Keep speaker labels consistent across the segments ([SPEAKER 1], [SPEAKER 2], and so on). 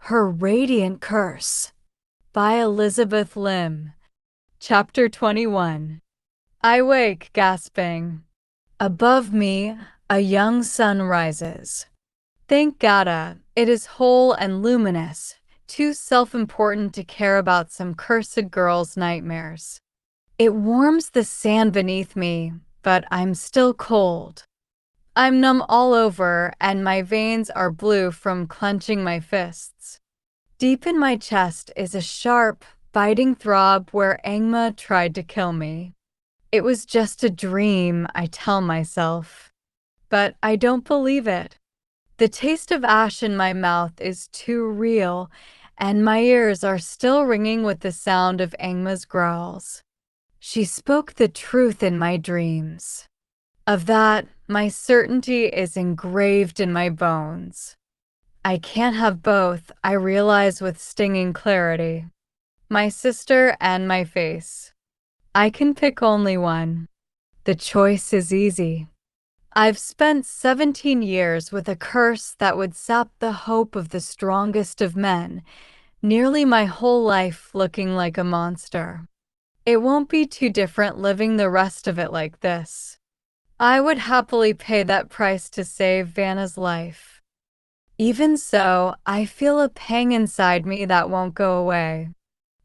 [SPEAKER 1] Her Radiant Curse by Elizabeth Lim. Chapter 21. I wake, gasping. Above me, a young sun rises. Thank Gada, it is whole and luminous, too self-important to care about some cursed girl's nightmares. It warms the sand beneath me, but I'm still cold. I'm numb all over, and my veins are blue from clenching my fists. Deep in my chest is a sharp, biting throb where Angma tried to kill me. It was just a dream, I tell myself. But I don't believe it. The taste of ash in my mouth is too real, and my ears are still ringing with the sound of Angma's growls. She spoke the truth in my dreams. Of that, my certainty is engraved in my bones. I can't have both, I realize with stinging clarity. My sister and my face. I can pick only one. The choice is easy. I've spent 17 years with a curse that would sap the hope of the strongest of men, nearly my whole life looking like a monster. It won't be too different living the rest of it like this. I would happily pay that price to save Vanna's life. Even so, I feel a pang inside me that won't go away.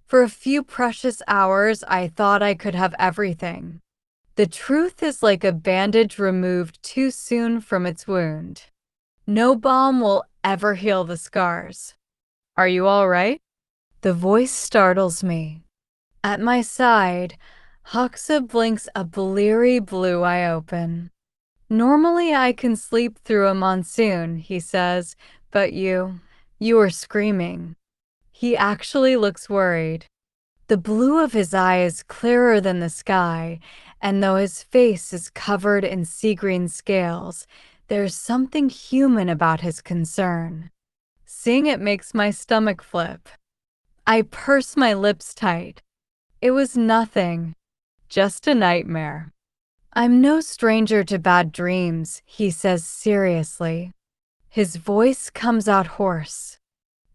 [SPEAKER 1] For a few precious hours, I thought I could have everything. The truth is like a bandage removed too soon from its wound. No balm will ever heal the scars. Are you all right? The voice startles me. At my side, Hoxa blinks a bleary blue eye open. Normally I can sleep through a monsoon, he says, but you were screaming. He actually looks worried. The blue of his eye is clearer than the sky, and though his face is covered in sea-green scales, there's something human about his concern. Seeing it makes my stomach flip. I purse my lips tight. It was nothing, just a nightmare. I'm no stranger to bad dreams, he says seriously. His voice comes out hoarse.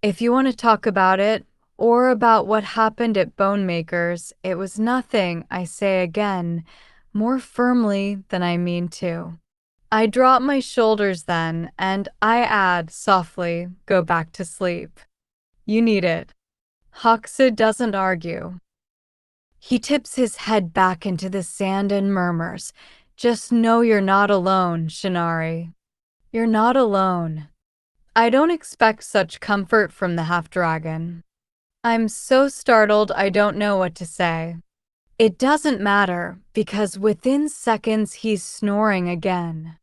[SPEAKER 1] If you want to talk about it, or about what happened at Bonemaker's, it was nothing, I say again, more firmly than I mean to. I drop my shoulders then, and I add softly, go back to sleep. You need it. Hoxa doesn't argue. He tips his head back into the sand and murmurs, just know you're not alone, Shinari. You're not alone. I don't expect such comfort from the half-dragon. I'm so startled I don't know what to say. It doesn't matter, because within seconds he's snoring again.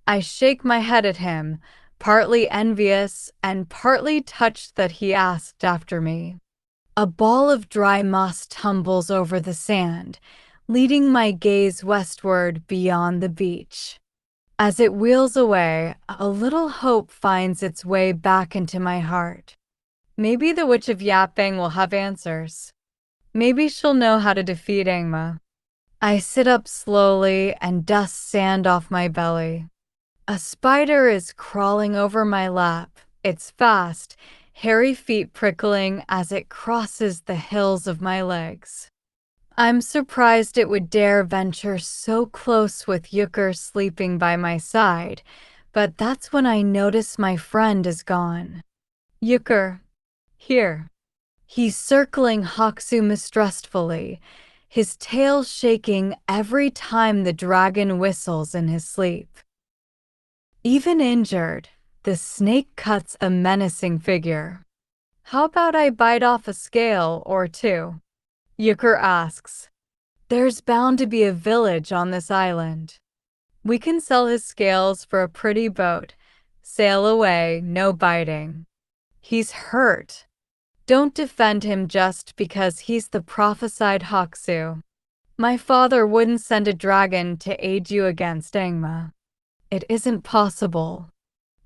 [SPEAKER 1] I shake my head at him, partly envious and partly touched that he asked after me. A ball of dry moss tumbles over the sand, leading my gaze westward beyond the beach. As it wheels away, a little hope finds its way back into my heart. Maybe the Witch of Yaping will have answers. Maybe she'll know how to defeat Angma. I sit up slowly and dust sand off my belly. A spider is crawling over my lap. It's fast, hairy feet prickling as it crosses the hills of my legs. I'm surprised it would dare venture so close with Yucker sleeping by my side, but that's when I notice my friend is gone. Yucker, here. He's circling Hoxu mistrustfully, his tail shaking every time the dragon whistles in his sleep. Even injured, the snake cuts a menacing figure. How about I bite off a scale or two? Yucker asks. There's bound to be a village on this island. We can sell his scales for a pretty boat. Sail away, no biting. He's hurt. Don't defend him just because he's the prophesied Hoxu. My father wouldn't send a dragon to aid you against Angma. It isn't possible.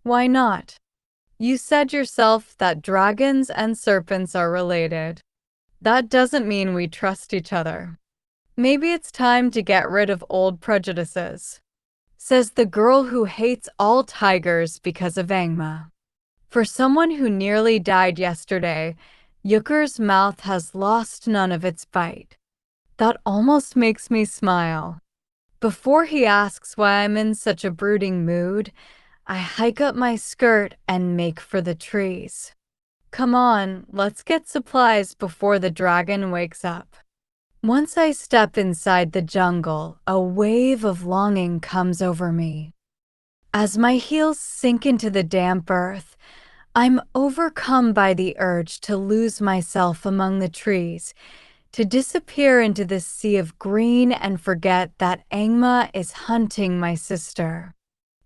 [SPEAKER 1] Why not? You said yourself that dragons and serpents are related. That doesn't mean we trust each other. Maybe it's time to get rid of old prejudices, says the girl who hates all tigers because of Angma. For someone who nearly died yesterday, Yucker's mouth has lost none of its bite. That almost makes me smile. Before he asks why I'm in such a brooding mood, I hike up my skirt and make for the trees. Come on, let's get supplies before the dragon wakes up. Once I step inside the jungle, a wave of longing comes over me. As my heels sink into the damp earth, I'm overcome by the urge to lose myself among the trees, to disappear into the sea of green and forget that Angma is hunting my sister.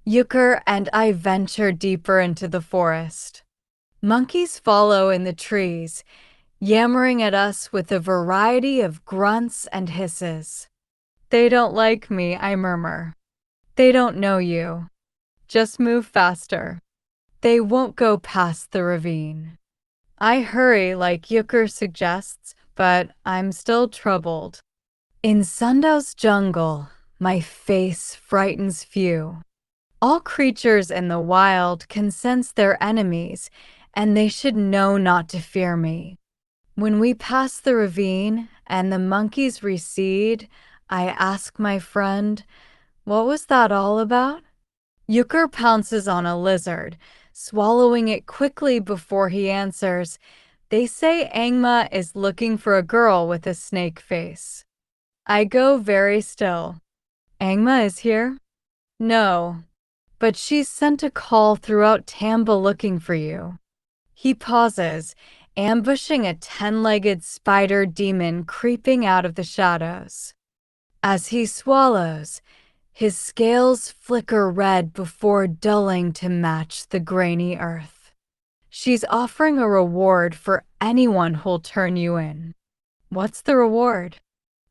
[SPEAKER 1] Yucker and I venture deeper into the forest. Monkeys follow in the trees, yammering at us with a variety of grunts and hisses. They don't like me, I murmur. They don't know you. Just move faster. They won't go past the ravine. I hurry like Yucker suggests, but I'm still troubled. In Sundow's jungle, my face frightens few. All creatures in the wild can sense their enemies, and they should know not to fear me. When we pass the ravine and the monkeys recede, I ask my friend, "What was that all about?" Yucker pounces on a lizard, swallowing it quickly before he answers. They say Angma is looking for a girl with a snake face. I go very still. Angma is here? No, but she's sent a call throughout Tamba looking for you. He pauses, ambushing a 10-legged spider demon creeping out of the shadows. As he swallows, his scales flicker red before dulling to match the grainy earth. She's offering a reward for anyone who'll turn you in. What's the reward?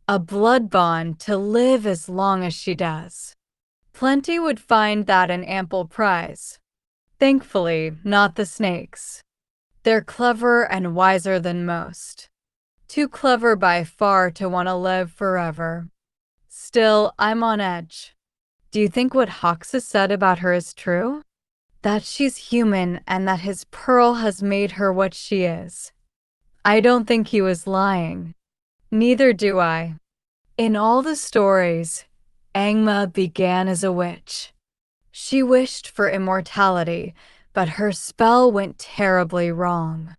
[SPEAKER 1] A blood bond to live as long as she does. Plenty would find that an ample prize. Thankfully, not the snakes. They're clever and wiser than most. Too clever by far to want to live forever. Still, I'm on edge. Do you think what Hoxa said about her is true? That she's human and that his pearl has made her what she is. I don't think he was lying. Neither do I. In all the stories, Angma began as a witch. She wished for immortality, but her spell went terribly wrong.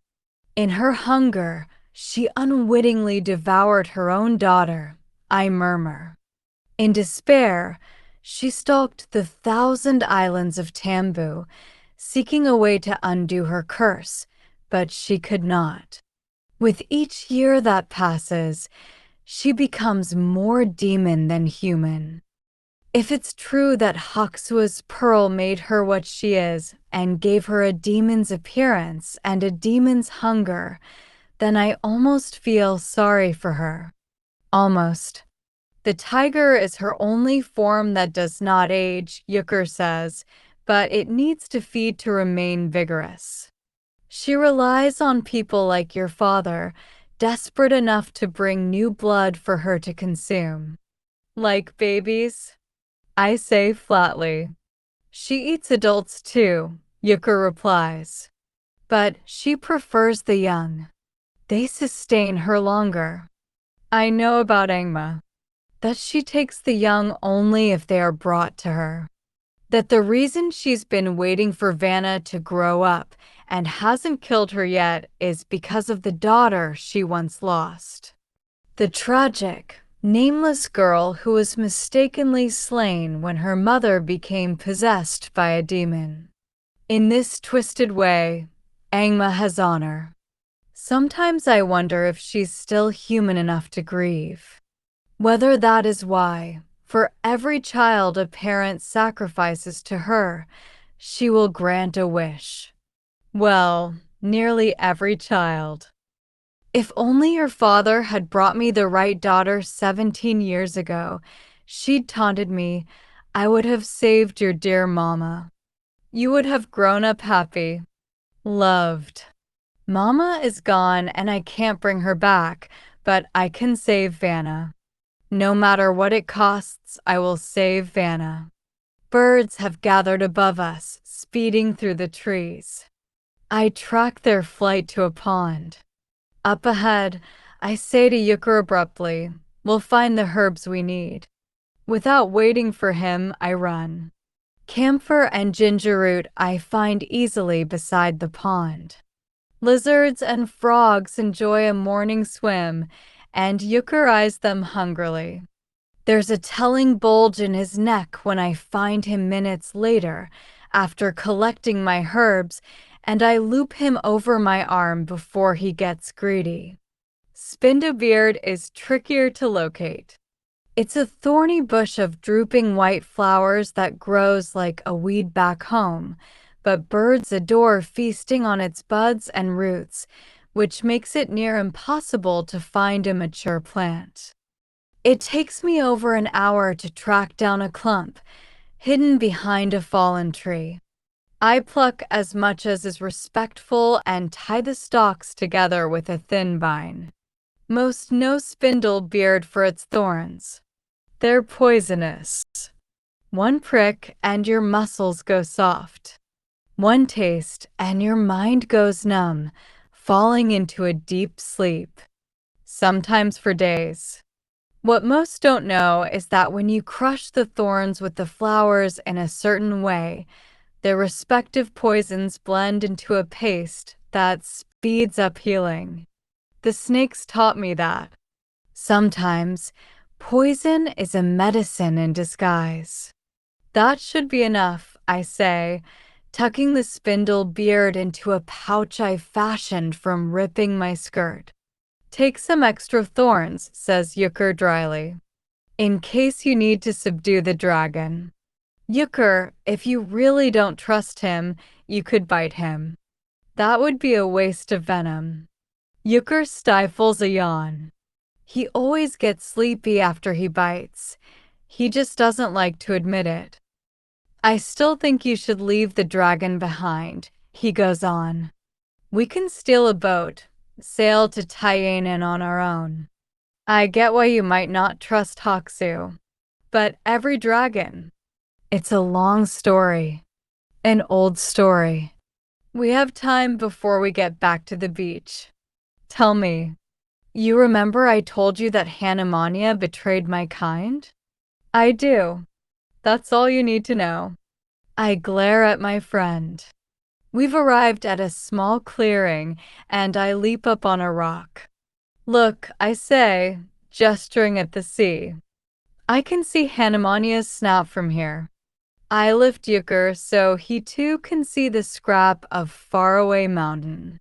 [SPEAKER 1] In her hunger, she unwittingly devoured her own daughter, I murmur. In despair, she stalked the 1,000 islands of Tambu, seeking a way to undo her curse, but she could not. With each year that passes, she becomes more demon than human. If it's true that Hoxua's pearl made her what she is and gave her a demon's appearance and a demon's hunger, then I almost feel sorry for her. Almost. The tiger is her only form that does not age, Yucker says, but it needs to feed to remain vigorous. She relies on people like your father, desperate enough to bring new blood for her to consume. Like babies? I say flatly. She eats adults too, Yucker replies. But she prefers the young. They sustain her longer. I know about Angma. That she takes the young only if they are brought to her. That the reason she's been waiting for Vanna to grow up and hasn't killed her yet is because of the daughter she once lost. The tragic, nameless girl who was mistakenly slain when her mother became possessed by a demon. In this twisted way, Angma has honor. Sometimes I wonder if she's still human enough to grieve. Whether that is why, for every child a parent sacrifices to her, she will grant a wish. Well, nearly every child. If only her father had brought me the right daughter 17 years ago, she'd taunted me, I would have saved your dear mama. You would have grown up happy. Loved. Mama is gone and I can't bring her back, but I can save Vanna. No matter what it costs, I will save Vanna. Birds have gathered above us, speeding through the trees. I track their flight to a pond. Up ahead, I say to Yucker abruptly, "We'll find the herbs we need." Without waiting for him, I run. Camphor and ginger root I find easily beside the pond. Lizards and frogs enjoy a morning swim, and Yucker eyes them hungrily. There's a telling bulge in his neck when I find him minutes later, after collecting my herbs, and I loop him over my arm before he gets greedy. Spindabeard is trickier to locate. It's a thorny bush of drooping white flowers that grows like a weed back home, but birds adore feasting on its buds and roots, which makes it near impossible to find a mature plant. It takes me over an hour to track down a clump, hidden behind a fallen tree. I pluck as much as is respectful and tie the stalks together with a thin vine. Most know spindle beard for its thorns. They're poisonous. One prick and your muscles go soft. One taste and your mind goes numb, falling into a deep sleep, sometimes for days. What most don't know is that when you crush the thorns with the flowers in a certain way, their respective poisons blend into a paste that speeds up healing. The snakes taught me that. Sometimes, poison is a medicine in disguise. That should be enough, I say, tucking the spindle beard into a pouch I fashioned from ripping my skirt. "Take some extra thorns," says Yucker dryly, "in case you need to subdue the dragon." Yucker, if you really don't trust him, you could bite him. That would be a waste of venom. Yucker stifles a yawn. He always gets sleepy after he bites. He just doesn't like to admit it. "I still think you should leave the dragon behind," he goes on. "We can steal a boat, sail to Tyanen on our own. I get why you might not trust Haksu, but every dragon. It's a long story, an old story. We have time before we get back to the beach. Tell me, you remember I told you that Hanamania betrayed my kind?" "I do. That's all you need to know." I glare at my friend. We've arrived at a small clearing, and I leap up on a rock. "Look," I say, gesturing at the sea. "I can see Hanamania's snout from here." I lift Yucker so he too can see the scrap of faraway mountain.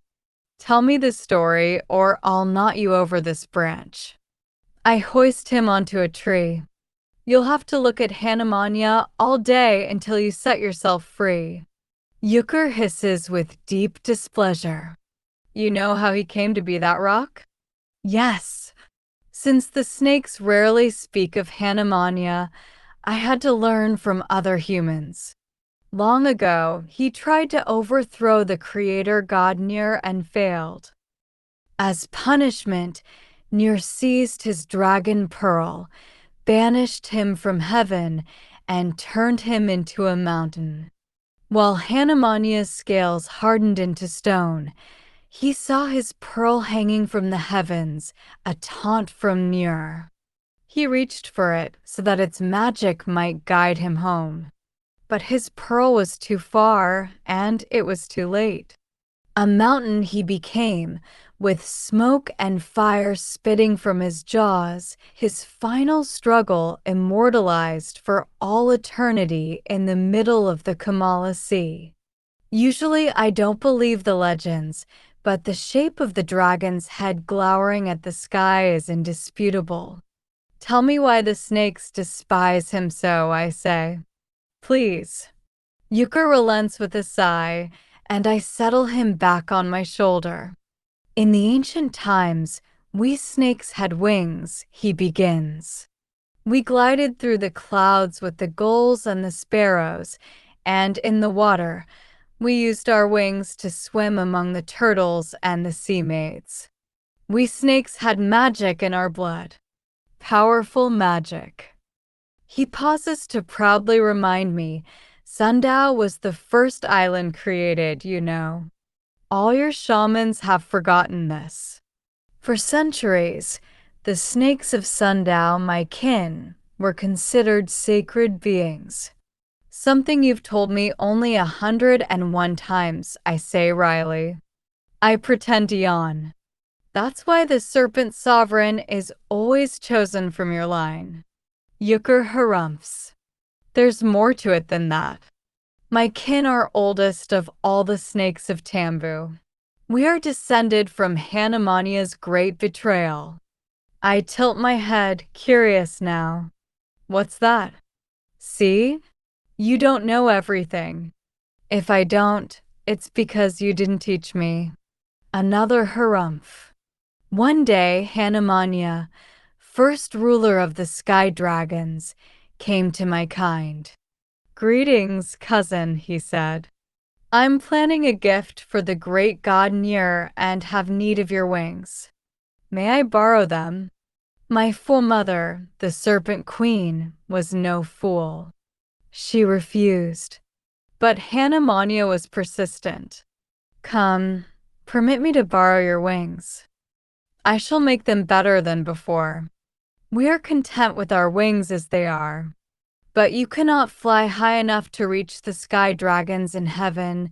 [SPEAKER 1] "Tell me the story, or I'll knot you over this branch." I hoist him onto a tree. "You'll have to look at Hanamania all day until you set yourself free." Yucker hisses with deep displeasure. "You know how he came to be that rock?" "Yes. Since the snakes rarely speak of Hanamania, I had to learn from other humans. Long ago, he tried to overthrow the creator god Nier and failed. As punishment, Nier seized his dragon pearl, banished him from heaven, and turned him into a mountain. While Hanamania's scales hardened into stone, he saw his pearl hanging from the heavens, a taunt from Nier. He reached for it so that its magic might guide him home. But his pearl was too far, and it was too late. A mountain he became, with smoke and fire spitting from his jaws, his final struggle immortalized for all eternity in the middle of the Kamala Sea. Usually I don't believe the legends, but the shape of the dragon's head glowering at the sky is indisputable. "Tell me why the snakes despise him so," I say. "Please." Yucker relents with a sigh, and I settle him back on my shoulder. "In the ancient times, we snakes had wings," he begins. "We glided through the clouds with the gulls and the sparrows, and in the water, we used our wings to swim among the turtles and the sea maids. We snakes had magic in our blood. Powerful magic." He pauses to proudly remind me, "Sundow was the first island created, you know." All your shamans have forgotten this. For centuries, the snakes of Sundown, my kin, were considered sacred beings. Something you've told me only 101 times, I say wryly. I pretend to yawn. That's why the serpent sovereign is always chosen from your line. Yukur harumphs. There's more to it than that. My kin are oldest of all the snakes of Tambu. We are descended from Hanamania's great betrayal. I tilt my head, curious now. What's that? See? You don't know everything. If I don't, it's because you didn't teach me. Another harumph. One day, Hanamania, first ruler of the sky dragons, came to my kind. Greetings, cousin, he said. I'm planning a gift for the great god Nier and have need of your wings. May I borrow them? My full mother, the Serpent Queen, was no fool. She refused. But Hanamania was persistent. Come, permit me to borrow your wings. I shall make them better than before. We are content with our wings as they are. But you cannot fly high enough to reach the sky dragons in heaven,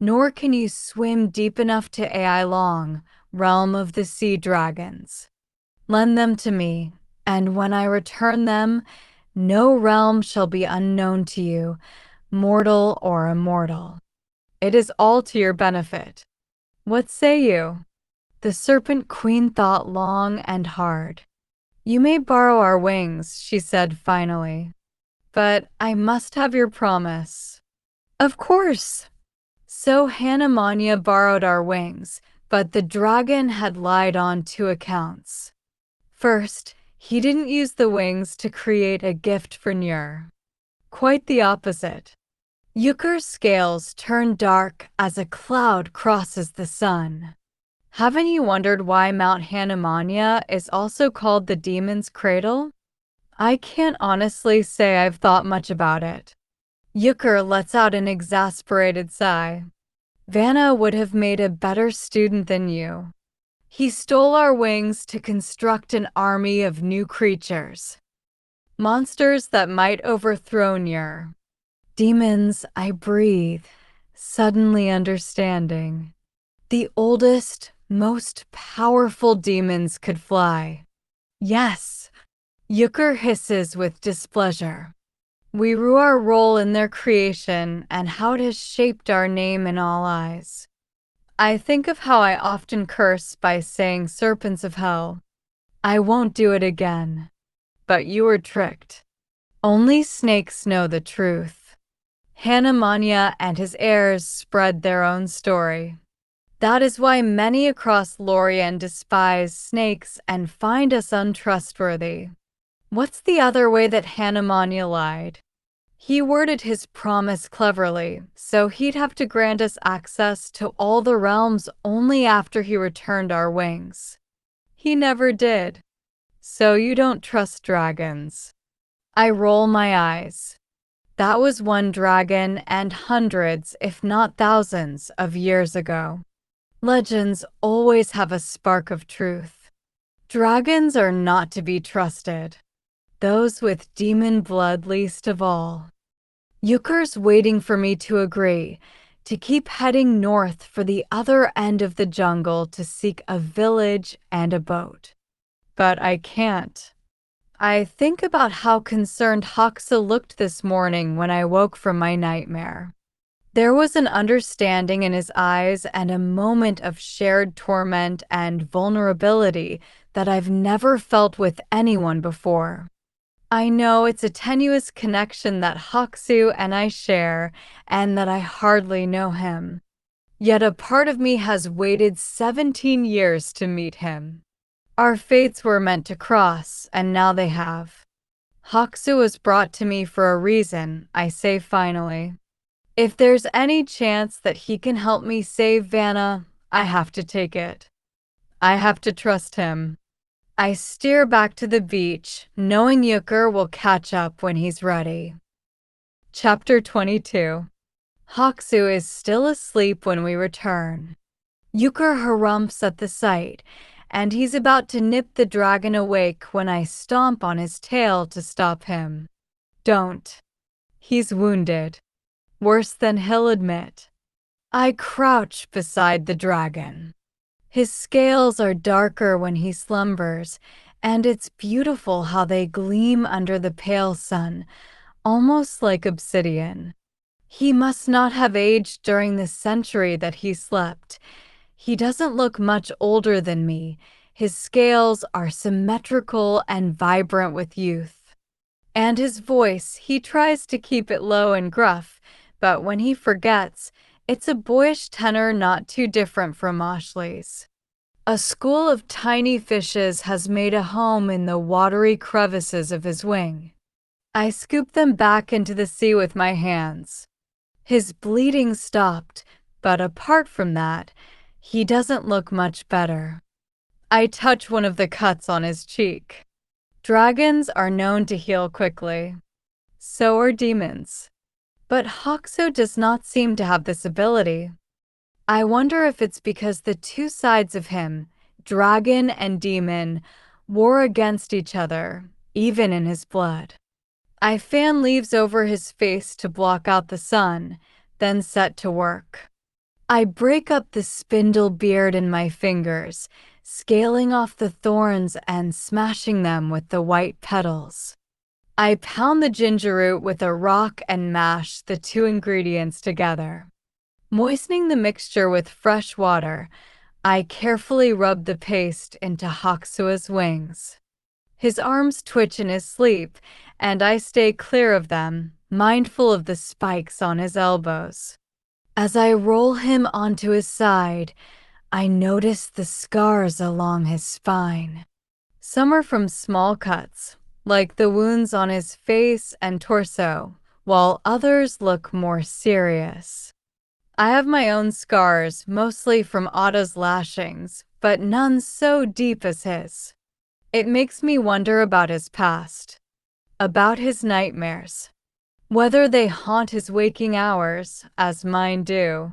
[SPEAKER 1] nor can you swim deep enough to Ai Long, realm of the sea dragons. Lend them to me, and when I return them, no realm shall be unknown to you, mortal or immortal. It is all to your benefit. What say you? The Serpent Queen thought long and hard. You may borrow our wings, she said finally. But I must have your promise. Of course. So Hanamania borrowed our wings, but the dragon had lied on two accounts. First, he didn't use the wings to create a gift for Nier. Quite the opposite. Yukur's scales turn dark as a cloud crosses the sun. Haven't you wondered why Mount Hanamania is also called the Demon's Cradle? I can't honestly say I've thought much about it. Yukur lets out an exasperated sigh. Vanna would have made a better student than you. He stole our wings to construct an army of new creatures. Monsters that might overthrow Nier. Demons, I breathe, suddenly understanding. The oldest, most powerful demons could fly. Yes. Yukur hisses with displeasure. We rue our role in their creation and how it has shaped our name in all eyes. I think of how I often curse by saying serpents of hell. I won't do it again. But you were tricked. Only snakes know the truth. Hanamania and his heirs spread their own story. That is why many across Lorien despise snakes and find us untrustworthy. What's the other way that Hanamania lied? He worded his promise cleverly, so he'd have to grant us access to all the realms only after he returned our wings. He never did. So you don't trust dragons. I roll my eyes. That was one dragon and hundreds, if not thousands, of years ago. Legends always have a spark of truth. Dragons are not to be trusted. Those with demon blood least of all. Yukur's waiting for me to agree, to keep heading north for the other end of the jungle to seek a village and a boat. But I can't. I think about how concerned Hoxa looked this morning when I woke from my nightmare. There was an understanding in his eyes and a moment of shared torment and vulnerability that I've never felt with anyone before. I know it's a tenuous connection that Hoxu and I share, and that I hardly know him. Yet a part of me has waited 17 years to meet him. Our fates were meant to cross, and now they have. Hoxu was brought to me for a reason, I say finally. If there's any chance that he can help me save Vanna, I have to take it. I have to trust him. I steer back to the beach, knowing Yukur will catch up when he's ready. Chapter 22. Hoxu is still asleep when we return. Euchre harumphs at the sight, and he's about to nip the dragon awake when I stomp on his tail to stop him. Don't. He's wounded. Worse than he'll admit. I crouch beside the dragon. His scales are darker when he slumbers, and it's beautiful how they gleam under the pale sun, almost like obsidian. He must not have aged during the century that he slept. He doesn't look much older than me. His scales are symmetrical and vibrant with youth. And his voice, he tries to keep it low and gruff, but when he forgets, it's a boyish tenor not too different from Ashley's. A school of tiny fishes has made a home in the watery crevices of his wing. I scoop them back into the sea with my hands. His bleeding stopped, but apart from that, he doesn't look much better. I touch one of the cuts on his cheek. Dragons are known to heal quickly. So are demons. But Hoxo does not seem to have this ability. I wonder if it's because the two sides of him, dragon and demon, war against each other, even in his blood. I fan leaves over his face to block out the sun, then set to work. I break up the spindle beard in my fingers, scaling off the thorns and smashing them with the white petals. I pound the ginger root with a rock and mash the two ingredients together. Moistening the mixture with fresh water, I carefully rub the paste into Hoxua's wings. His arms twitch in his sleep, and I stay clear of them, mindful of the spikes on his elbows. As I roll him onto his side, I notice the scars along his spine. Some are from small cuts, like the wounds on his face and torso, while others look more serious. I have my own scars, mostly from Otto's lashings, but none so deep as his. It makes me wonder about his past, about his nightmares, whether they haunt his waking hours, as mine do.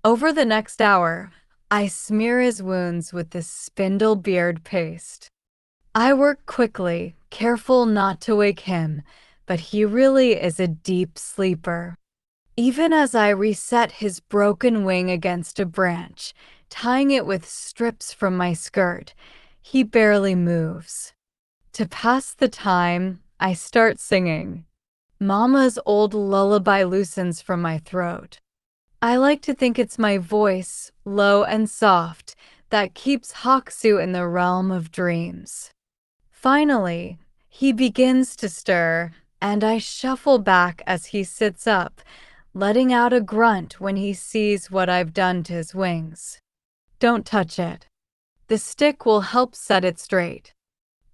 [SPEAKER 1] Over the next hour, I smear his wounds with the spindle beard paste. I work quickly, careful not to wake him, but he really is a deep sleeper. Even as I reset his broken wing against a branch, tying it with strips from my skirt, he barely moves. To pass the time, I start singing. Mama's old lullaby loosens from my throat. I like to think it's my voice, low and soft, that keeps Hoxu in the realm of dreams. Finally, he begins to stir, and I shuffle back as he sits up, letting out a grunt when he sees what I've done to his wings. Don't touch it. The stick will help set it straight.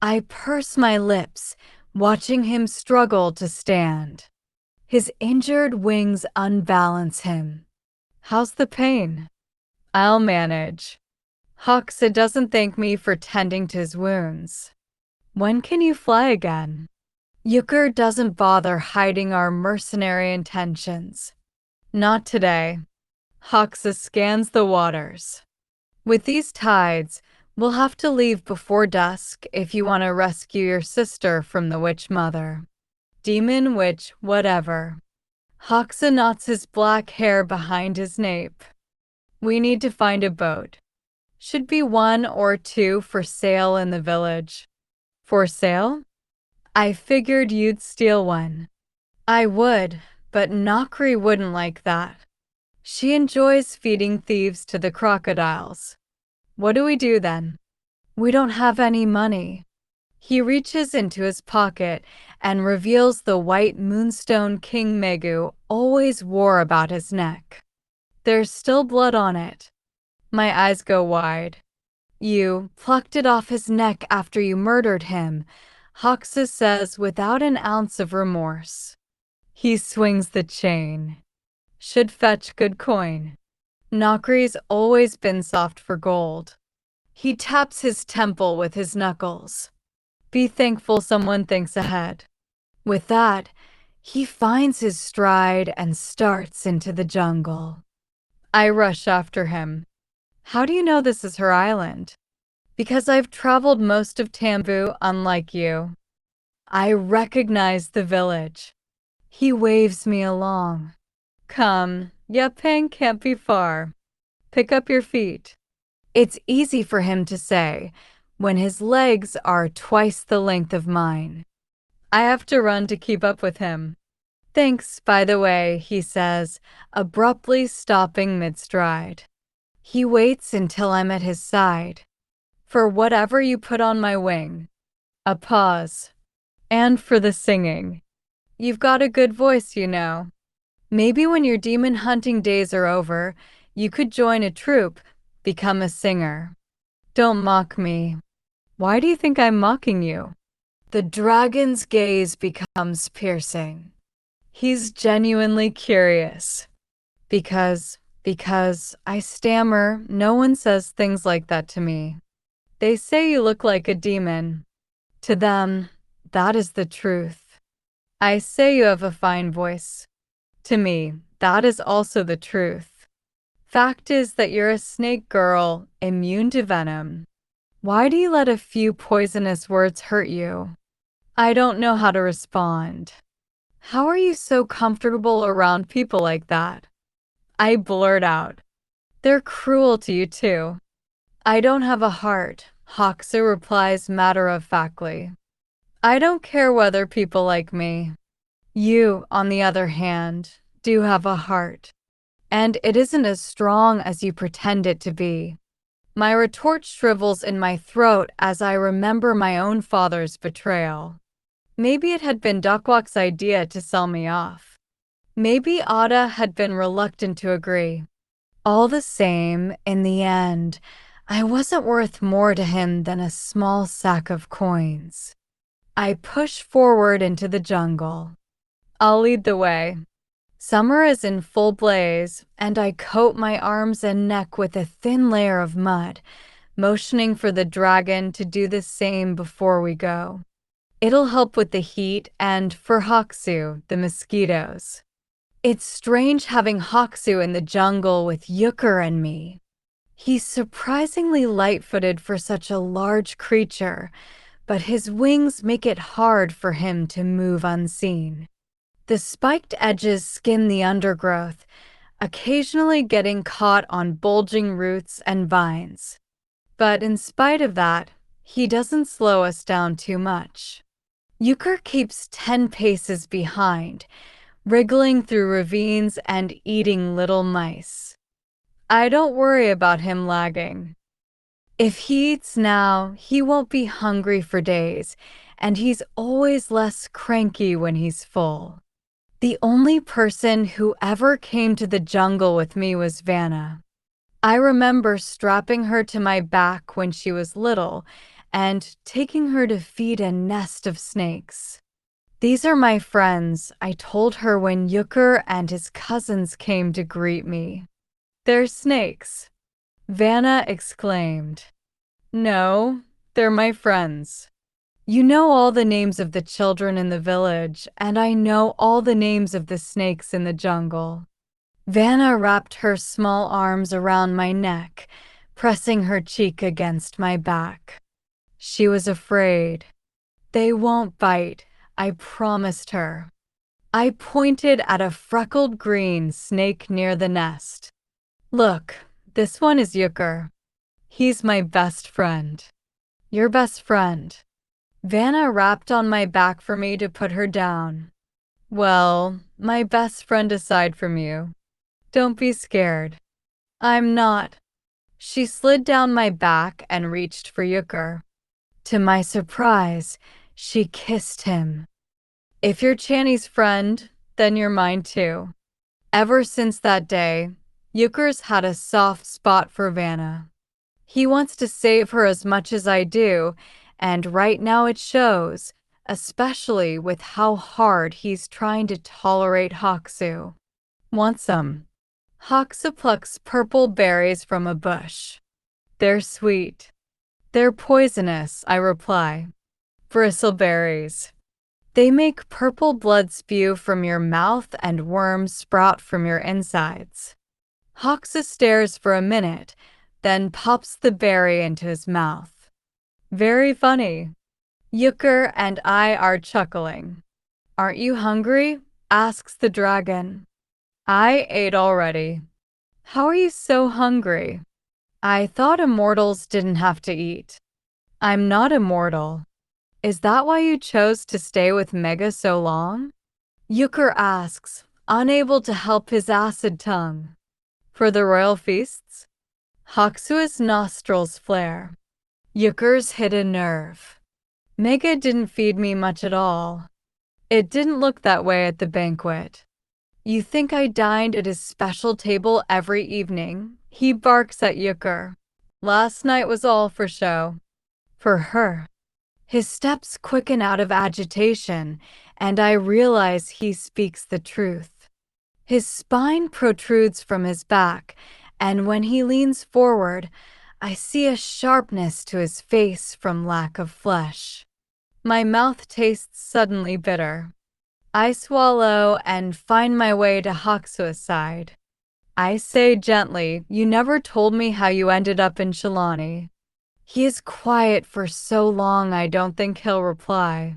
[SPEAKER 1] I purse my lips, watching him struggle to stand. His injured wings unbalance him. How's the pain? I'll manage. Hoxa doesn't thank me for tending to his wounds. When can you fly again? Euchre doesn't bother hiding our mercenary intentions. Not today. Hoxa scans the waters. With these tides, we'll have to leave before dusk if you want to rescue your sister from the witch mother. Demon, witch, whatever. Hoxa knots his black hair behind his nape. We need to find a boat. Should be 1 or 2 for sale in the village. For sale? I figured you'd steal one. I would, but Nakri wouldn't like that. She enjoys feeding thieves to the crocodiles. What do we do then? We don't have any money. He reaches into his pocket and reveals the white moonstone King Megu always wore about his neck. There's still blood on it. My eyes go wide. You plucked it off his neck after you murdered him, Hoxa says without an ounce of remorse. He swings the chain. Should fetch good coin. Nakri's always been soft for gold. He taps his temple with his knuckles. Be thankful someone thinks ahead. With that, he finds his stride and starts into the jungle. I rush after him. How do you know this is her island? Because I've traveled most of Tambu, unlike you. I recognize the village. He waves me along. Come, Yapang can't be far. Pick up your feet. It's easy for him to say when his legs are twice the length of mine. I have to run to keep up with him. Thanks, by the way, he says, abruptly stopping mid-stride. He waits until I'm at his side. For whatever you put on my wing. A pause. And for the singing. You've got a good voice, you know. Maybe when your demon hunting days are over, you could join a troupe, become a singer. Don't mock me. Why do you think I'm mocking you? The dragon's gaze becomes piercing. He's genuinely curious. Because I stammer, no one says things like that to me. They say you look like a demon. To them, that is the truth. I say you have a fine voice. To me, that is also the truth. Fact is that you're a snake girl, immune to venom. Why do you let a few poisonous words hurt you? I don't know how to respond. How are you so comfortable around people like that? I blurt out. They're cruel to you too. I don't have a heart, Hoxer replies matter-of-factly. I don't care whether people like me. You, on the other hand, do have a heart. And it isn't as strong as you pretend it to be. My retort shrivels in my throat as I remember my own father's betrayal. Maybe it had been Dukwak's idea to sell me off. Maybe Ada had been reluctant to agree. All the same, in the end, I wasn't worth more to him than a small sack of coins. I push forward into the jungle. I'll lead the way. Summer is in full blaze, and I coat my arms and neck with a thin layer of mud, motioning for the dragon to do the same before we go. It'll help with the heat and, for Hoxu, the mosquitoes. It's strange having Hoxu in the jungle with Yukur and me. He's surprisingly light-footed for such a large creature, but his wings make it hard for him to move unseen. The spiked edges skim the undergrowth, occasionally getting caught on bulging roots and vines. But in spite of that, he doesn't slow us down too much. Euchre keeps 10 paces behind, wriggling through ravines and eating little mice. I don't worry about him lagging. If he eats now, he won't be hungry for days, and he's always less cranky when he's full. The only person who ever came to the jungle with me was Vanna. I remember strapping her to my back when she was little and taking her to feed a nest of snakes. These are my friends, I told her when Yukur and his cousins came to greet me. They're snakes, Vanna exclaimed. No, they're my friends. You know all the names of the children in the village, and I know all the names of the snakes in the jungle. Vanna wrapped her small arms around my neck, pressing her cheek against my back. She was afraid. They won't bite, I promised her. I pointed at a freckled green snake near the nest. Look, this one is Yukur. He's my best friend. Your best friend. Vanna rapped on my back for me to put her down. Well, my best friend aside from you. Don't be scared. I'm not. She slid down my back and reached for Yukur. To my surprise, she kissed him. If you're Channy's friend, then you're mine too. Ever since that day, Yukur's had a soft spot for Vanna. He wants to save her as much as I do, and right now it shows, especially with how hard he's trying to tolerate Hoxu. Want some? Hoxu plucks purple berries from a bush. They're sweet. They're poisonous, I reply. Bristleberries. They make purple blood spew from your mouth and worms sprout from your insides. Hoxu stares for a minute, then pops the berry into his mouth. Very funny. Yucker and I are chuckling. Aren't you hungry? Asks the dragon. I ate already. How are you so hungry? I thought immortals didn't have to eat. I'm not immortal. Is that why you chose to stay with Mega so long? Yucker asks, unable to help his acid tongue. For the royal feasts? Haku's nostrils flare. Yucker's hit a nerve. Mega didn't feed me much at all. It didn't look that way at the banquet. You think I dined at his special table every evening? He barks at Yucker. Last night was all for show. For her. His steps quicken out of agitation, and I realize he speaks the truth. His spine protrudes from his back, and when he leans forward, I see a sharpness to his face from lack of flesh. My mouth tastes suddenly bitter. I swallow and find my way to Haku's side. I say gently, you never told me how you ended up in Shalani. He is quiet for so long I don't think he'll reply.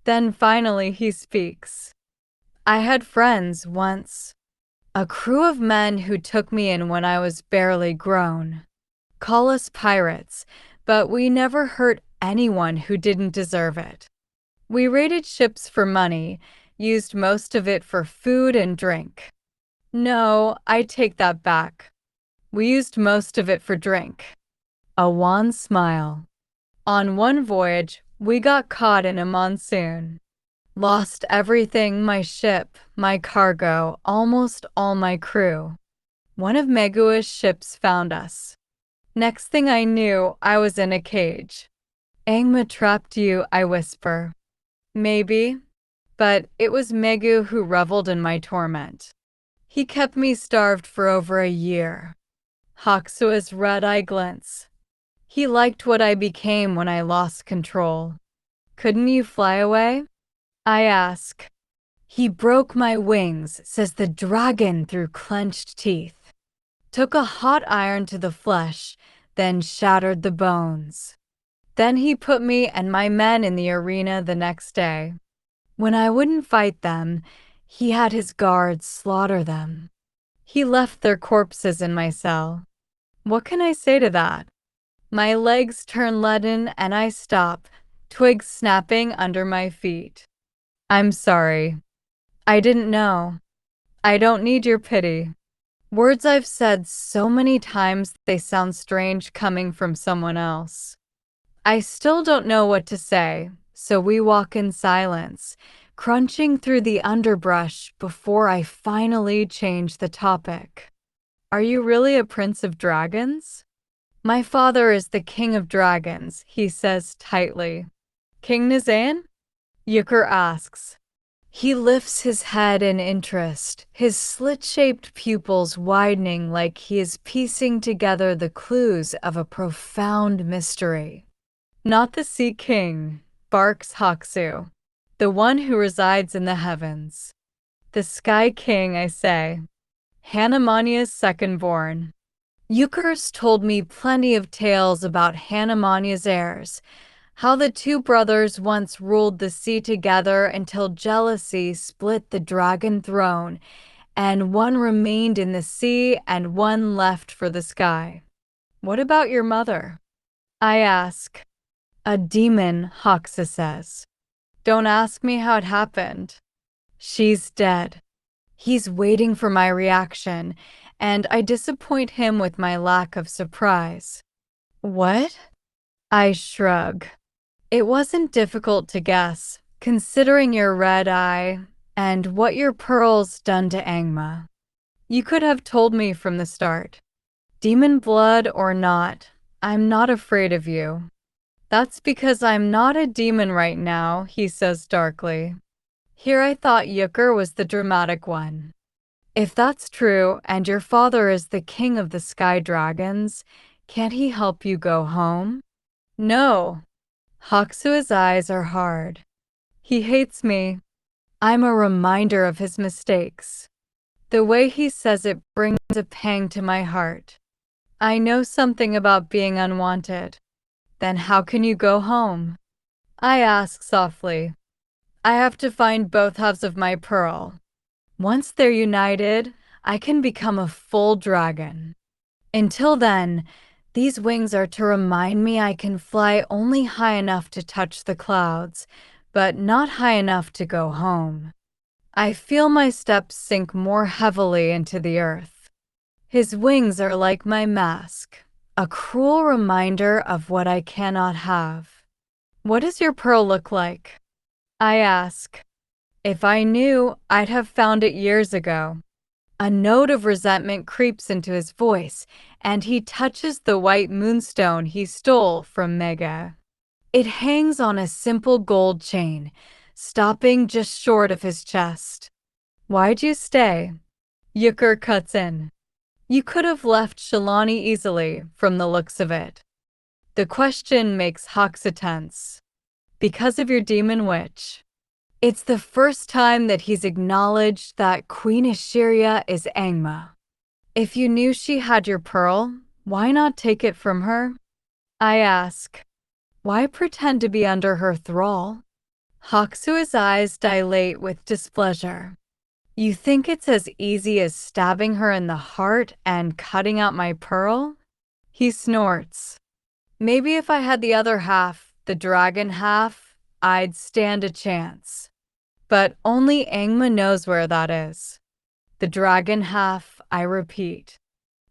[SPEAKER 1] Then finally he speaks. I had friends once. A crew of men who took me in when I was barely grown. Call us pirates, but we never hurt anyone who didn't deserve it. We raided ships for money, used most of it for food and drink. No, I take that back. We used most of it for drink. A wan smile. On one voyage, we got caught in a monsoon. Lost everything, my ship, my cargo, almost all my crew. One of Megua's ships found us. Next thing I knew, I was in a cage. Angma trapped you, I whisper. Maybe, but it was Megu who reveled in my torment. He kept me starved for over a year. Haku's red eye glints. He liked what I became when I lost control. Couldn't you fly away? I ask. He broke my wings, says the dragon through clenched teeth. Took a hot iron to the flesh, then shattered the bones. Then he put me and my men in the arena the next day. When I wouldn't fight them, he had his guards slaughter them. He left their corpses in my cell. What can I say to that? My legs turn leaden and I stop, twigs snapping under my feet. I'm sorry. I didn't know. I don't need your pity. Words I've said so many times they sound strange coming from someone else. I still don't know what to say, so we walk in silence, crunching through the underbrush before I finally change the topic. Are you really a prince of dragons? My father is the king of dragons, he says tightly. King Nizan? Yucker asks. He lifts his head in interest, his slit-shaped pupils widening like he is piecing together the clues of a profound mystery. Not the Sea King, barks Haku, the one who resides in the heavens. The Sky King, I say. Hanamania's second-born. Yucker's told me plenty of tales about Hanamania's heirs, how the two brothers once ruled the sea together until jealousy split the dragon throne, and one remained in the sea and one left for the sky. What about your mother? I ask. A demon, Haku says. Don't ask me how it happened. She's dead. He's waiting for my reaction, and I disappoint him with my lack of surprise. What? I shrug. It wasn't difficult to guess, considering your red eye and what your pearls done to Angma. You could have told me from the start. Demon blood or not, I'm not afraid of you. That's because I'm not a demon right now, he says darkly. Here I thought Yucker was the dramatic one. If that's true, and your father is the king of the sky dragons, can't he help you go home? No. Haku's eyes are hard. He hates me. I'm a reminder of his mistakes. The way he says it brings a pang to my heart. I know something about being unwanted. Then how can you go home? I ask softly. I have to find both halves of my pearl. Once they're united, I can become a full dragon. Until then, these wings are to remind me I can fly only high enough to touch the clouds, but not high enough to go home. I feel my steps sink more heavily into the earth. His wings are like my mask, a cruel reminder of what I cannot have. What does your pearl look like? I ask. If I knew, I'd have found it years ago. A note of resentment creeps into his voice, and he touches the white moonstone he stole from Mega. It hangs on a simple gold chain, stopping just short of his chest. Why'd you stay? Yucker cuts in. You could have left Shalani easily, from the looks of it. The question makes Hoxa tense. Because of your demon witch. It's the first time that he's acknowledged that Queen Assyria is Angma. If you knew she had your pearl, why not take it from her? I ask. Why pretend to be under her thrall? Hoxua's eyes dilate with displeasure. You think it's as easy as stabbing her in the heart and cutting out my pearl? He snorts. Maybe if I had the other half, the dragon half, I'd stand a chance. But only Angma knows where that is. The dragon half, I repeat.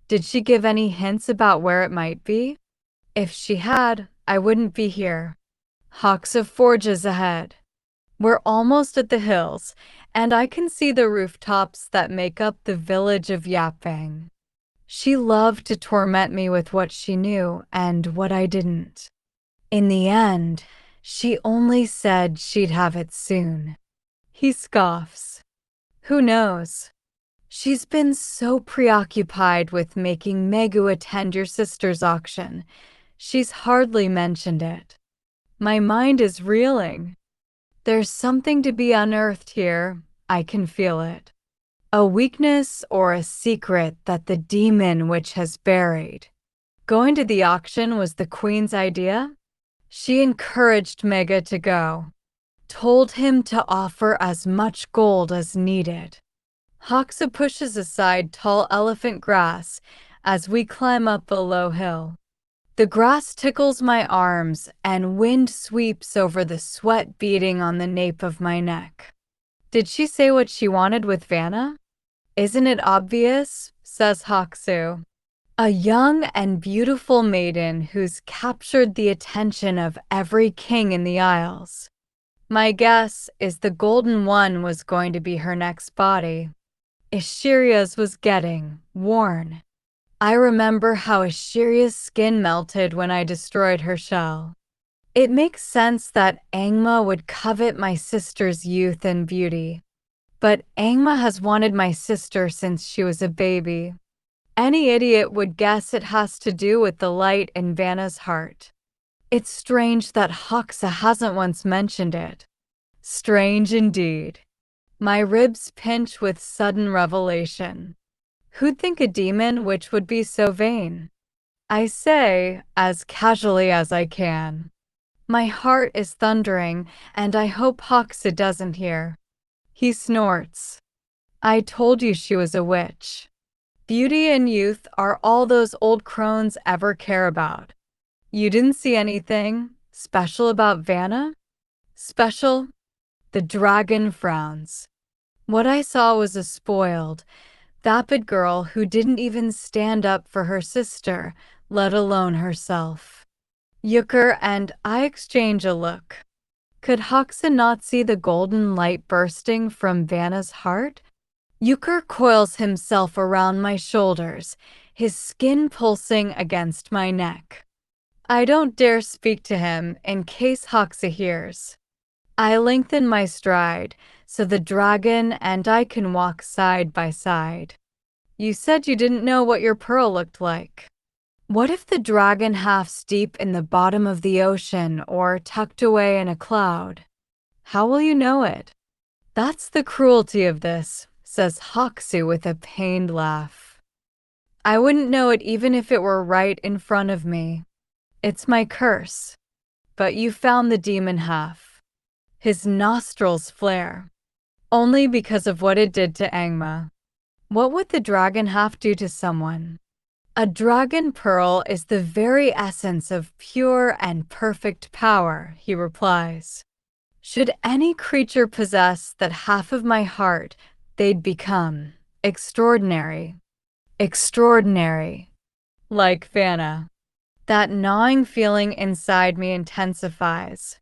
[SPEAKER 1] Did she give any hints about where it might be? If she had, I wouldn't be here. Hoxa forges ahead. We're almost at the hills, and I can see the rooftops that make up the village of Yapang. She loved to torment me with what she knew and what I didn't. In the end, she only said she'd have it soon. He scoffs. Who knows? She's been so preoccupied with making Megu attend your sister's auction, she's hardly mentioned it. My mind is reeling. There's something to be unearthed here. I can feel it. A weakness or a secret that the demon witch has buried. Going to the auction was the queen's idea? She encouraged Mega to go. Told him to offer as much gold as needed. Hoxa pushes aside tall elephant grass as we climb up a low hill. The grass tickles my arms and wind sweeps over the sweat beading on the nape of my neck. Did she say what she wanted with Vanna? Isn't it obvious? Says Hoxu. A young and beautiful maiden who's captured the attention of every king in the Isles. My guess is the golden one was going to be her next body. Ishiria's was getting worn. I remember how Ishiria's skin melted when I destroyed her shell. It makes sense that Angma would covet my sister's youth and beauty. But Angma has wanted my sister since she was a baby. Any idiot would guess it has to do with the light in Vanna's heart. It's strange that Hoxa hasn't once mentioned it. Strange indeed. My ribs pinch with sudden revelation. Who'd think a demon witch would be so vain? I say, as casually as I can. My heart is thundering, and I hope Hoxa doesn't hear. He snorts. I told you she was a witch. Beauty and youth are all those old crones ever care about. You didn't see anything special about Vanna? Special? The dragon frowns. What I saw was a spoiled, vapid girl who didn't even stand up for her sister, let alone herself. Yucker and I exchange a look. Could Hoxa not see the golden light bursting from Vanna's heart? Yucker coils himself around my shoulders, his skin pulsing against my neck. I don't dare speak to him in case Hoxa hears. I lengthen my stride so the dragon and I can walk side by side. You said you didn't know what your pearl looked like. What if the dragon half's deep in the bottom of the ocean or tucked away in a cloud? How will you know it? That's the cruelty of this, says Hoxu with a pained laugh. I wouldn't know it even if it were right in front of me. It's my curse. But you found the demon half. His nostrils flare. Only because of what it did to Angma. What would the dragon half do to someone? A dragon pearl is the very essence of pure and perfect power, he replies. Should any creature possess that half of my heart, they'd become extraordinary. Extraordinary. Like Vanna. That gnawing feeling inside me intensifies.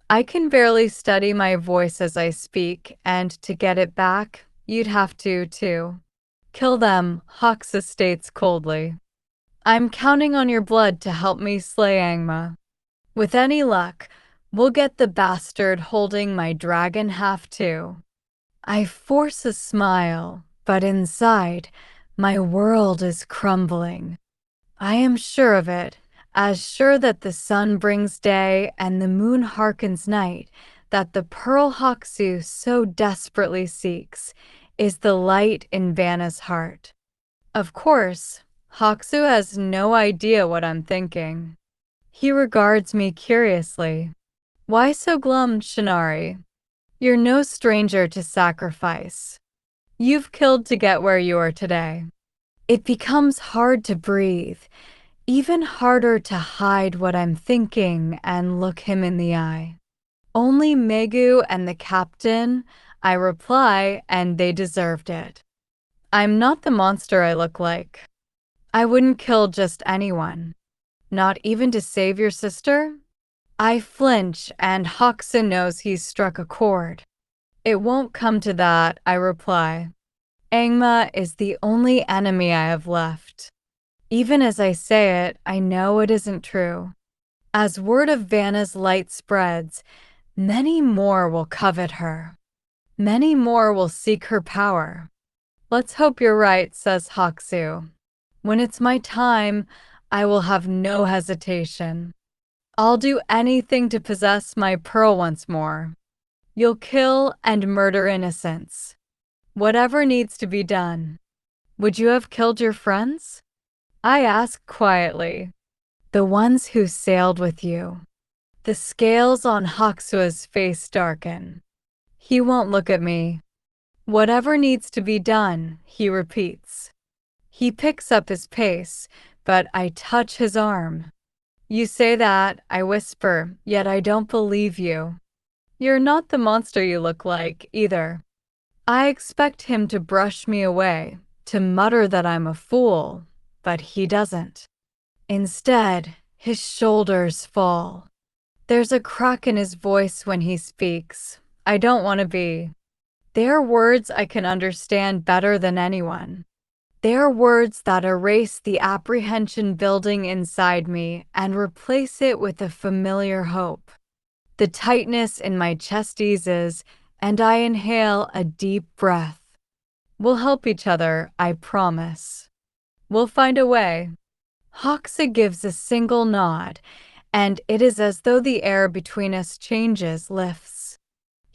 [SPEAKER 1] I can barely steady my voice as I speak, and to get it back, you'd have to, too. Kill them, Hoxa states coldly. I'm counting on your blood to help me slay Angma. With any luck, we'll get the bastard holding my dragon half too. I force a smile, but inside, my world is crumbling. I am sure of it, as sure that the sun brings day and the moon hearkens night, that the pearl Hoxu so desperately seeks is the light in Vanna's heart. Of course, Hoxu has no idea what I'm thinking. He regards me curiously. Why so glum, Shinari? You're no stranger to sacrifice. You've killed to get where you are today. It becomes hard to breathe, even harder to hide what I'm thinking and look him in the eye. Only Megu and the captain, I reply, and they deserved it. I'm not the monster I look like. I wouldn't kill just anyone. Not even to save your sister? I flinch, and Hoxha knows he's struck a chord. It won't come to that, I reply. Angma is the only enemy I have left. Even as I say it, I know it isn't true. As word of Vanna's light spreads, many more will covet her. Many more will seek her power. Let's hope you're right, says Hoxu. When it's my time, I will have no hesitation. I'll do anything to possess my pearl once more. You'll kill and murder innocents. Whatever needs to be done. Would you have killed your friends? I ask quietly. The ones who sailed with you. The scales on Hoxua's face darken. He won't look at me. Whatever needs to be done, he repeats. He picks up his pace, but I touch his arm. You say that, I whisper, yet I don't believe you. You're not the monster you look like, either. I expect him to brush me away, to mutter that I'm a fool, but he doesn't. Instead, his shoulders fall. There's a crack in his voice when he speaks. I don't want to be. They're words I can understand better than anyone. They're words that erase the apprehension building inside me and replace it with a familiar hope. The tightness in my chest eases, and I inhale a deep breath. We'll help each other, I promise. We'll find a way. Hoxa gives a single nod, and it is as though the air between us changes, lifts.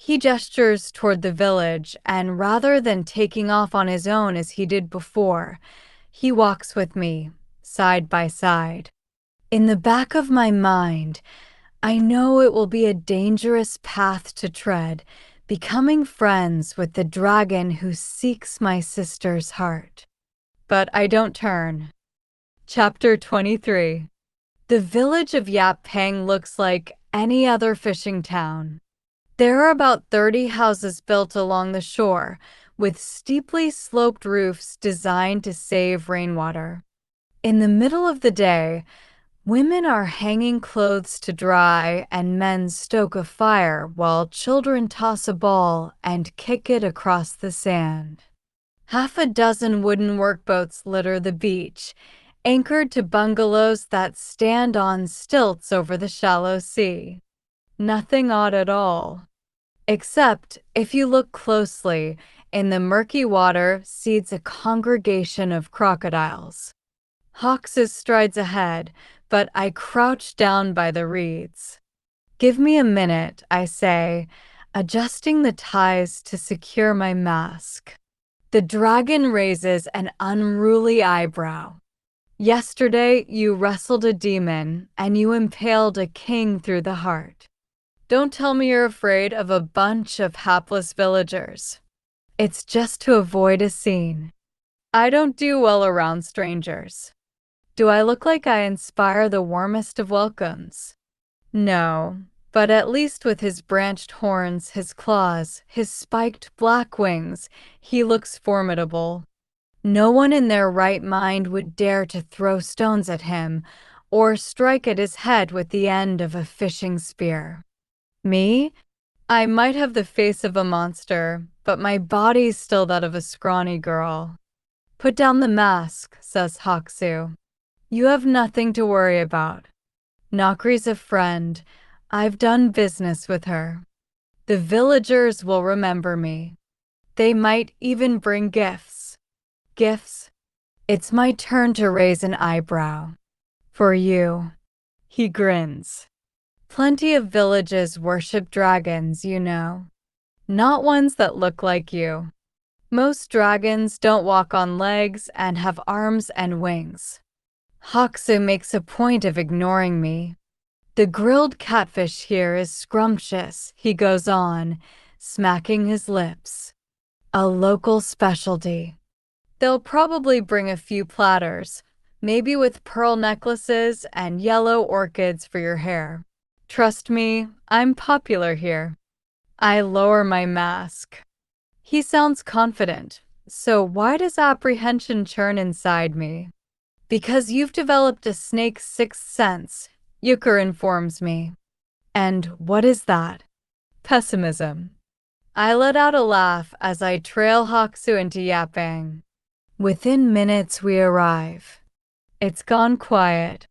[SPEAKER 1] He gestures toward the village, and rather than taking off on his own as he did before, he walks with me, side by side. In the back of my mind, I know it will be a dangerous path to tread, becoming friends with the dragon who seeks my sister's heart. But I don't turn. Chapter 23. The village of Yapang looks like any other fishing town. There are about 30 houses built along the shore, with steeply sloped roofs designed to save rainwater. In the middle of the day, women are hanging clothes to dry and men stoke a fire while children toss a ball and kick it across the sand. Half a dozen wooden workboats litter the beach, anchored to bungalows that stand on stilts over the shallow sea. Nothing odd at all. Except, if you look closely, in the murky water seethes a congregation of crocodiles. Hoxus strides ahead, but I crouch down by the reeds. Give me a minute, I say, adjusting the ties to secure my mask. The dragon raises an unruly eyebrow. Yesterday you wrestled a demon and you impaled a king through the heart. Don't tell me you're afraid of a bunch of hapless villagers. It's just to avoid a scene. I don't do well around strangers. Do I look like I inspire the warmest of welcomes? No, but at least with his branched horns, his claws, his spiked black wings, he looks formidable. No one in their right mind would dare to throw stones at him or strike at his head with the end of a fishing spear. Me? I might have the face of a monster, but my body's still that of a scrawny girl. Put down the mask, says Haksu. You have nothing to worry about. Nakri's a friend. I've done business with her. The villagers will remember me. They might even bring gifts. Gifts? It's my turn to raise an eyebrow. For you. He grins. Plenty of villages worship dragons, you know. Not ones that look like you. Most dragons don't walk on legs and have arms and wings. Haksu makes a point of ignoring me. The grilled catfish here is scrumptious, he goes on, smacking his lips. A local specialty. They'll probably bring a few platters, maybe with pearl necklaces and yellow orchids for your hair. Trust me, I'm popular here. I lower my mask. He sounds confident, so why does apprehension churn inside me? Because you've developed a snake's sixth sense, Euchre informs me. And what is that? Pessimism. I let out a laugh as I trail Haksu into Yapang. Within minutes we arrive. It's gone quiet.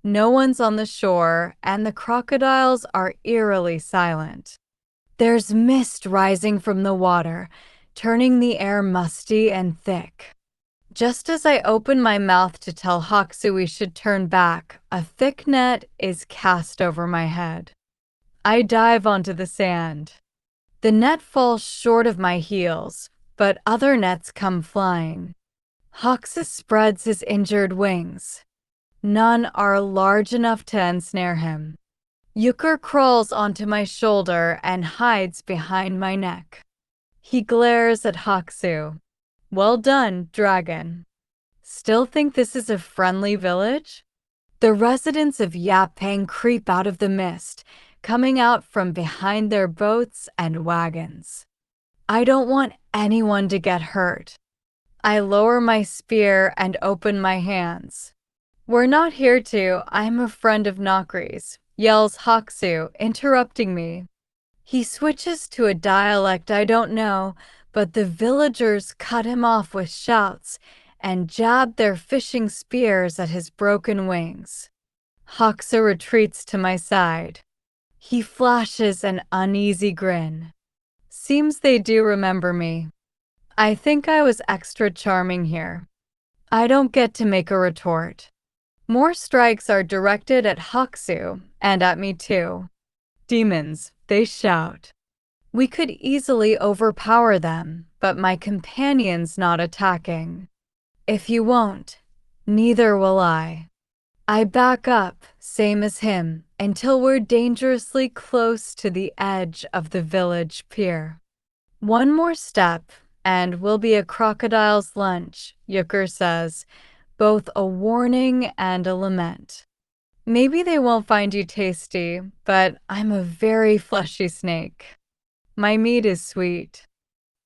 [SPEAKER 1] No one's on the shore, and the crocodiles are eerily silent. There's mist rising from the water, turning the air musty and thick. Just as I open my mouth to tell Haksu we should turn back, a thick net is cast over my head. I dive onto the sand. The net falls short of my heels, but other nets come flying. Haksu spreads his injured wings. None are large enough to ensnare him. Euchre crawls onto my shoulder and hides behind my neck. He glares at Haksu. Well done, dragon. Still think this is a friendly village? The residents of Yapang creep out of the mist, coming out from behind their boats and wagons. I don't want anyone to get hurt. I lower my spear and open my hands. We're not here to, I'm a friend of Nakri's, yells Haksu, interrupting me. He switches to a dialect I don't know, but the villagers cut him off with shouts and jab their fishing spears at his broken wings. Haksu retreats to my side. He flashes an uneasy grin. Seems they do remember me. I think I was extra charming here. I don't get to make a retort. More strikes are directed at Haksu and at me too. Demons, they shout. We could easily overpower them, but my companion's not attacking. If you won't, neither will I. I back up, same as him, until we're dangerously close to the edge of the village pier. One more step, and we'll be a crocodile's lunch, Euchre says, both a warning and a lament. Maybe they won't find you tasty, but I'm a very fleshy snake. My meat is sweet.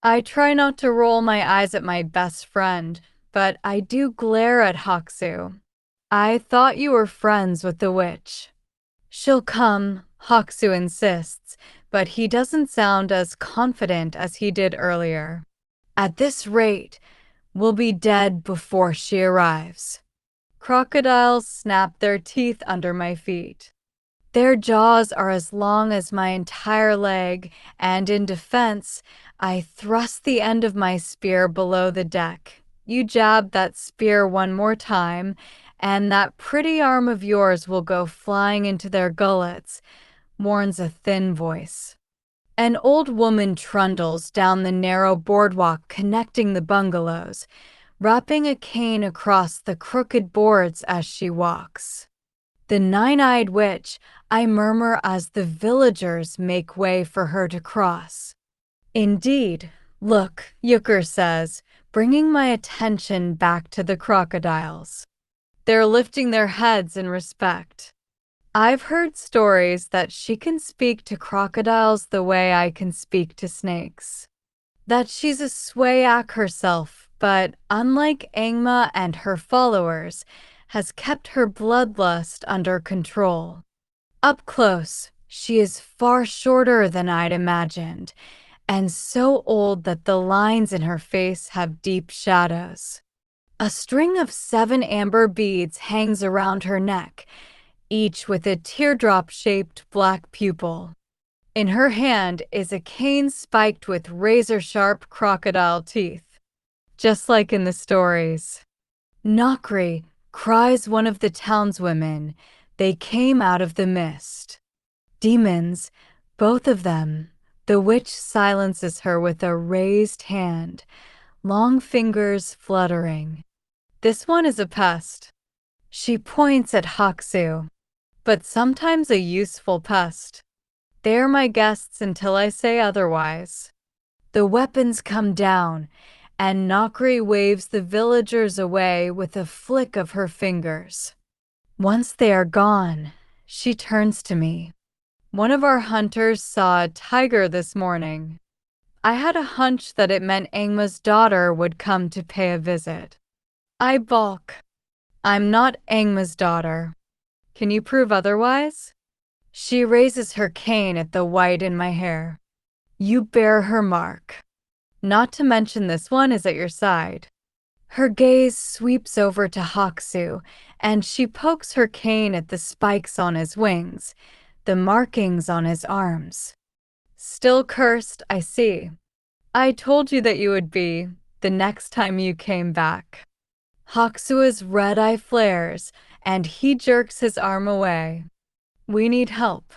[SPEAKER 1] I try not to roll my eyes at my best friend, but I do glare at Haksu. I thought you were friends with the witch. She'll come, Haksu insists, but he doesn't sound as confident as he did earlier. At this rate, we'll be dead before she arrives. Crocodiles snap their teeth under my feet. Their jaws are as long as my entire leg, and in defense, I thrust the end of my spear below the deck. You jab that spear one more time, and that pretty arm of yours will go flying into their gullets, warns a thin voice. An old woman trundles down the narrow boardwalk connecting the bungalows, wrapping a cane across the crooked boards as she walks. The nine-eyed witch, I murmur as the villagers make way for her to cross. Indeed, look, Euchre says, bringing my attention back to the crocodiles. They're lifting their heads in respect. I've heard stories that she can speak to crocodiles the way I can speak to snakes. That she's a swayak herself, but unlike Angma and her followers, has kept her bloodlust under control. Up close, she is far shorter than I'd imagined, and so old that the lines in her face have deep shadows. A string of 7 amber beads hangs around her neck, each with a teardrop-shaped black pupil. In her hand is a cane spiked with razor-sharp crocodile teeth, just like in the stories. Nakri, cries one of the townswomen. They came out of the mist. Demons, both of them. The witch silences her with a raised hand, long fingers fluttering. This one is a pest. She points at Haksu, but sometimes a useful pest. They're my guests until I say otherwise. The weapons come down, and Nakri waves the villagers away with a flick of her fingers. Once they are gone, she turns to me. One of our hunters saw a tiger this morning. I had a hunch that it meant Angma's daughter would come to pay a visit. I balk. I'm not Angma's daughter. Can you prove otherwise? She raises her cane at the white in my hair. You bear her mark. Not to mention this one is at your side. Her gaze sweeps over to Haksu, and she pokes her cane at the spikes on his wings, the markings on his arms. Still cursed, I see. I told you that you would be, the next time you came back. Haksua's red eye flares, and he jerks his arm away. We need help.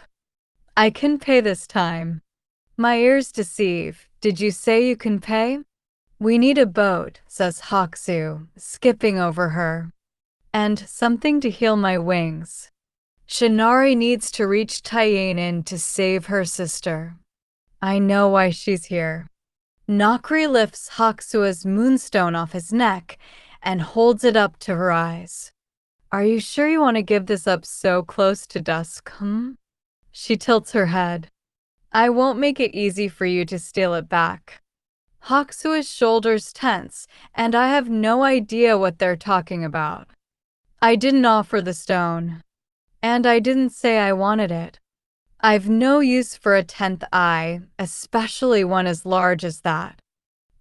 [SPEAKER 1] I can pay this time. My ears deceive. Did you say you can pay? We need a boat, says Haksu, skipping over her. And something to heal my wings. Shinari needs to reach Tyanin to save her sister. I know why she's here. Nakri lifts Haksua's moonstone off his neck and holds it up to her eyes. Are you sure you want to give this up so close to dusk, She tilts her head. I won't make it easy for you to steal it back. Haksua's shoulders tense, and I have no idea what they're talking about. I didn't offer the stone, and I didn't say I wanted it. I've no use for a 10th eye, especially one as large as that.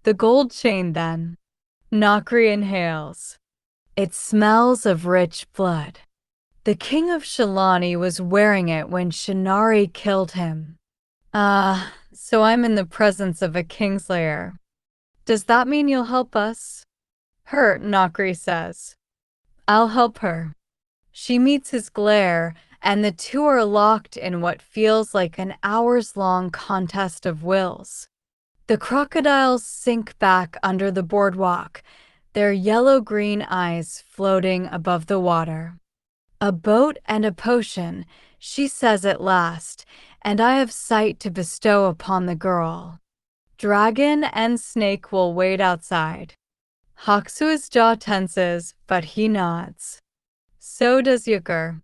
[SPEAKER 1] The gold chain, then. Nakri inhales. It smells of rich blood. The king of Shalani was wearing it when Shinari killed him. So I'm in the presence of a kingslayer. Does that mean you'll help us? Her, Nakri says. I'll help her. She meets his glare, and the two are locked in what feels like an hours-long contest of wills. The crocodiles sink back under the boardwalk, their yellow-green eyes floating above the water. A boat and a potion, she says at last, and I have sight to bestow upon the girl. Dragon and snake will wait outside. Haksua's jaw tenses, but he nods. So does Euchre.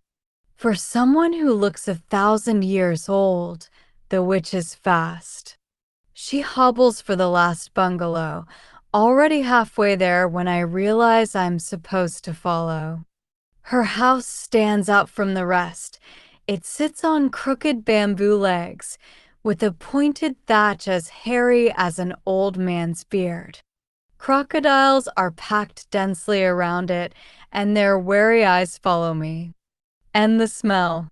[SPEAKER 1] For someone who looks 1,000 years old, the witch is fast. She hobbles for the last bungalow, already halfway there when I realize I'm supposed to follow. Her house stands out from the rest. It sits on crooked bamboo legs, with a pointed thatch as hairy as an old man's beard. Crocodiles are packed densely around it, and their wary eyes follow me. And the smell.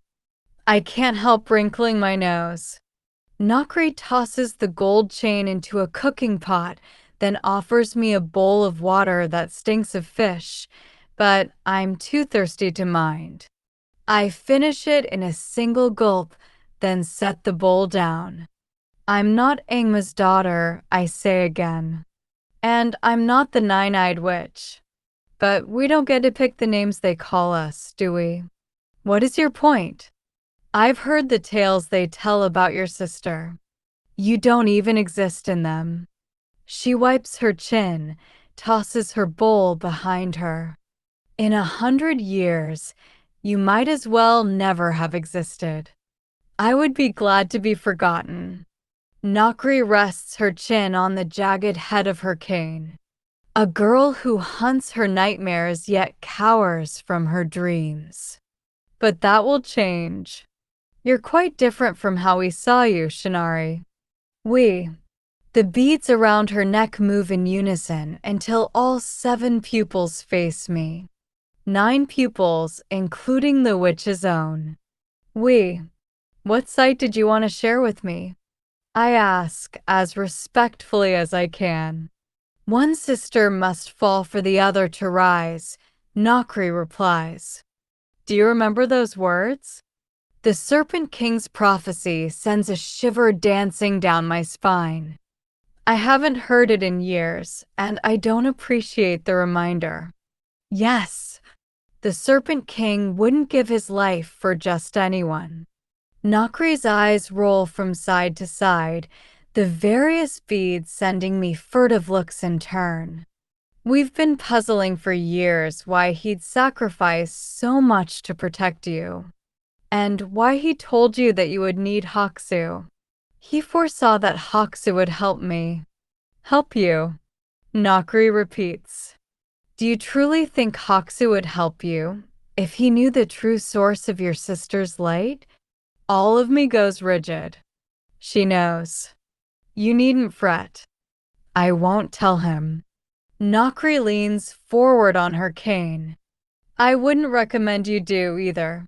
[SPEAKER 1] I can't help wrinkling my nose. Nakri tosses the gold chain into a cooking pot, then offers me a bowl of water that stinks of fish, but I'm too thirsty to mind. I finish it in a single gulp, then set the bowl down. I'm not Angma's daughter, I say again. And I'm not the nine-eyed witch. But we don't get to pick the names they call us, do we? What is your point? I've heard the tales they tell about your sister. You don't even exist in them. She wipes her chin, tosses her bowl behind her. In 100 years, you might as well never have existed. I would be glad to be forgotten. Nakri rests her chin on the jagged head of her cane. A girl who hunts her nightmares yet cowers from her dreams. But that will change. You're quite different from how we saw you, Shinari. The beads around her neck move in unison until all 7 pupils face me. 9 pupils, including the witch's own. What sight did you want to share with me? I ask as respectfully as I can. One sister must fall for the other to rise, Nakri replies. Do you remember those words? The Serpent King's prophecy sends a shiver dancing down my spine. I haven't heard it in years, and I don't appreciate the reminder. Yes, the Serpent King wouldn't give his life for just anyone. Nakri's eyes roll from side to side, the various beads sending me furtive looks in turn. We've been puzzling for years why he'd sacrifice so much to protect you, and why he told you that you would need Haksu. He foresaw that Haksu would help me. Help you, Nakri repeats. Do you truly think Haksu would help you if he knew the true source of your sister's light? All of me goes rigid. She knows. You needn't fret. I won't tell him. Nakri leans forward on her cane. I wouldn't recommend you do either.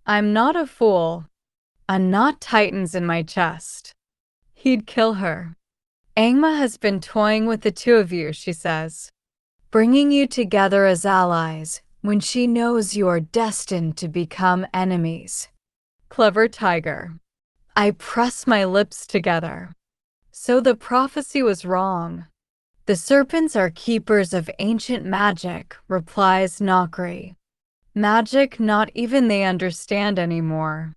[SPEAKER 1] I'm not a fool. A knot tightens in my chest. He'd kill her. Angma has been toying with the two of you, she says, bringing you together as allies when she knows you are destined to become enemies. Clever tiger. I press my lips together. So the prophecy was wrong. The serpents are keepers of ancient magic, replies Nakri. Magic not even they understand anymore.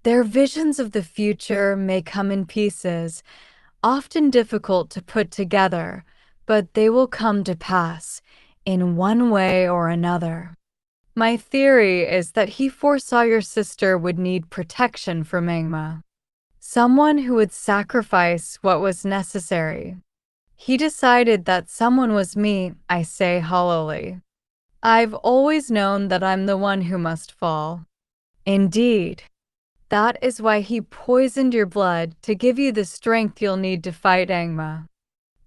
[SPEAKER 1] Their visions of the future may come in pieces, often difficult to put together, but they will come to pass, in one way or another. My theory is that he foresaw your sister would need protection from Angma. Someone who would sacrifice what was necessary. He decided that someone was me, I say hollowly. I've always known that I'm the one who must fall. Indeed. That is why he poisoned your blood to give you the strength you'll need to fight Angma.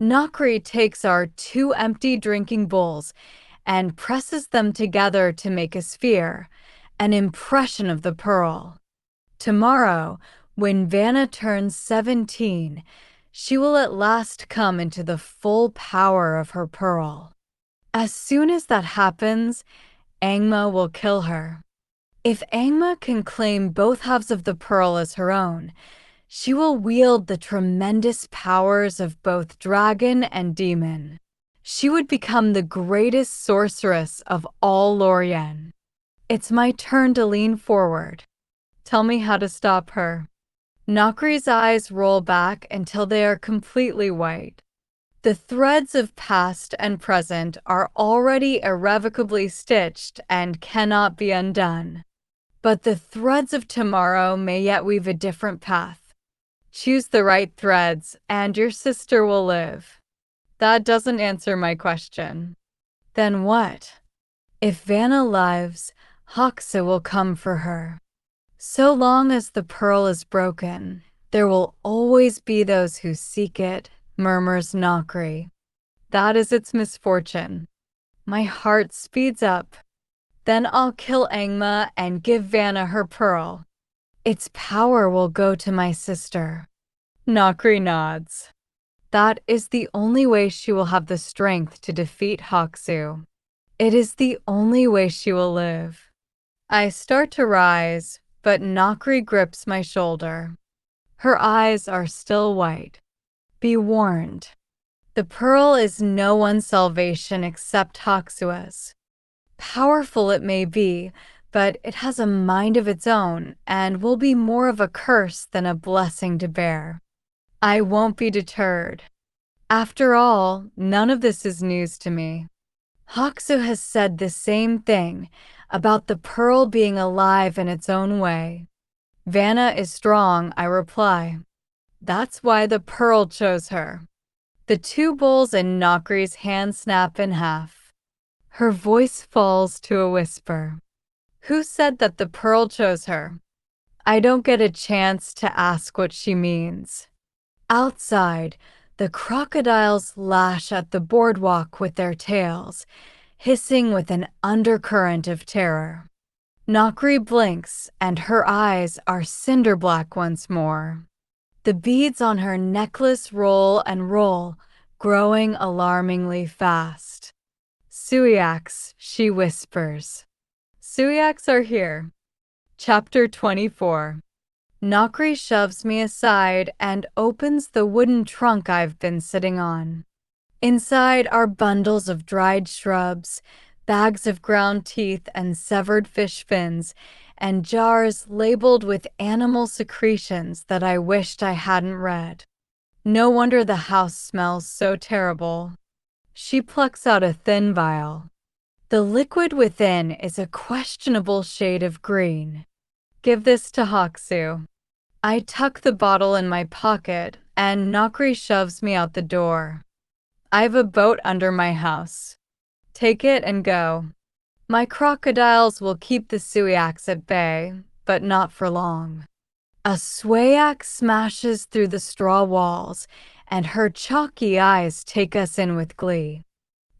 [SPEAKER 1] Nakri takes our 2 empty drinking bowls and presses them together to make a sphere, an impression of the pearl. Tomorrow, when Vanna turns 17, she will at last come into the full power of her pearl. As soon as that happens, Angma will kill her. If Angma can claim both halves of the pearl as her own, she will wield the tremendous powers of both dragon and demon. She would become the greatest sorceress of all Lorien. It's my turn to lean forward. Tell me how to stop her. Nakri's eyes roll back until they are completely white. The threads of past and present are already irrevocably stitched and cannot be undone. But the threads of tomorrow may yet weave a different path. Choose the right threads, and your sister will live. That doesn't answer my question. Then what? If Vanna lives, Haksa will come for her. So long as the pearl is broken, there will always be those who seek it, murmurs Nakri. That is its misfortune. My heart speeds up. Then I'll kill Angma and give Vanna her pearl. Its power will go to my sister. Nakri nods. That is the only way she will have the strength to defeat Haksu. It is the only way she will live. I start to rise, but Nakri grips my shoulder. Her eyes are still white. Be warned. The pearl is no one's salvation except Hoxua's. Powerful it may be, but it has a mind of its own and will be more of a curse than a blessing to bear. I won't be deterred. After all, none of this is news to me. Hoxu has said the same thing about the pearl being alive in its own way. Vanna is strong, I reply. That's why the pearl chose her. The two bowls in Nakri's hand snap in half. Her voice falls to a whisper. Who said that the pearl chose her? I don't get a chance to ask what she means. Outside, the crocodiles lash at the boardwalk with their tails, hissing with an undercurrent of terror. Nakri blinks, and her eyes are cinder black once more. The beads on her necklace roll and roll, growing alarmingly fast. Suiaks, she whispers. Suiaks are here. Chapter 24. Nakri shoves me aside and opens the wooden trunk I've been sitting on. Inside are bundles of dried shrubs, bags of ground teeth and severed fish fins, and jars labeled with animal secretions that I wished I hadn't read. No wonder the house smells so terrible. She plucks out a thin vial. The liquid within is a questionable shade of green. Give this to Hoxu. I tuck the bottle in my pocket, and Nakri shoves me out the door. I've a boat under my house. Take it and go. My crocodiles will keep the Suiaks at bay, but not for long. A Swayak smashes through the straw walls, and her chalky eyes take us in with glee.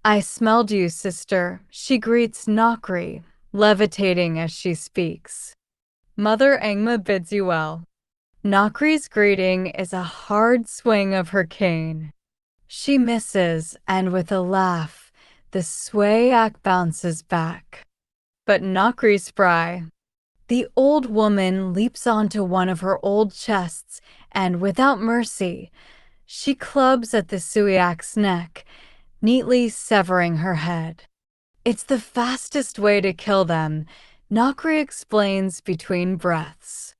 [SPEAKER 1] I smelled you, sister, she greets Nakri, levitating as she speaks. Mother Engma bids you well. Nakri's greeting is a hard swing of her cane. She misses, and with a laugh, the Swayak bounces back. But Nakri's spry. The old woman leaps onto one of her old chests, and without mercy, she clubs at the Suiak's neck, neatly severing her head. It's the fastest way to kill them, Nakri explains between breaths.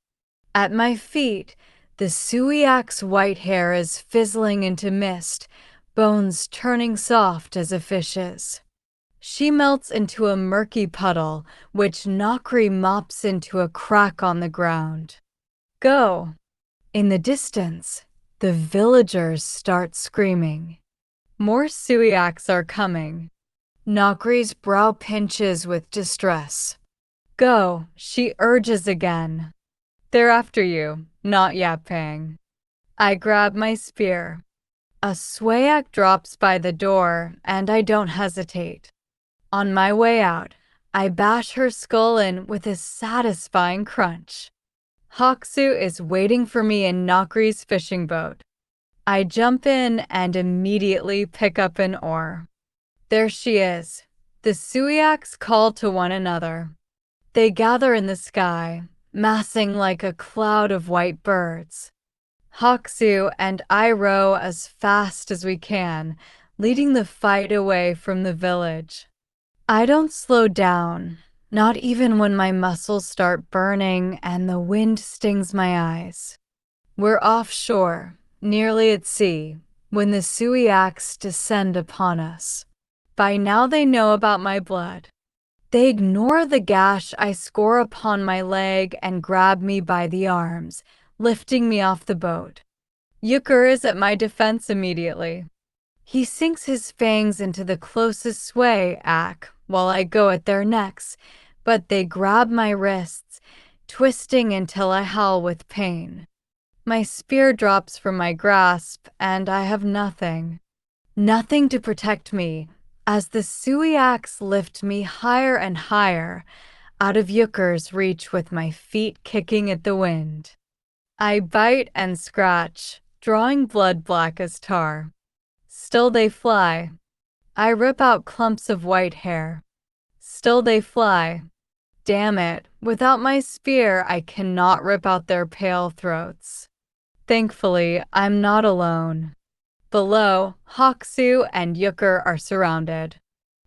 [SPEAKER 1] At my feet, the Suiak's white hair is fizzling into mist, bones turning soft as a fish's. She melts into a murky puddle, which Nakri mops into a crack on the ground. Go! In the distance, the villagers start screaming. More Suiaks are coming. Nakri's brow pinches with distress. Go, she urges again. They're after you, not Yapang. I grab my spear. A Swayak drops by the door, and I don't hesitate. On my way out, I bash her skull in with a satisfying crunch. Hoxu is waiting for me in Nakri's fishing boat. I jump in and immediately pick up an oar. There she is. The Suiaks call to one another. They gather in the sky, massing like a cloud of white birds. Hoxu and I row as fast as we can, leading the fight away from the village. I don't slow down, not even when my muscles start burning and the wind stings my eyes. We're offshore, nearly at sea, when the Suiaks descend upon us. By now they know about my blood. They ignore the gash I score upon my leg and grab me by the arms, lifting me off the boat. Yukur is at my defense immediately. He sinks his fangs into the closest Swayak while I go at their necks, but they grab my wrists, twisting until I howl with pain. My spear drops from my grasp, and I have nothing. Nothing to protect me, as the Suiaks lift me higher and higher, out of Yukur's reach with my feet kicking at the wind. I bite and scratch, drawing blood black as tar. Still they fly. I rip out clumps of white hair. Still they fly. Damn it, without my spear I cannot rip out their pale throats. Thankfully, I'm not alone. Below, Haksu and Yucker are surrounded.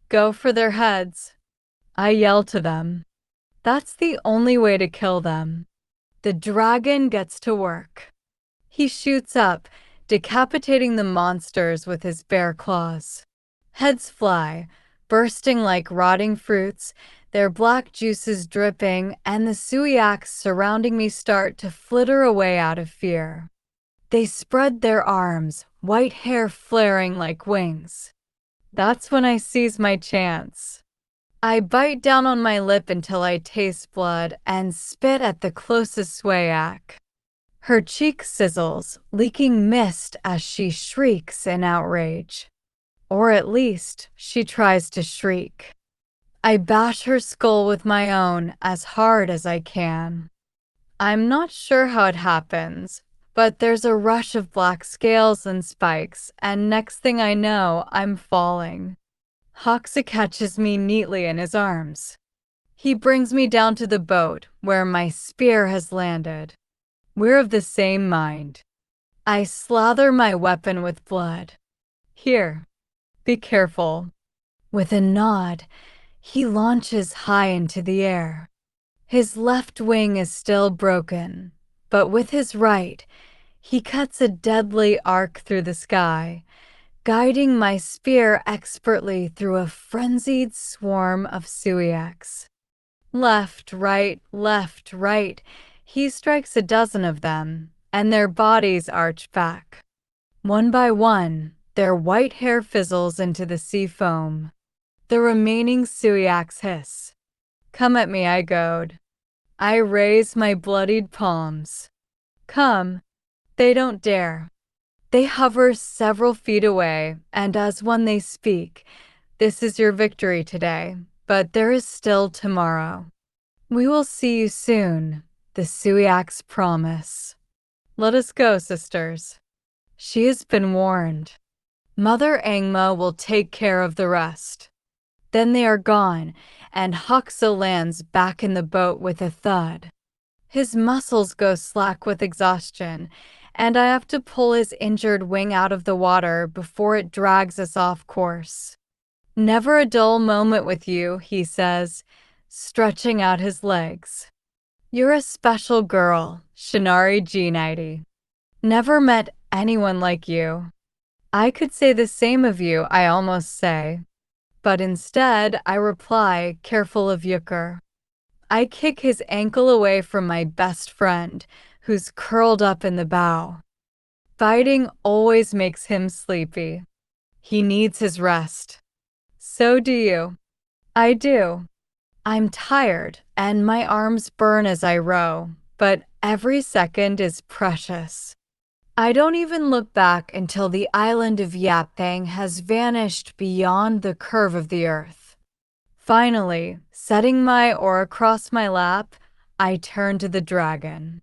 [SPEAKER 1] Go for their heads. I yell to them. That's the only way to kill them. The dragon gets to work. He shoots up, decapitating the monsters with his bare claws. Heads fly, bursting like rotting fruits, their black juices dripping, and the suiaks surrounding me start to flitter away out of fear. They spread their arms, white hair flaring like wings. That's when I seize my chance. I bite down on my lip until I taste blood and spit at the closest suiak. Her cheek sizzles, leaking mist as she shrieks in outrage. Or at least, she tries to shriek. I bash her skull with my own as hard as I can. I'm not sure how it happens, but there's a rush of black scales and spikes, and next thing I know, I'm falling. Hoxa catches me neatly in his arms. He brings me down to the boat, where my spear has landed. We're of the same mind. I slather my weapon with blood. Here, be careful. With a nod, he launches high into the air. His left wing is still broken, but with his right, he cuts a deadly arc through the sky, guiding my spear expertly through a frenzied swarm of suiaks. Left, right, he strikes a dozen of them, and their bodies arch back. One by one, their white hair fizzles into the sea foam. The remaining suiaks hiss. Come at me, I goad. I raise my bloodied palms. Come. They don't dare. They hover several feet away, and as one they speak, this is your victory today, but there is still tomorrow. We will see you soon, the suiaks promise. Let us go, sisters. She has been warned. Mother Angma will take care of the rest. Then they are gone, and Hoxa lands back in the boat with a thud. His muscles go slack with exhaustion, and I have to pull his injured wing out of the water before it drags us off course. Never a dull moment with you, he says, stretching out his legs. You're a special girl, Shinari G90. Never met anyone like you. I could say the same of you, I almost say. But instead, I reply, careful of Yucker. I kick his ankle away from my best friend, who's curled up in the bow. Fighting always makes him sleepy. He needs his rest. So do you. I do. I'm tired, and my arms burn as I row, but every second is precious. I don't even look back until the island of Yapang has vanished beyond the curve of the earth. Finally, setting my oar across my lap, I turn to the dragon.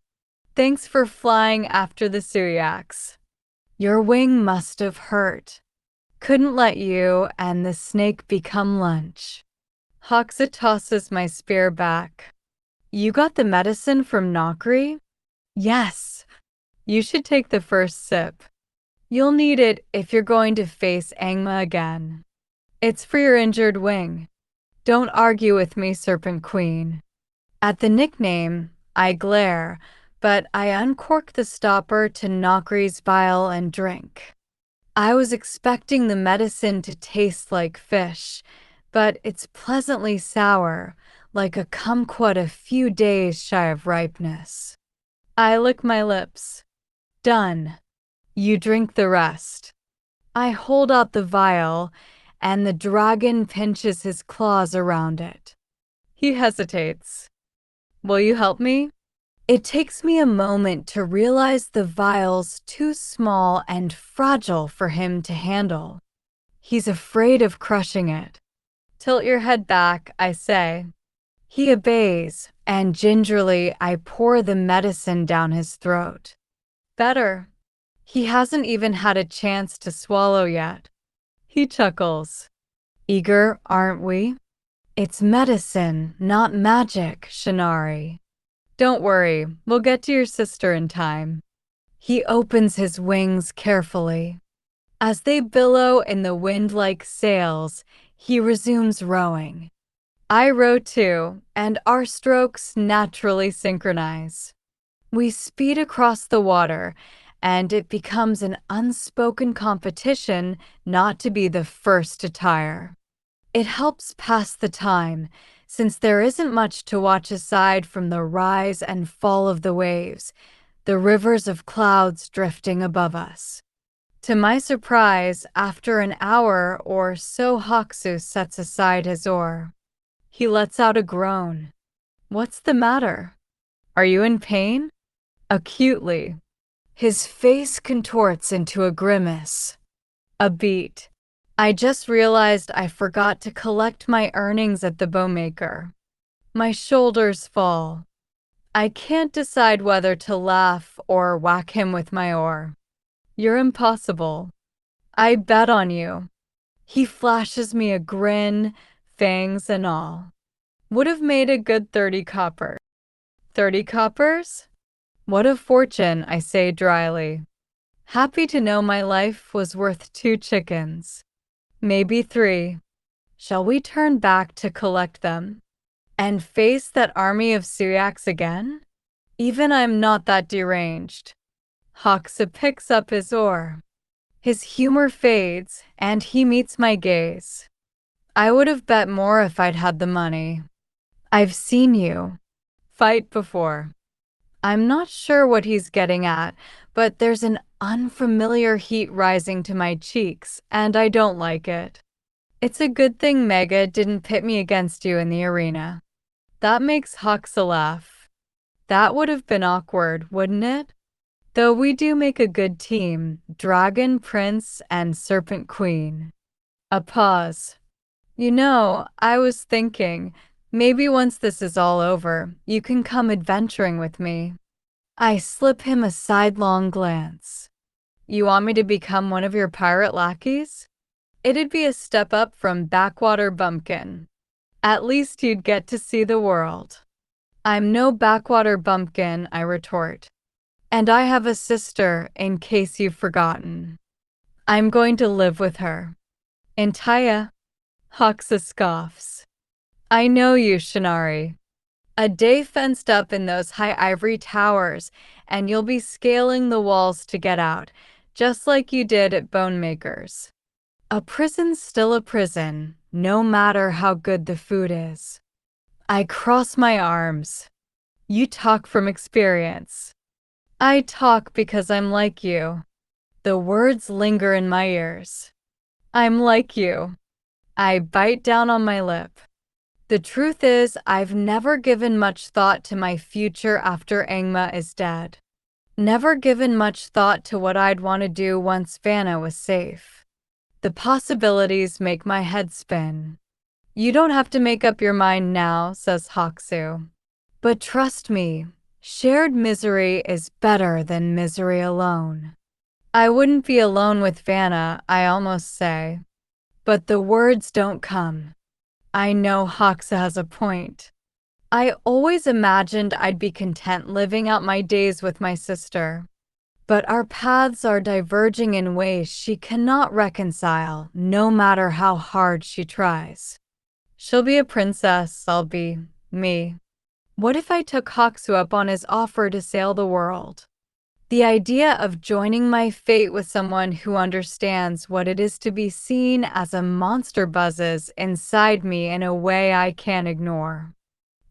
[SPEAKER 1] Thanks for flying after the suiaks. Your wing must have hurt. Couldn't let you and the snake become lunch. Hoxa tosses my spear back. You got the medicine from Nokri? Yes. You should take the first sip. You'll need it if you're going to face Angma again. It's for your injured wing. Don't argue with me, Serpent Queen. At the nickname, I glare, but I uncork the stopper to Nokri's vial and drink. I was expecting the medicine to taste like fish, but it's pleasantly sour, like a kumquat a few days shy of ripeness. I lick my lips. Done. You drink the rest. I hold out the vial, and the dragon pinches his claws around it. He hesitates. Will you help me? It takes me a moment to realize the vial's too small and fragile for him to handle. He's afraid of crushing it. Tilt your head back, I say. He obeys, and gingerly I pour the medicine down his throat. Better. He hasn't even had a chance to swallow yet. He chuckles. Eager, aren't we? It's medicine, not magic, Shinari. Don't worry, we'll get to your sister in time. He opens his wings carefully. As they billow in the wind like sails, he resumes rowing. I row too, and our strokes naturally synchronize. We speed across the water, and it becomes an unspoken competition not to be the first to tire. It helps pass the time, since there isn't much to watch aside from the rise and fall of the waves, the rivers of clouds drifting above us. To my surprise, after an hour or so, Haksu sets aside his oar. He lets out a groan. What's the matter? Are you in pain? Acutely. His face contorts into a grimace. A beat. I just realized I forgot to collect my earnings at the bowmaker. My shoulders fall. I can't decide whether to laugh or whack him with my oar. You're impossible. I bet on you. He flashes me a grin, fangs and all. Would have made a good 30 copper. 30 coppers? What a fortune, I say dryly. Happy to know my life was worth 2 chickens. Maybe 3. Shall we turn back to collect them? And face that army of Syriacs again? Even I'm not that deranged. Haksa picks up his oar. His humor fades, and he meets my gaze. I would have bet more if I'd had the money. I've seen you fight before. I'm not sure what he's getting at, but there's an unfamiliar heat rising to my cheeks, and I don't like it. It's a good thing Mega didn't pit me against you in the arena. That makes Haksa laugh. That would have been awkward, wouldn't it? Though we do make a good team, Dragon Prince and Serpent Queen. A pause. You know, I was thinking, maybe once this is all over, you can come adventuring with me. I slip him a sidelong glance. You want me to become one of your pirate lackeys? It'd be a step up from backwater bumpkin. At least you'd get to see the world. I'm no backwater bumpkin, I retort. And I have a sister, in case you've forgotten. I'm going to live with her. In Taya, Haksa scoffs. I know you, Shinari. A day fenced up in those high ivory towers, and you'll be scaling the walls to get out, just like you did at Bonemaker's. A prison's still a prison, no matter how good the food is. I cross my arms. You talk from experience. I talk because I'm like you. The words linger in my ears. I'm like you. I bite down on my lip. The truth is, I've never given much thought to my future after Angma is dead. Never given much thought to what I'd want to do once Vanna was safe. The possibilities make my head spin. You don't have to make up your mind now, says Haksu. But trust me, shared misery is better than misery alone. I wouldn't be alone with Vanna, I almost say. But the words don't come. I know Haksa has a point. I always imagined I'd be content living out my days with my sister. But our paths are diverging in ways she cannot reconcile, no matter how hard she tries. She'll be a princess, I'll be me. What if I took Haksu up on his offer to sail the world? The idea of joining my fate with someone who understands what it is to be seen as a monster buzzes inside me in a way I can't ignore.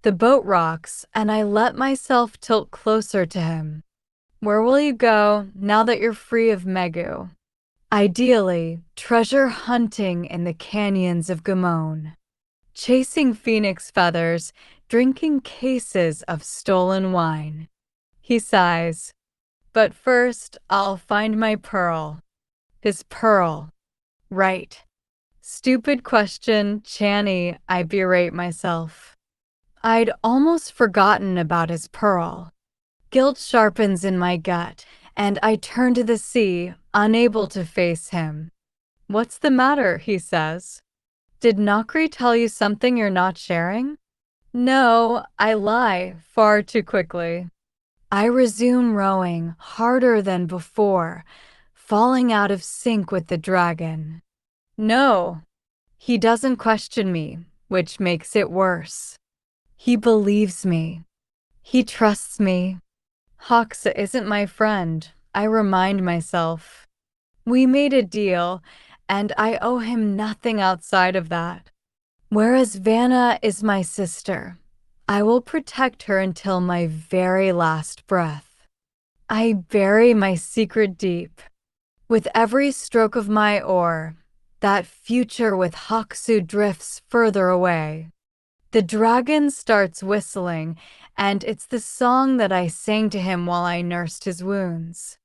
[SPEAKER 1] The boat rocks, and I let myself tilt closer to him. Where will you go now that you're free of Megu? Ideally, treasure hunting in the canyons of Gamon. Chasing phoenix feathers, drinking cases of stolen wine. He sighs. But first, I'll find my pearl. His pearl. Right. Stupid question, Channy, I berate myself. I'd almost forgotten about his pearl. Guilt sharpens in my gut, and I turn to the sea, unable to face him. What's the matter, he says. Did Nakri tell you something you're not sharing? No, I lie far too quickly. I resume rowing harder than before, falling out of sync with the dragon. No, he doesn't question me, which makes it worse. He believes me. He trusts me. Hoxa isn't my friend, I remind myself. We made a deal, and I owe him nothing outside of that. Whereas Vanna is my sister, I will protect her until my very last breath. I bury my secret deep. With every stroke of my oar, that future with Haksu drifts further away. The dragon starts whistling, and it's the song that I sang to him while I nursed his wounds.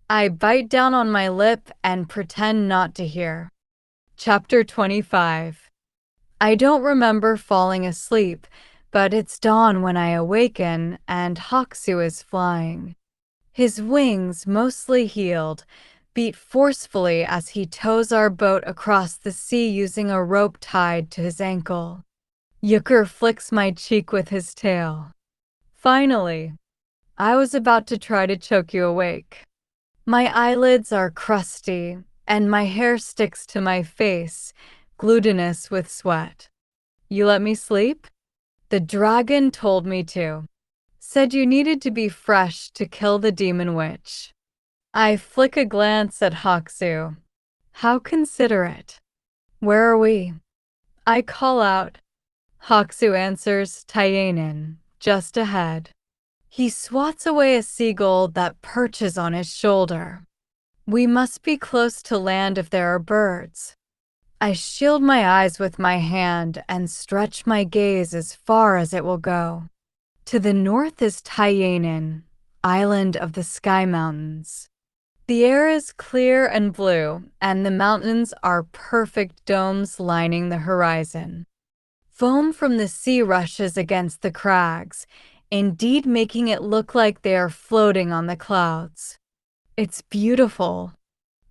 [SPEAKER 1] I bite down on my lip and pretend not to hear. Chapter 25. I don't remember falling asleep, but it's dawn when I awaken and Haksu is flying. His wings, mostly healed, beat forcefully as he tows our boat across the sea using a rope tied to his ankle. Yucker flicks my cheek with his tail. Finally, I was about to try to choke you awake. My eyelids are crusty, and my hair sticks to my face, glutinous with sweat. You let me sleep? The dragon told me to. Said you needed to be fresh to kill the demon witch. I flick a glance at Haksu. How considerate. Where are we? I call out. Haksu answers Tyanin, just ahead. He swats away a seagull that perches on his shoulder. We must be close to land if there are birds. I shield my eyes with my hand and stretch my gaze as far as it will go. To the north is Tyanin, island of the Sky Mountains. The air is clear and blue, and the mountains are perfect domes lining the horizon. Foam from the sea rushes against the crags, indeed making it look like they are floating on the clouds. It's beautiful.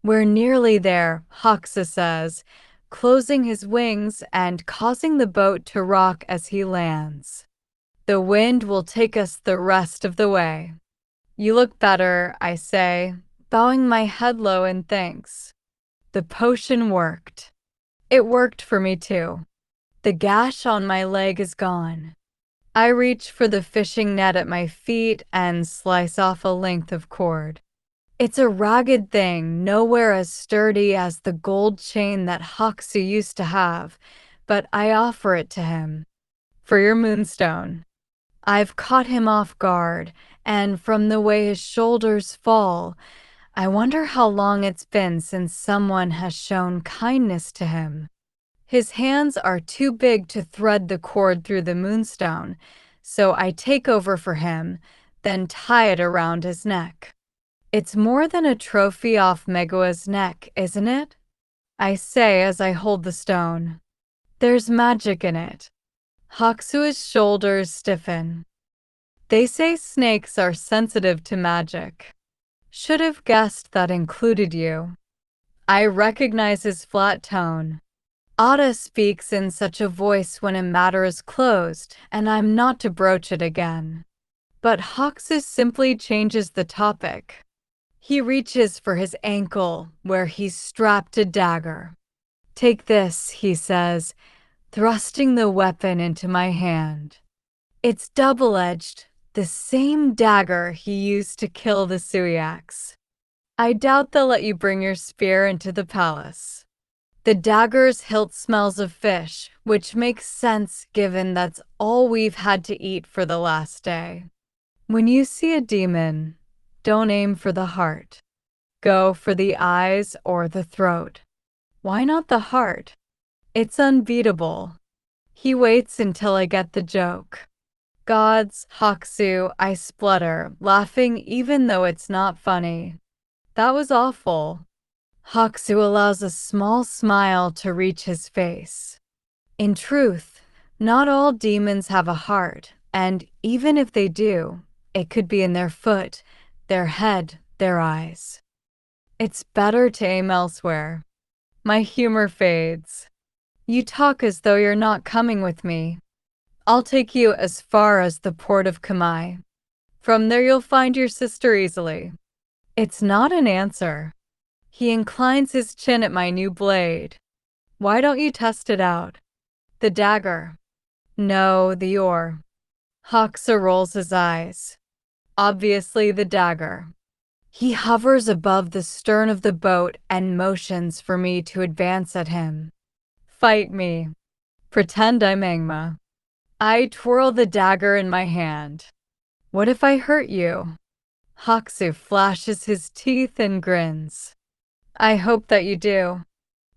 [SPEAKER 1] We're nearly there, Haksa says, closing his wings and causing the boat to rock as he lands. The wind will take us the rest of the way. You look better, I say, bowing my head low in thanks. The potion worked. It worked for me too. The gash on my leg is gone. I reach for the fishing net at my feet and slice off a length of cord. It's a ragged thing, nowhere as sturdy as the gold chain that Haksu used to have, but I offer it to him. For your moonstone. I've caught him off guard, and from the way his shoulders fall, I wonder how long it's been since someone has shown kindness to him. His hands are too big to thread the cord through the moonstone, so I take over for him, then tie it around his neck. It's more than a trophy off Megua's neck, isn't it? I say as I hold the stone. There's magic in it. Haksu's shoulders stiffen. They say snakes are sensitive to magic. Should have guessed that included you. I recognize his flat tone. Ada speaks in such a voice when a matter is closed, and I'm not to broach it again. But Haksu simply changes the topic. He reaches for his ankle, where he's strapped a dagger. Take this, he says, thrusting the weapon into my hand. It's double-edged, the same dagger he used to kill the Suyaks. I doubt they'll let you bring your spear into the palace. The dagger's hilt smells of fish, which makes sense given that's all we've had to eat for the last day. When you see a demon, don't aim for the heart. Go for the eyes or the throat. Why not the heart? It's unbeatable. He waits until I get the joke. Gods, Haksu, I splutter, laughing even though it's not funny. That was awful. Haksu allows a small smile to reach his face. In truth, not all demons have a heart, and even if they do, it could be in their foot, their head, their eyes. It's better to aim elsewhere. My humor fades. You talk as though you're not coming with me. I'll take you as far as the port of Kamai. From there you'll find your sister easily. It's not an answer. He inclines his chin at my new blade. Why don't you test it out? The dagger. No, the oar. Hoxa rolls his eyes. Obviously the dagger. He hovers above the stern of the boat and motions for me to advance at him. Fight me. Pretend I'm Angma. I twirl the dagger in my hand. What if I hurt you? Hoxu flashes his teeth and grins. I hope that you do.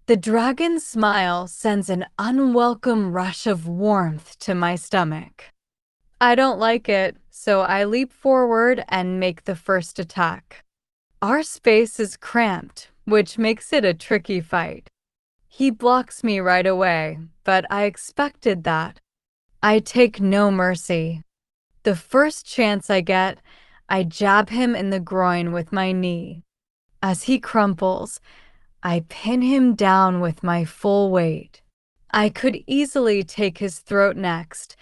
[SPEAKER 1] The dragon's smile sends an unwelcome rush of warmth to my stomach. I don't like it, so I leap forward and make the first attack. Our space is cramped, which makes it a tricky fight. He blocks me right away, but I expected that. I take no mercy. The first chance I get, I jab him in the groin with my knee. As he crumples, I pin him down with my full weight. I could easily take his throat next,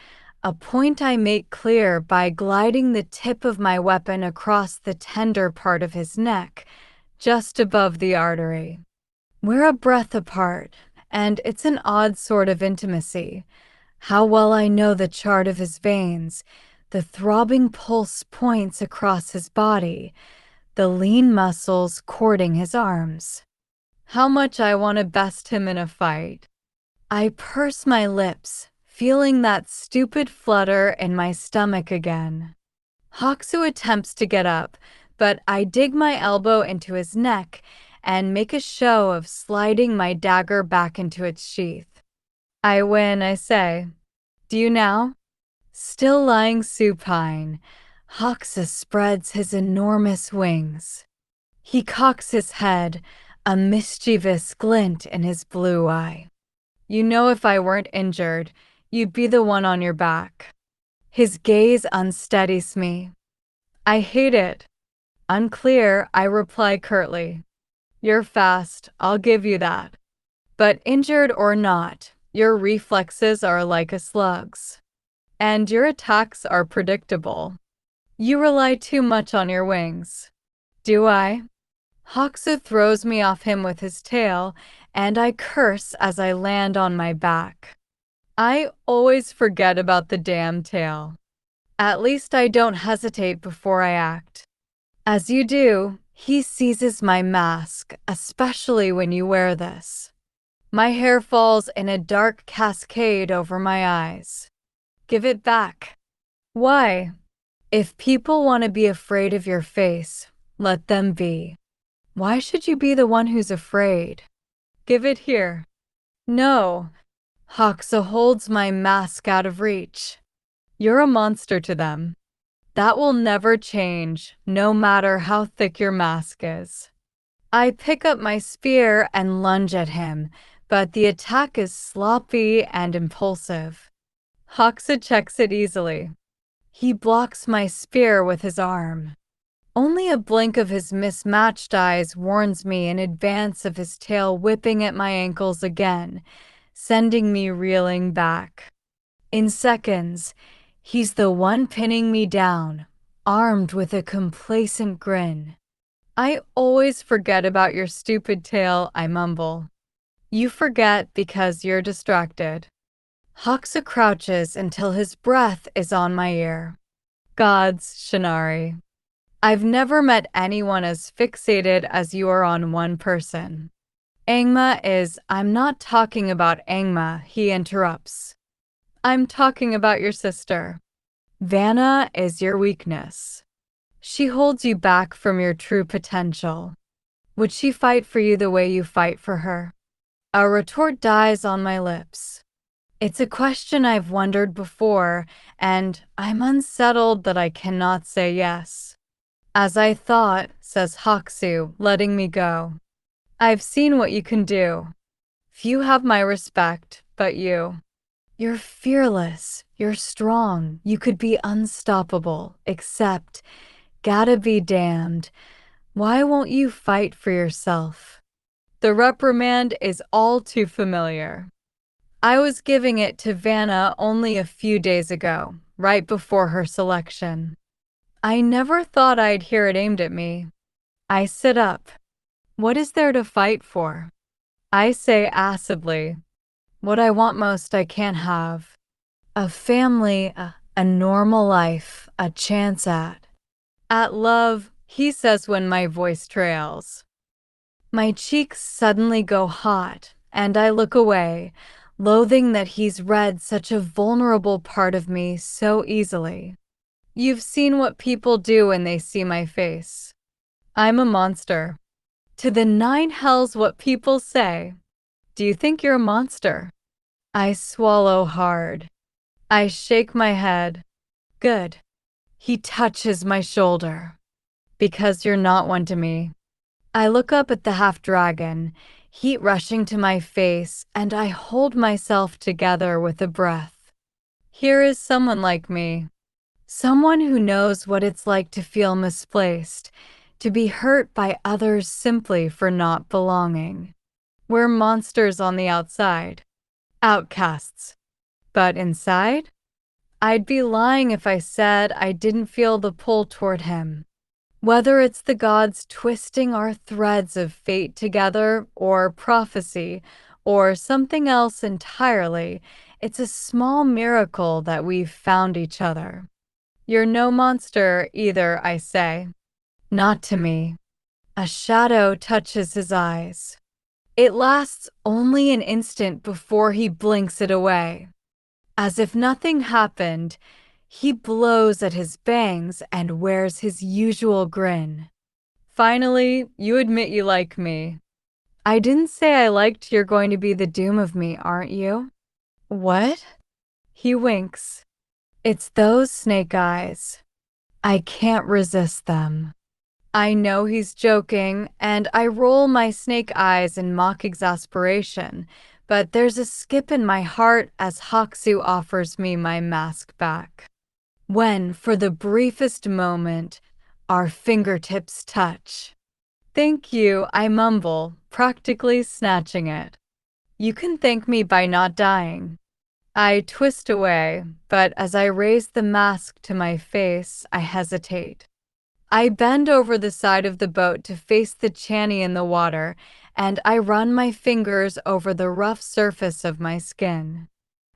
[SPEAKER 1] a point I make clear by gliding the tip of my weapon across the tender part of his neck, just above the artery. We're a breath apart, and it's an odd sort of intimacy. How well I know the chart of his veins, the throbbing pulse points across his body, the lean muscles cording his arms. How much I want to best him in a fight. I purse my lips, feeling that stupid flutter in my stomach again. Hoxu attempts to get up, but I dig my elbow into his neck and make a show of sliding my dagger back into its sheath. I win, I say. Do you now? Still lying supine, Hoxa spreads his enormous wings. He cocks his head, a mischievous glint in his blue eye. You know if I weren't injured, you'd be the one on your back. His gaze unsteadies me. I hate it. Unclear, I reply curtly. You're fast, I'll give you that. But injured or not, your reflexes are like a slug's. And your attacks are predictable. You rely too much on your wings. Do I? Hoxa throws me off him with his tail, and I curse as I land on my back. I always forget about the damn tail. At least I don't hesitate before I act. As you do, he seizes my mask, especially when you wear this. My hair falls in a dark cascade over my eyes. Give it back. Why? If people want to be afraid of your face, let them be. Why should you be the one who's afraid? Give it here. No. Hoxa holds my mask out of reach. You're a monster to them. That will never change, no matter how thick your mask is. I pick up my spear and lunge at him, but the attack is sloppy and impulsive. Hoxa checks it easily. He blocks my spear with his arm. Only a blink of his mismatched eyes warns me in advance of his tail whipping at my ankles again, sending me reeling back. In seconds, he's the one pinning me down, armed with a complacent grin. I always forget about your stupid tail, I mumble. You forget because you're distracted. Hoxa crouches until his breath is on my ear. Gods, Shinari. I've never met anyone as fixated as you are on one person. I'm not talking about Angma, he interrupts. I'm talking about your sister. Vanna is your weakness. She holds you back from your true potential. Would she fight for you the way you fight for her? A retort dies on my lips. It's a question I've wondered before, and I'm unsettled that I cannot say yes. As I thought, says Hoxu, letting me go. I've seen what you can do. Few have my respect, but you. You're fearless, you're strong, you could be unstoppable, except, gotta be damned, why won't you fight for yourself? The reprimand is all too familiar. I was giving it to Vanna only a few days ago, right before her selection. I never thought I'd hear it aimed at me. I sit up. What is there to fight for? I say acidly, what I want most I can't have. A family, a normal life, a chance at love, he says when my voice trails. My cheeks suddenly go hot, and I look away, loathing that he's read such a vulnerable part of me so easily. You've seen what people do when they see my face. I'm a monster. To the nine hells what people say. Do you think you're a monster? I swallow hard. I shake my head. Good. He touches my shoulder. Because you're not one to me. I look up at the half-dragon, heat rushing to my face, and I hold myself together with a breath. Here is someone like me. Someone who knows what it's like to feel misplaced, to be hurt by others simply for not belonging. We're monsters on the outside. Outcasts. But inside? I'd be lying if I said I didn't feel the pull toward him. Whether it's the gods twisting our threads of fate together, or prophecy, or something else entirely, it's a small miracle that we've found each other. You're no monster either, I say. Not to me. A shadow touches his eyes. It lasts only an instant before he blinks it away. As if nothing happened, he blows at his bangs and wears his usual grin. Finally, you admit you like me. I didn't say I liked you're going to be the doom of me, aren't you? What? He winks. It's those snake eyes. I can't resist them. I know he's joking, and I roll my snake eyes in mock exasperation, but there's a skip in my heart as Haksu offers me my mask back. When, for the briefest moment, our fingertips touch. Thank you, I mumble, practically snatching it. You can thank me by not dying. I twist away, but as I raise the mask to my face, I hesitate. I bend over the side of the boat to face the Channy in the water, and I run my fingers over the rough surface of my skin.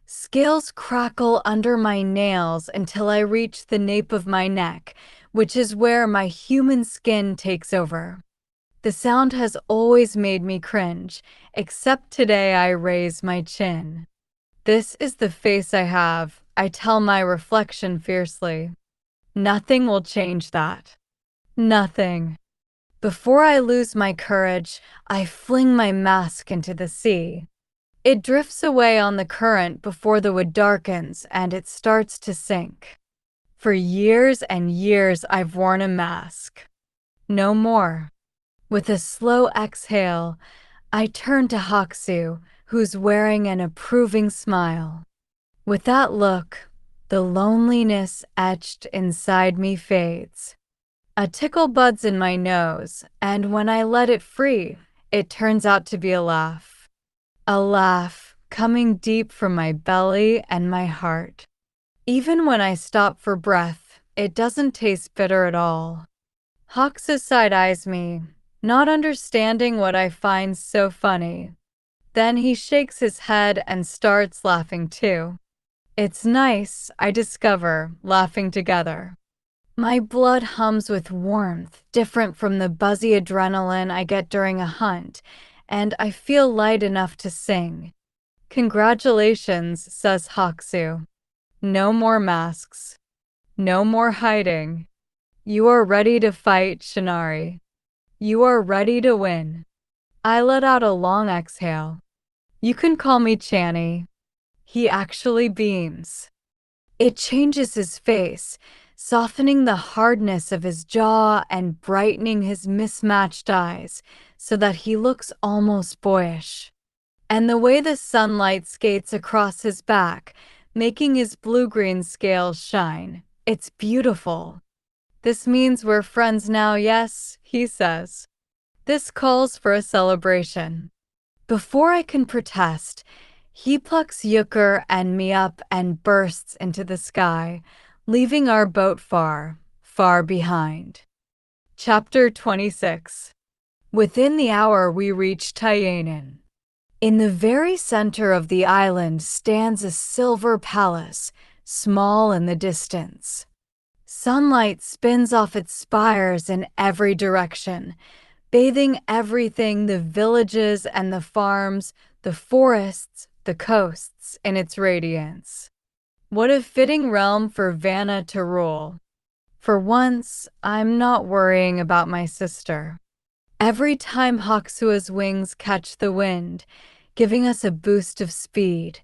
[SPEAKER 1] Scales crackle under my nails until I reach the nape of my neck, which is where my human skin takes over. The sound has always made me cringe, except today I raise my chin. This is the face I have, I tell my reflection fiercely. Nothing will change that. Nothing. Before I lose my courage, I fling my mask into the sea. It drifts away on the current before the wood darkens and it starts to sink. For years and years I've worn a mask. No more. With a slow exhale, I turn to Haksu, who's wearing an approving smile. With that look, the loneliness etched inside me fades. A tickle buds in my nose, and when I let it free, it turns out to be a laugh. A laugh coming deep from my belly and my heart. Even when I stop for breath, it doesn't taste bitter at all. Haksu side-eyes me, not understanding what I find so funny. Then he shakes his head and starts laughing too. It's nice, I discover, laughing together. My blood hums with warmth, different from the buzzy adrenaline I get during a hunt, and I feel light enough to sing. Congratulations, says Haksu. No more masks. No more hiding. You are ready to fight, Shinari. You are ready to win. I let out a long exhale. You can call me Channy. He actually beams. It changes his face, softening the hardness of his jaw and brightening his mismatched eyes so that he looks almost boyish. And the way the sunlight skates across his back, making his blue-green scales shine, it's beautiful. This means we're friends now, yes, he says. This calls for a celebration. Before I can protest, he plucks Yucker and me up and bursts into the sky, leaving our boat far far behind. Chapter 26. Within the hour we reach Tyanan. In the very center of the island stands a silver palace, small in the distance. Sunlight spins off its spires in every direction, bathing everything, the villages and the farms, the forests, the coasts, in its radiance. What a fitting realm for Vanna to rule. For once, I'm not worrying about my sister. Every time Hoxua's wings catch the wind, giving us a boost of speed,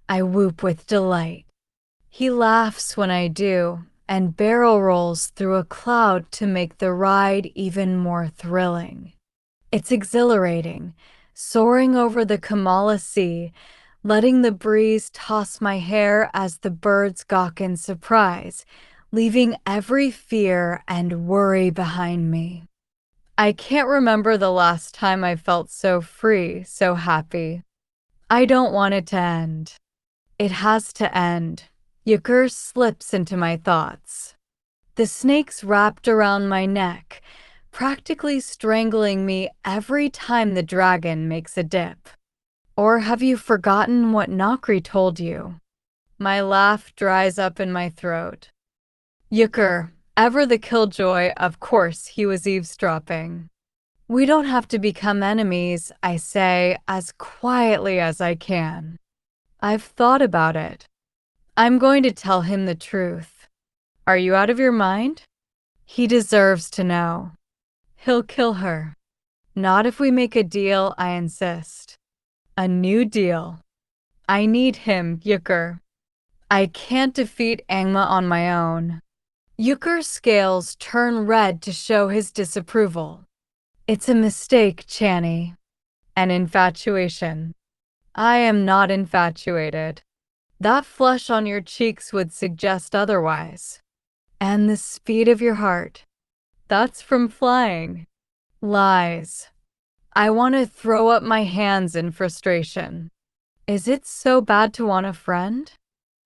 [SPEAKER 1] I whoop with delight. He laughs when I do, and barrel rolls through a cloud to make the ride even more thrilling. It's exhilarating, soaring over the Kamala Sea, letting the breeze toss my hair as the birds gawk in surprise, leaving every fear and worry behind me. I can't remember the last time I felt so free, so happy. I don't want it to end. It has to end. Yukur slips into my thoughts. The snake's wrapped around my neck, practically strangling me every time the dragon makes a dip. Or have you forgotten what Nakri told you? My laugh dries up in my throat. Yukur, ever the killjoy, of course he was eavesdropping. We don't have to become enemies, I say, as quietly as I can. I've thought about it. I'm going to tell him the truth. Are you out of your mind? He deserves to know. He'll kill her. Not if we make a deal, I insist. A new deal. I need him, Yukur. I can't defeat Angma on my own. Yukur's scales turn red to show his disapproval. It's a mistake, Chani. An infatuation. I am not infatuated. That flush on your cheeks would suggest otherwise. And the speed of your heart. That's from flying. Lies. I want to throw up my hands in frustration. Is it so bad to want a friend?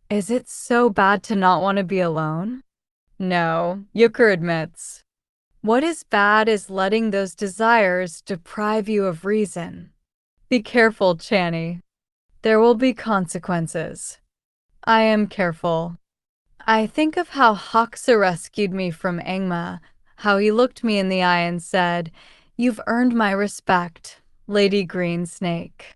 [SPEAKER 1] Is it so bad to not want to be alone? No, Yukur admits. What is bad is letting those desires deprive you of reason. Be careful, Chani. There will be consequences. I am careful. I think of how Hoxa rescued me from Angma, how he looked me in the eye and said, "You've earned my respect, Lady Green Snake."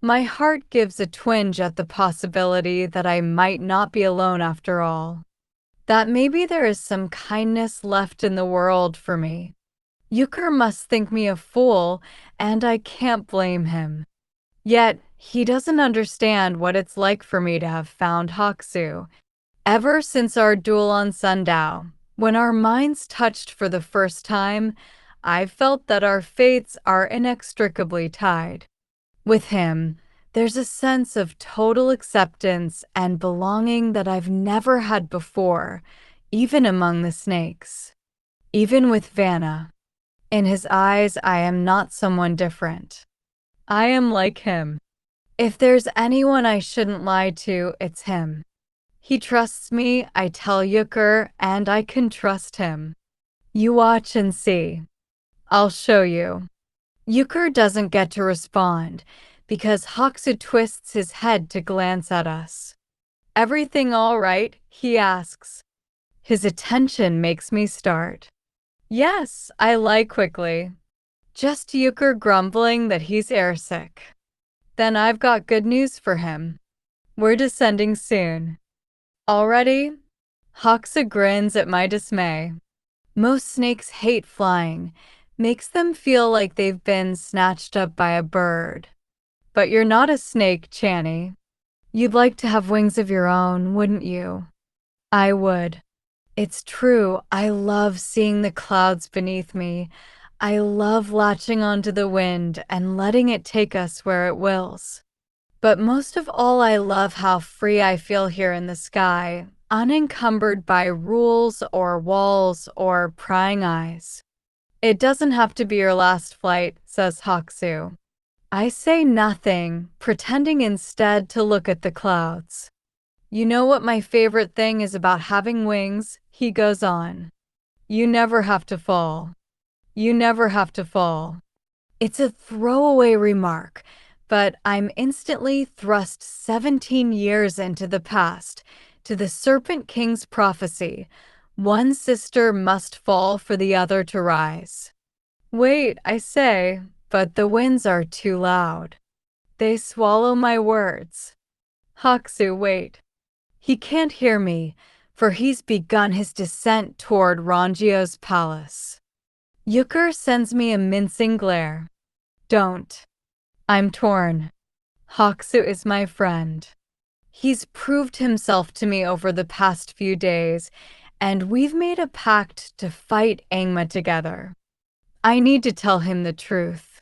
[SPEAKER 1] My heart gives a twinge at the possibility that I might not be alone after all. That maybe there is some kindness left in the world for me. Yukur must think me a fool, and I can't blame him. Yet, he doesn't understand what it's like for me to have found Hoxu. Ever since our duel on Sundao, when our minds touched for the first time, I've felt that our fates are inextricably tied. With him, there's a sense of total acceptance and belonging that I've never had before, even among the snakes. Even with Vanna. In his eyes, I am not someone different. I am like him. If there's anyone I shouldn't lie to, it's him. He trusts me, I tell Yukur, and I can trust him. You watch and see. I'll show you. Yukur doesn't get to respond, because Hoxu twists his head to glance at us. Everything all right? He asks. His attention makes me start. Yes, I lie quickly. Just Yukur grumbling that he's airsick. Then I've got good news for him. We're descending soon. Already? Hoxa grins at my dismay. Most snakes hate flying, makes them feel like they've been snatched up by a bird. But you're not a snake, Chani. You'd like to have wings of your own, wouldn't you? I would. It's true, I love seeing the clouds beneath me. I love latching onto the wind and letting it take us where it wills. But most of all, I love how free I feel here in the sky, unencumbered by rules or walls or prying eyes. It doesn't have to be your last flight, says Hoxu. I say nothing, pretending instead to look at the clouds. You know what my favorite thing is about having wings, he goes on. You never have to fall. You never have to fall. It's a throwaway remark, but I'm instantly thrust 17 years into the past, to the Serpent King's prophecy. One sister must fall for the other to rise. Wait, I say, but the winds are too loud. They swallow my words. Haksu, wait. He can't hear me, for he's begun his descent toward Rangio's palace. Yukur sends me a mincing glare. Don't. I'm torn. Haksu is my friend. He's proved himself to me over the past few days, and we've made a pact to fight Angma together. I need to tell him the truth.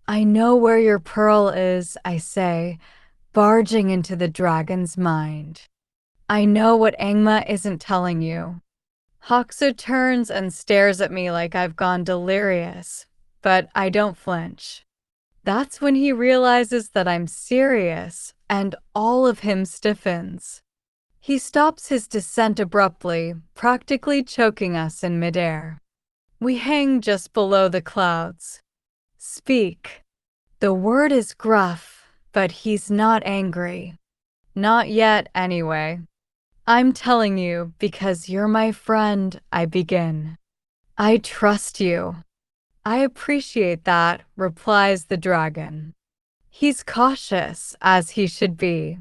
[SPEAKER 1] I know where your pearl is, I say, barging into the dragon's mind. I know what Angma isn't telling you. Haksu turns and stares at me like I've gone delirious, but I don't flinch. That's when he realizes that I'm serious, and all of him stiffens. He stops his descent abruptly, practically choking us in midair. We hang just below the clouds. Speak. The word is gruff, but he's not angry. Not yet, anyway. I'm telling you because you're my friend, I begin. I trust you. I appreciate that, replies the dragon. He's cautious, as he should be,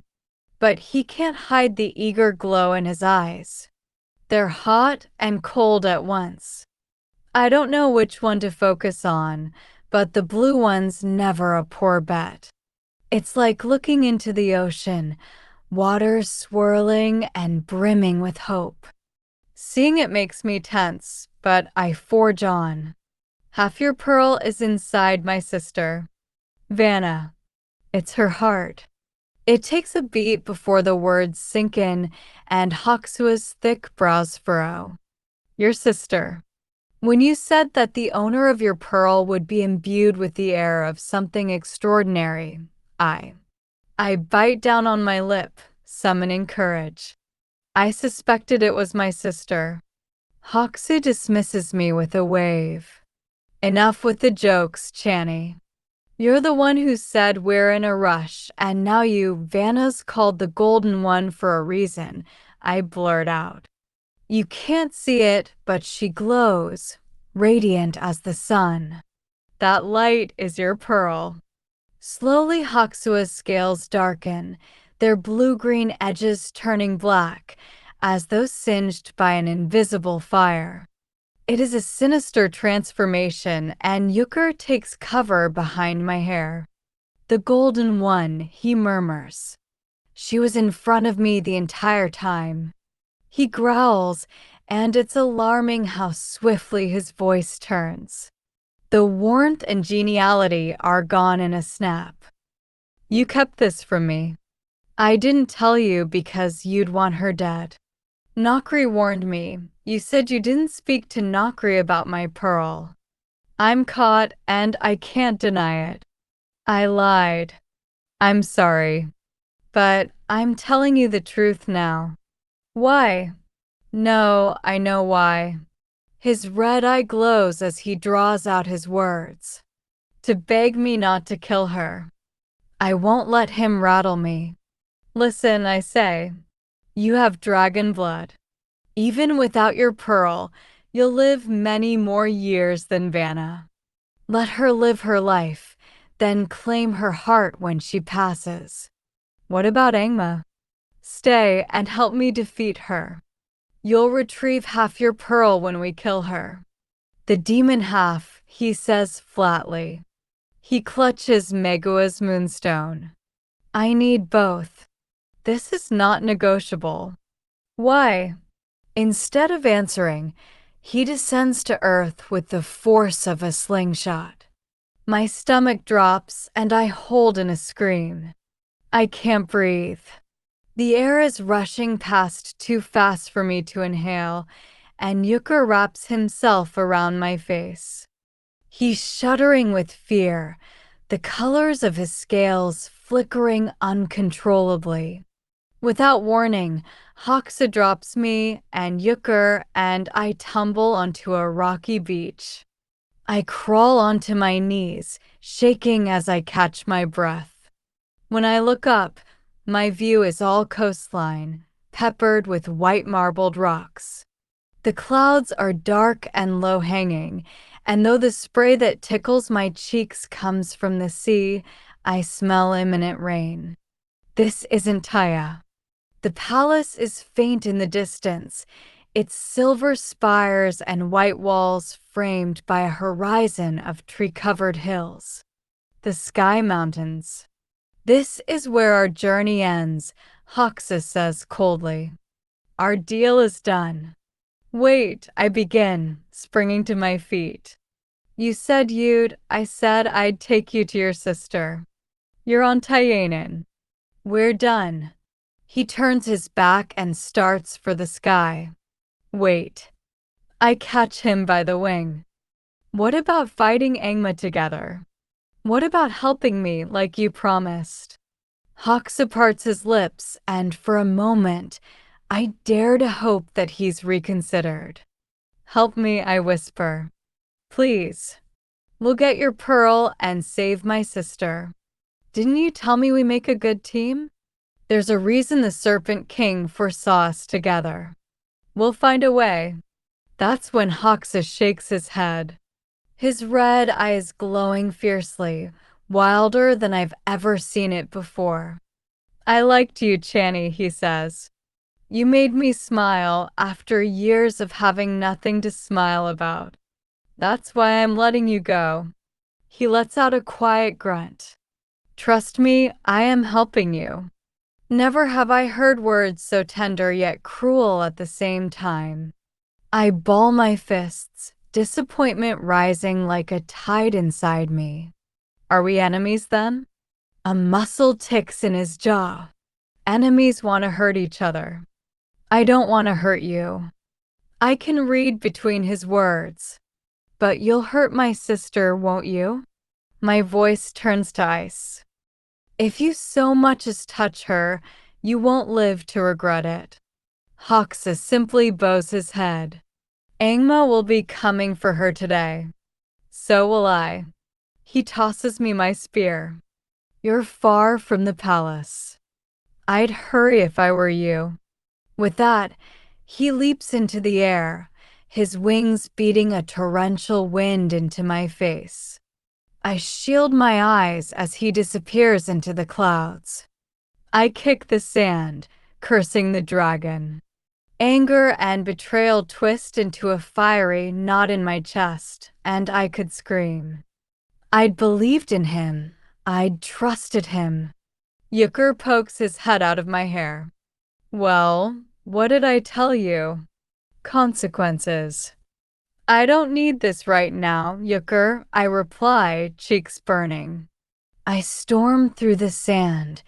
[SPEAKER 1] but he can't hide the eager glow in his eyes. They're hot and cold at once. I don't know which one to focus on, but the blue one's never a poor bet. It's like looking into the ocean, water swirling and brimming with hope. Seeing it makes me tense, but I forge on. Half your pearl is inside my sister, Vanna. It's her heart. It takes a beat before the words sink in and Haksua's thick brows furrow. Your sister. When you said that the owner of your pearl would be imbued with the air of something extraordinary, I bite down on my lip, summoning courage. I suspected it was my sister. Haksu dismisses me with a wave. Enough with the jokes, Channy. You're the one who said we're in a rush, and now Vanna's called the Golden One for a reason, I blurt out. You can't see it, but she glows, radiant as the sun. That light is your pearl. Slowly Haksua's scales darken, their blue-green edges turning black, as though singed by an invisible fire. It is a sinister transformation, and Yukur takes cover behind my hair. The Golden One, he murmurs. She was in front of me the entire time. He growls, and it's alarming how swiftly his voice turns. The warmth and geniality are gone in a snap. You kept this from me. I didn't tell you because you'd want her dead. Nokri warned me. You said you didn't speak to Nokri about my pearl. I'm caught, and I can't deny it. I lied. I'm sorry. But I'm telling you the truth now. Why? No, I know why. His red eye glows as he draws out his words. To beg me not to kill her. I won't let him rattle me. Listen, I say. You have dragon blood. Even without your pearl, you'll live many more years than Vanna. Let her live her life, then claim her heart when she passes. What about Angma? Stay and help me defeat her. You'll retrieve half your pearl when we kill her. The demon half, he says flatly. He clutches Megua's moonstone. I need both. This is not negotiable. Why? Instead of answering, he descends to earth with the force of a slingshot. My stomach drops and I hold in a scream. I can't breathe. The air is rushing past too fast for me to inhale, and Yukur wraps himself around my face. He's shuddering with fear, the colors of his scales flickering uncontrollably. Without warning, Hoxa drops me and Yucker and I tumble onto a rocky beach. I crawl onto my knees, shaking as I catch my breath. When I look up, my view is all coastline, peppered with white marbled rocks. The clouds are dark and low-hanging, and though the spray that tickles my cheeks comes from the sea, I smell imminent rain. This isn't Taya. The palace is faint in the distance, its silver spires and white walls framed by a horizon of tree-covered hills. The Sky Mountains. This is where our journey ends, Hoxa says coldly. Our deal is done. Wait, I begin, springing to my feet. You said I said I'd take you to your sister. You're on Tyanan. We're done. He turns his back and starts for the sky. Wait. I catch him by the wing. What about fighting Angma together? What about helping me like you promised? Hoxa parts his lips, and for a moment, I dare to hope that he's reconsidered. Help me, I whisper. Please. We'll get your pearl and save my sister. Didn't you tell me we make a good team? There's a reason the Serpent King foresaw us together. We'll find a way. That's when Hoxa shakes his head. His red eyes glowing fiercely, wilder than I've ever seen it before. I liked you, Channy, he says. You made me smile after years of having nothing to smile about. That's why I'm letting you go. He lets out a quiet grunt. Trust me, I am helping you. Never have I heard words so tender yet cruel at the same time. I ball my fists, disappointment rising like a tide inside me. Are we enemies then? A muscle ticks in his jaw. Enemies want to hurt each other. I don't want to hurt you. I can read between his words. But you'll hurt my sister, won't you? My voice turns to ice. If you so much as touch her, you won't live to regret it. Hoxa simply bows his head. Angma will be coming for her today. So will I. He tosses me my spear. You're far from the palace. I'd hurry if I were you. With that, he leaps into the air, his wings beating a torrential wind into my face. I shield my eyes as he disappears into the clouds. I kick the sand, cursing the dragon. Anger and betrayal twist into a fiery knot in my chest, and I could scream. I'd believed in him. I'd trusted him. Yucker pokes his head out of my hair. Well, what did I tell you? Consequences. I don't need this right now, Yucker, I reply, cheeks burning. I storm through the sand,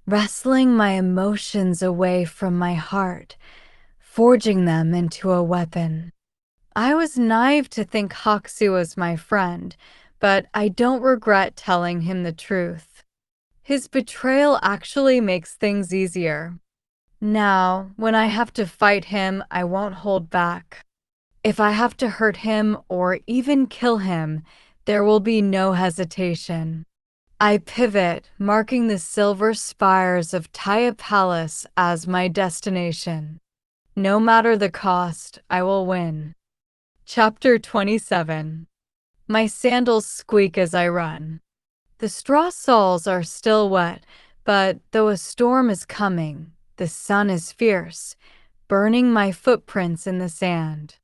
[SPEAKER 1] wrestling my emotions away from my heart, forging them into a weapon. I was naive to think Hoxu was my friend, but I don't regret telling him the truth. His betrayal actually makes things easier. Now, when I have to fight him, I won't hold back. If I have to hurt him or even kill him, there will be no hesitation. I pivot, marking the silver spires of Taya Palace as my destination. No matter the cost, I will win. Chapter 27. My sandals squeak as I run. The straw soles are still wet, but though a storm is coming, the sun is fierce, burning my footprints in the sand.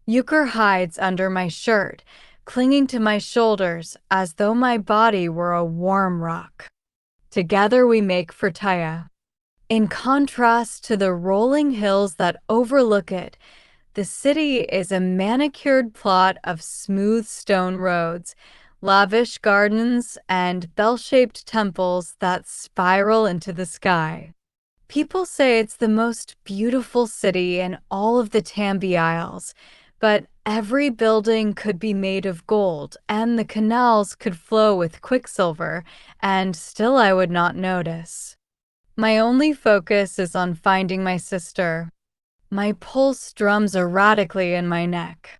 [SPEAKER 1] Yucker hides under my shirt, clinging to my shoulders as though my body were a warm rock. Together we make for Taya. In contrast to the rolling hills that overlook it, the city is a manicured plot of smooth stone roads, lavish gardens, and bell-shaped temples that spiral into the sky. People say it's the most beautiful city in all of the Tambi Isles, but every building could be made of gold, and the canals could flow with quicksilver, and still I would not notice. My only focus is on finding my sister. My pulse drums erratically in my neck.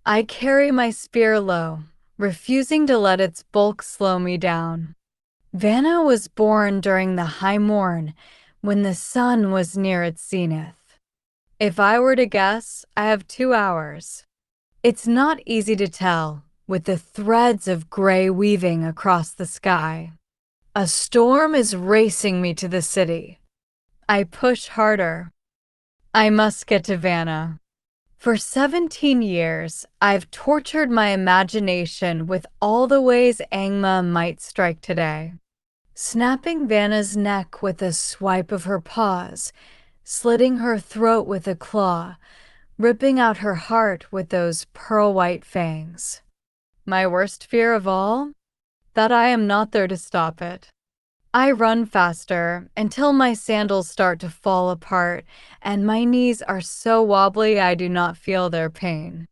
[SPEAKER 1] I carry my spear low, refusing to let its bulk slow me down. Vanna was born during the high morn, when the sun was near its zenith. If I were to guess, I have 2 hours. It's not easy to tell, with the threads of gray weaving across the sky. A storm is racing me to the city. I push harder. I must get to Vanna. For 17 years, I've tortured my imagination with all the ways Angma might strike today. Snapping Vanna's neck with a swipe of her paws, slitting her throat with a claw, ripping out her heart with those pearl-white fangs. My worst fear of all? That I am not there to stop it. I run faster until my sandals start to fall apart and my knees are so wobbly I do not feel their pain.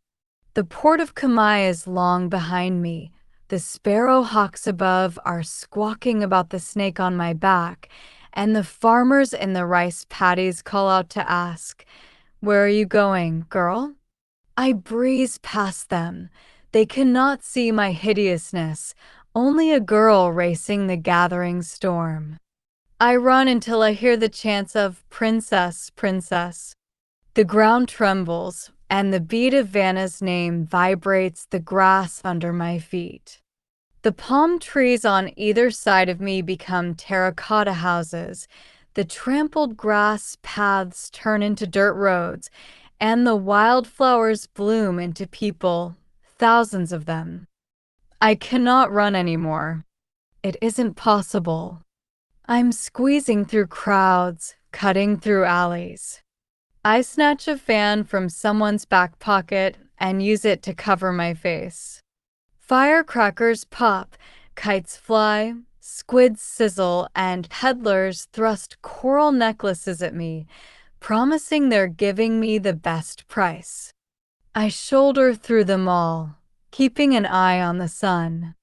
[SPEAKER 1] The port of Kamai is long behind me. The sparrow hawks above are squawking about the snake on my back, and the farmers in the rice paddies call out to ask, "Where are you going, girl?" I breeze past them. They cannot see my hideousness, only a girl racing the gathering storm. I run until I hear the chants of "Princess, Princess." The ground trembles, and the beat of Vanna's name vibrates the grass under my feet. The palm trees on either side of me become terracotta houses. The trampled grass paths turn into dirt roads, and the wildflowers bloom into people, thousands of them. I cannot run anymore. It isn't possible. I'm squeezing through crowds, cutting through alleys. I snatch a fan from someone's back pocket and use it to cover my face. Firecrackers pop, kites fly, squids sizzle, and peddlers thrust coral necklaces at me, promising they're giving me the best price. I shoulder through them all, keeping an eye on the sun.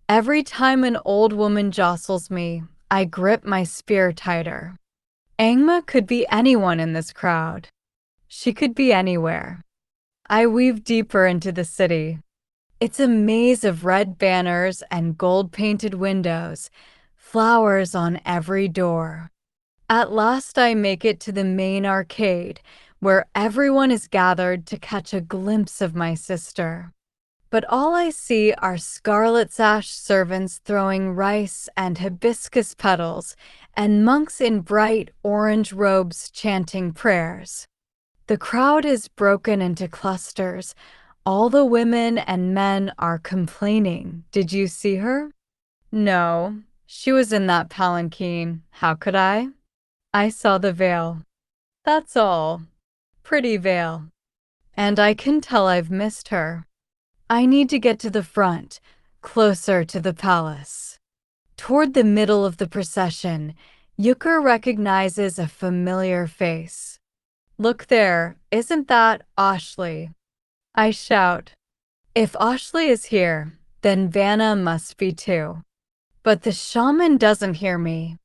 [SPEAKER 1] Every time an old woman jostles me, I grip my spear tighter. Angma could be anyone in this crowd. She could be anywhere. I weave deeper into the city. It's a maze of red banners and gold-painted windows, flowers on every door. At last I make it to the main arcade, where everyone is gathered to catch a glimpse of my sister. But all I see are scarlet sash servants throwing rice and hibiscus petals, and monks in bright orange robes chanting prayers. The crowd is broken into clusters. All the women and men are complaining. Did you see her? No, she was in that palanquin. How could I? I saw the veil. That's all. Pretty veil. And I can tell I've missed her. I need to get to the front, closer to the palace. Toward the middle of the procession, Yucker recognizes a familiar face. Look there, isn't that Ashley? I shout. If Ashley is here, then Vanna must be too. But the shaman doesn't hear me.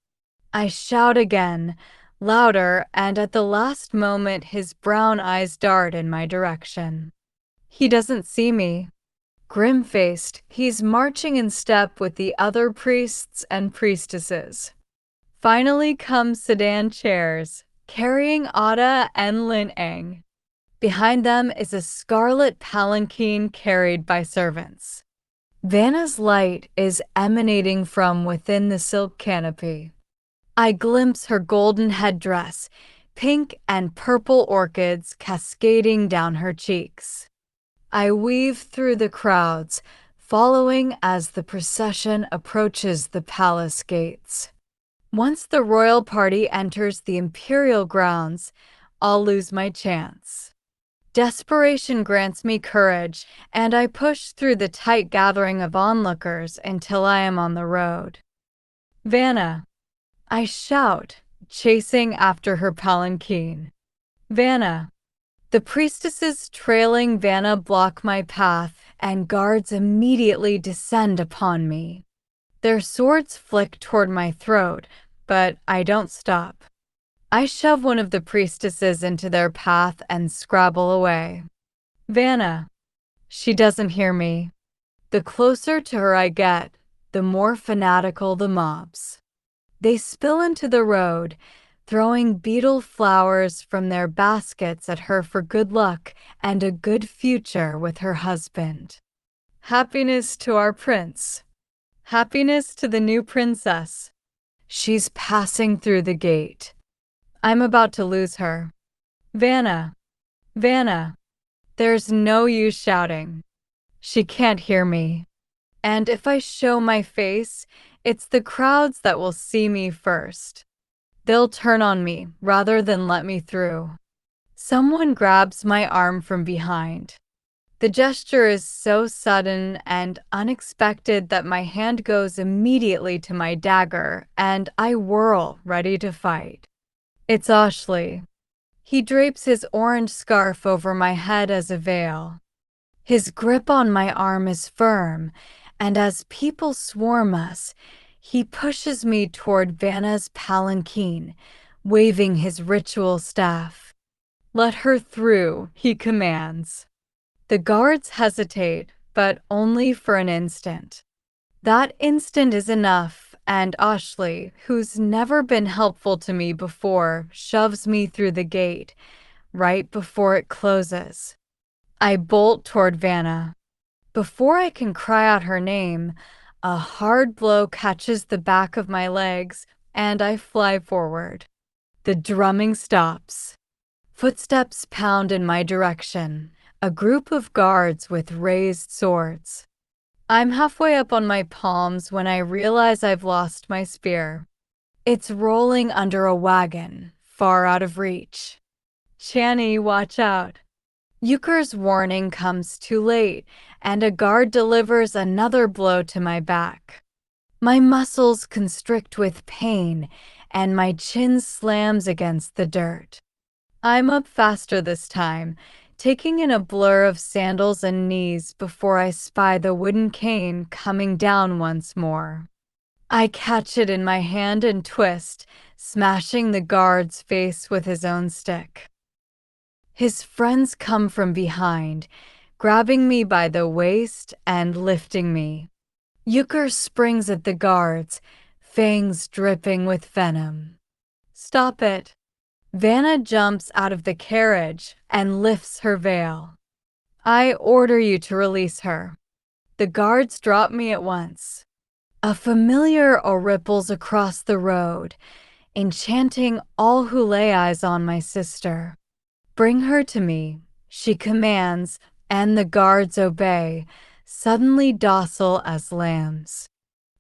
[SPEAKER 1] I shout again, louder, and at the last moment his brown eyes dart in my direction. He doesn't see me. Grim-faced, he's marching in step with the other priests and priestesses. Finally come sedan chairs, carrying Ada and Lin Eng. Behind them is a scarlet palanquin carried by servants. Vanna's light is emanating from within the silk canopy. I glimpse her golden headdress, pink and purple orchids cascading down her cheeks. I weave through the crowds, following as the procession approaches the palace gates. Once the royal party enters the imperial grounds, I'll lose my chance. Desperation grants me courage, and I push through the tight gathering of onlookers until I am on the road. Vanna, I shout, chasing after her palanquin. Vanna. The priestesses trailing Vanna block my path, and guards immediately descend upon me. Their swords flick toward my throat, but I don't stop. I shove one of the priestesses into their path and scrabble away. Vanna. She doesn't hear me. The closer to her I get, the more fanatical the mobs. They spill into the road, throwing beetle flowers from their baskets at her for good luck and a good future with her husband. Happiness to our prince. Happiness to the new princess. She's passing through the gate. I'm about to lose her. Vanna. Vanna. There's no use shouting. She can't hear me. And if I show my face, it's the crowds that will see me first. They'll turn on me rather than let me through. Someone grabs my arm from behind. The gesture is so sudden and unexpected that my hand goes immediately to my dagger and I whirl, ready to fight. It's Ashley. He drapes his orange scarf over my head as a veil. His grip on my arm is firm, and as people swarm us, he pushes me toward Vanna's palanquin, waving his ritual staff. Let her through, he commands. The guards hesitate, but only for an instant. That instant is enough, and Ashley, who's never been helpful to me before, shoves me through the gate, right before it closes. I bolt toward Vanna. Before I can cry out her name, a hard blow catches the back of my legs, and I fly forward. The drumming stops. Footsteps pound in my direction, a group of guards with raised swords. I'm halfway up on my palms when I realize I've lost my spear. It's rolling under a wagon, far out of reach. Chani, watch out. Euchre's warning comes too late, and a guard delivers another blow to my back. My muscles constrict with pain, and my chin slams against the dirt. I'm up faster this time, taking in a blur of sandals and knees before I spy the wooden cane coming down once more. I catch it in my hand and twist, smashing the guard's face with his own stick. His friends come from behind, grabbing me by the waist and lifting me. Euchre springs at the guards, fangs dripping with venom. Stop it. Vanna jumps out of the carriage and lifts her veil. I order you to release her. The guards drop me at once. A familiar ripples across the road, enchanting all who lay eyes on my sister. Bring her to me, she commands, and the guards obey, suddenly docile as lambs.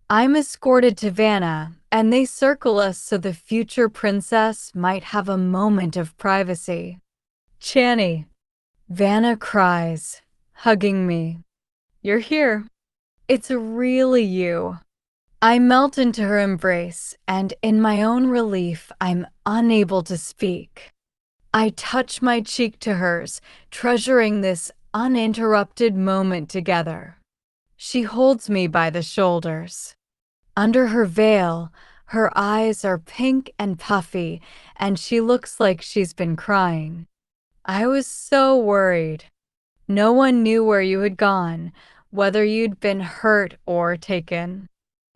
[SPEAKER 1] I'm escorted to Vanna, and they circle us so the future princess might have a moment of privacy. Chani. Vanna cries, hugging me. You're here. It's really you. I melt into her embrace, and in my own relief, I'm unable to speak. I touch my cheek to hers, treasuring this uninterrupted moment together. She holds me by the shoulders. Under her veil, her eyes are pink and puffy, and she looks like she's been crying. I was so worried. No one knew where you had gone, whether you'd been hurt or taken.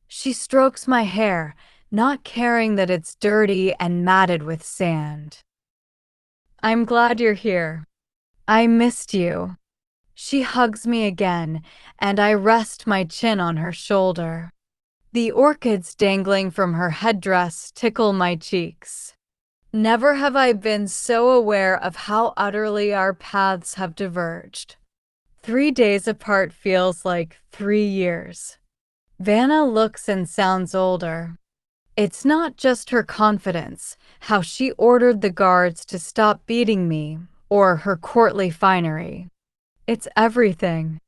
[SPEAKER 1] She strokes my hair, not caring that it's dirty and matted with sand. I'm glad you're here. I missed you. She hugs me again, and I rest my chin on her shoulder. The orchids dangling from her headdress tickle my cheeks. Never have I been so aware of how utterly our paths have diverged. 3 days apart feels like 3 years. Vanna looks and sounds older. It's not just her confidence, how she ordered the guards to stop beating me, or her courtly finery. It's everything.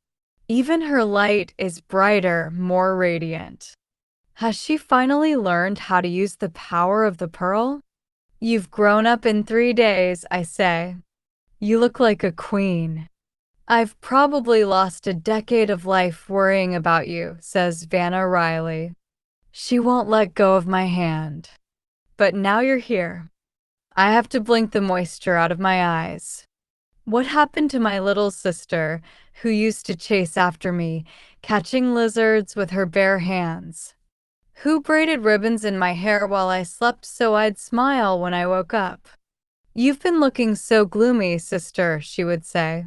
[SPEAKER 1] Even her light is brighter, more radiant. Has she finally learned how to use the power of the pearl? You've grown up in 3 days, I say. You look like a queen. I've probably lost a decade of life worrying about you, says Vanna wryly. She won't let go of my hand. but now you're here. I have to blink the moisture out of my eyes. What happened to my little sister, who used to chase after me, catching lizards with her bare hands? Who braided ribbons in my hair while I slept so I'd smile when I woke up? You've been looking so gloomy, sister, she would say.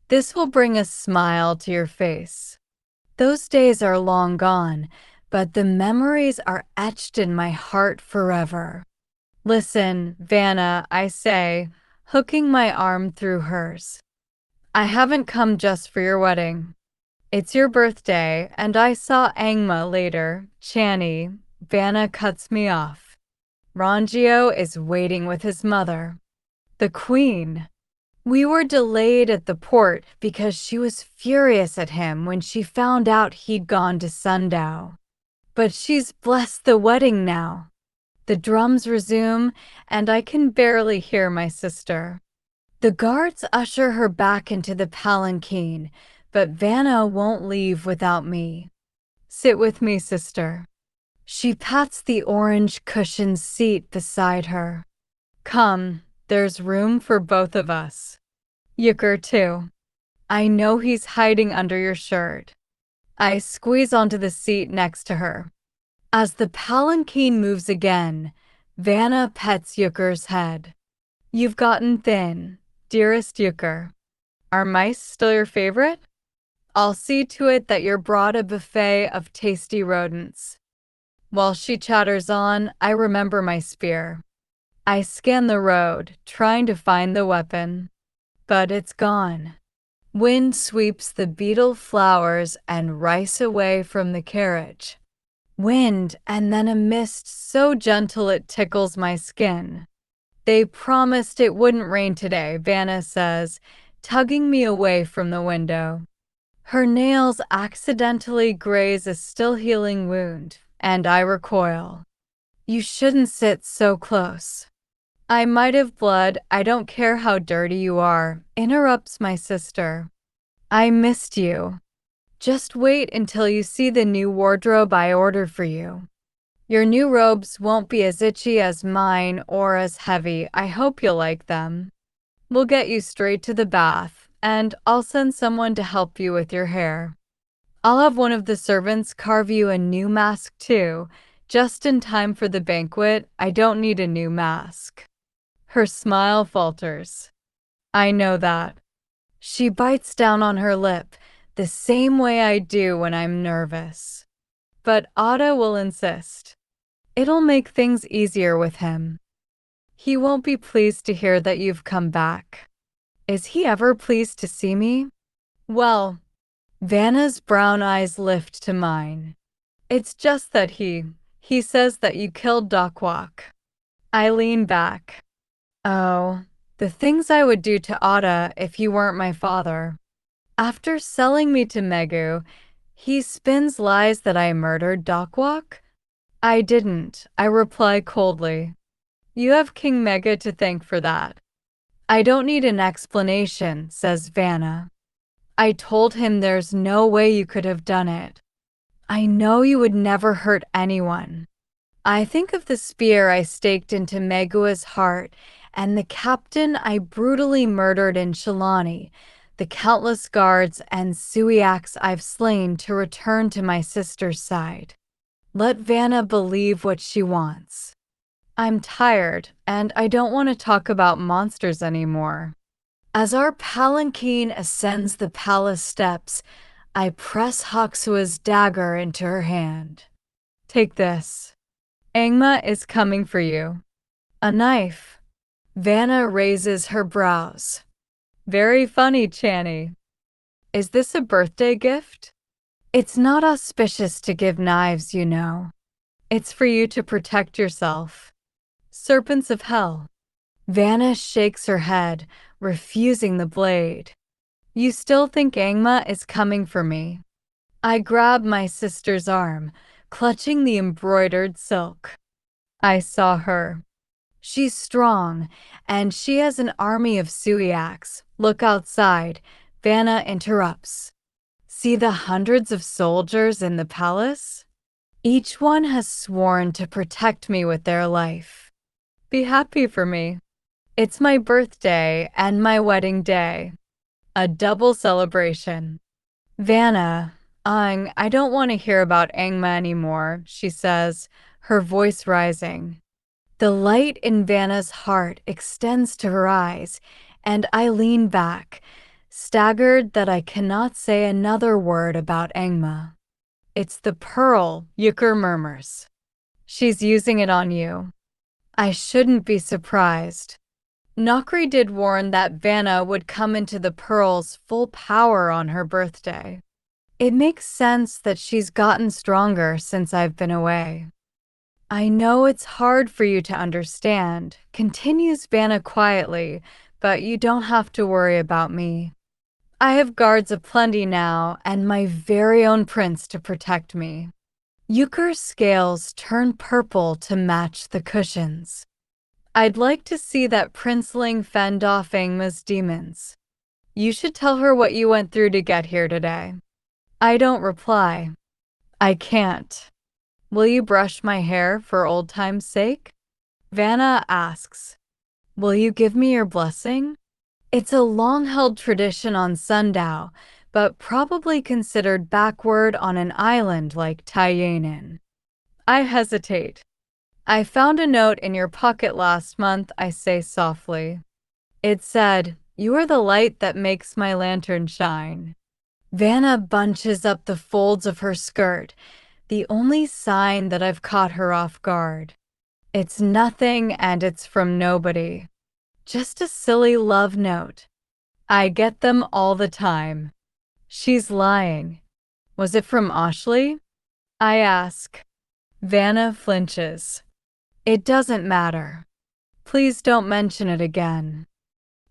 [SPEAKER 1] This will bring a smile to your face. Those days are long gone, but the memories are etched in my heart forever. Listen, Vanna, I say, hooking my arm through hers. I haven't come just for your wedding. It's your birthday, and I saw Angma later. Chani, Vanna cuts me off. Rangio is waiting with his mother, the queen. We were delayed at the port because she was furious at him when she found out he'd gone to Sundow. But she's blessed the wedding now. The drums resume, and I can barely hear my sister. The guards usher her back into the palanquin, but Vanna won't leave without me. Sit with me, sister. She pats the orange cushioned seat beside her. Come, there's room for both of us. Yucker, too. I know he's hiding under your shirt. I squeeze onto the seat next to her. As the palanquin moves again, Vanna pets Yucker's head. You've gotten thin, dearest Yucker. Are mice still your favorite? I'll see to it that you're brought a buffet of tasty rodents. While she chatters on, I remember my spear. I scan the road, trying to find the weapon. But it's gone. Wind sweeps the beetle flowers and rice away from the carriage. Wind and then a mist so gentle it tickles my skin. They promised it wouldn't rain today, Vanna says, tugging me away from the window. Her nails accidentally graze a still healing wound, and I recoil. You shouldn't sit so close. I might have blood, I don't care how dirty you are, interrupts my sister. I missed you. Just wait until you see the new wardrobe I ordered for you. Your new robes won't be as itchy as mine or as heavy. I hope you'll like them. We'll get you straight to the bath, and I'll send someone to help you with your hair. I'll have one of the servants carve you a new mask too, just in time for the banquet. I don't need a new mask. Her smile falters. I know that. She bites down on her lip, the same way I do when I'm nervous. But Otto will insist. It'll make things easier with him. He won't be pleased to hear that you've come back. Is he ever pleased to see me? Well, Vanna's brown eyes lift to mine. It's just that he says that you killed Dokwok. I lean back. Oh, the things I would do to Otto if you weren't my father. After selling me to Megu, he spins lies that I murdered Dokwok? I didn't, I reply coldly. You have King Mega to thank for that. I don't need an explanation, says Vanna. I told him there's no way you could have done it. I know you would never hurt anyone. I think of the spear I staked into Megua's heart and the captain I brutally murdered in Shalani, the countless guards and Suiaks I've slain to return to my sister's side. Let Vanna believe what she wants. I'm tired, and I don't want to talk about monsters anymore. As our palanquin ascends the palace steps, I press Haksua's dagger into her hand. Take this. Angma is coming for you. A knife. Vanna raises her brows. Very funny, Chani. Is this a birthday gift? It's not auspicious to give knives, you know. It's for you to protect yourself. Serpents of hell. Vanna shakes her head, refusing the blade. You still think Angma is coming for me? I grab my sister's arm, clutching the embroidered silk. I saw her. She's strong, and she has an army of Suiaks. Look outside, Vanna interrupts. See the hundreds of soldiers in the palace? Each one has sworn to protect me with their life. Be happy for me. It's my birthday and my wedding day. A double celebration. Vanna, I don't want to hear about Angma anymore, she says, her voice rising. The light in Vanna's heart extends to her eyes, and I lean back, staggered that I cannot say another word about Angma. It's the pearl, Yukur murmurs. She's using it on you. I shouldn't be surprised. Nokri did warn that Vanna would come into the pearl's full power on her birthday. It makes sense that she's gotten stronger since I've been away. I know it's hard for you to understand, continues Vanna quietly, but you don't have to worry about me. I have guards aplenty now and my very own prince to protect me. Yukur's scales turn purple to match the cushions. I'd like to see that princeling fend off Angma's demons. You should tell her what you went through to get here today. I don't reply. I can't. Will you brush my hair for old time's sake? Vanna asks. Will you give me your blessing? It's a long-held tradition on Sundow, but probably considered backward on an island like Taiyanin. I hesitate. I found a note in your pocket last month, I say softly. It said, "You are the light that makes my lantern shine." Vanna bunches up the folds of her skirt, the only sign that I've caught her off guard. It's nothing and it's from nobody. Just a silly love note. I get them all the time. She's lying. Was it from Ashley? I ask. Vanna flinches. It doesn't matter. Please don't mention it again.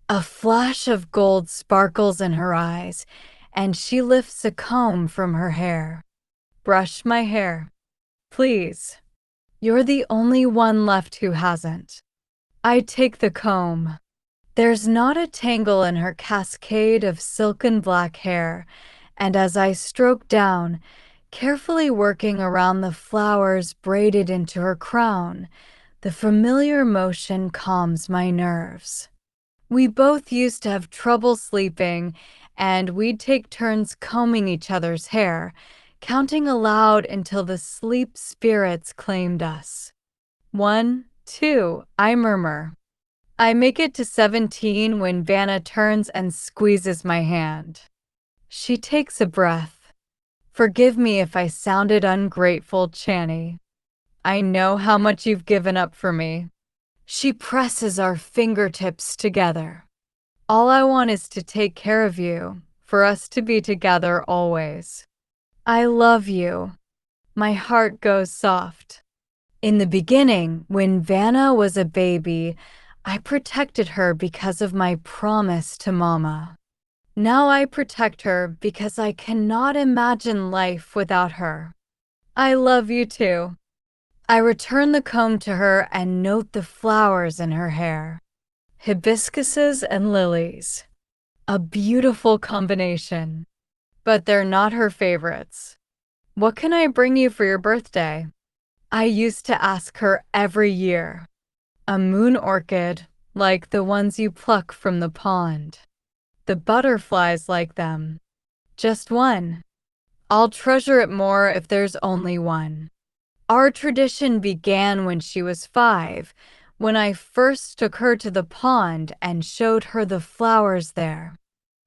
[SPEAKER 1] A flash of gold sparkles in her eyes, and she lifts a comb from her hair. Brush my hair. Please. You're the only one left who hasn't. I take the comb. There's not a tangle in her cascade of silken black hair, and as I stroke down, carefully working around the flowers braided into her crown, the familiar motion calms my nerves. We both used to have trouble sleeping, and we'd take turns combing each other's hair, counting aloud until the sleep spirits claimed us. 1, 2, I murmur. I make it to 17 when Vanna turns and squeezes my hand. She takes a breath. Forgive me if I sounded ungrateful, Channy. I know how much you've given up for me. She presses our fingertips together. All I want is to take care of you, for us to be together always. I love you. My heart goes soft. In the beginning, when Vanna was a baby, I protected her because of my promise to Mama. Now I protect her because I cannot imagine life without her. I love you too. I return the comb to her and note the flowers in her hair. Hibiscuses and lilies. A beautiful combination. But they're not her favorites. What can I bring you for your birthday? I used to ask her every year. A moon orchid, like the ones you pluck from the pond. The butterflies like them. Just one. I'll treasure it more if there's only one. Our tradition began when she was 5, when I first took her to the pond and showed her the flowers there.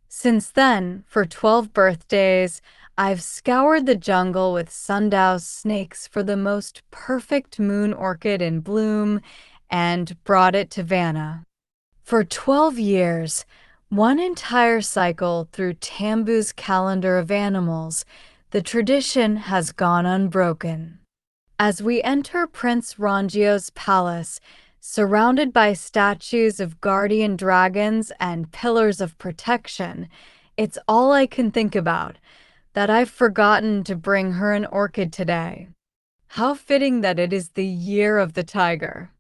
[SPEAKER 1] Since then, for 12 birthdays, I've scoured the jungle with Sundow's snakes for the most perfect moon orchid in bloom and brought it to Vanna. For 12 years, one entire cycle through Tambu's calendar of animals, the tradition has gone unbroken. As we enter Prince Rangio's palace, surrounded by statues of guardian dragons and pillars of protection, it's all I can think about, that I've forgotten to bring her an orchid today. How fitting that it is the year of the tiger.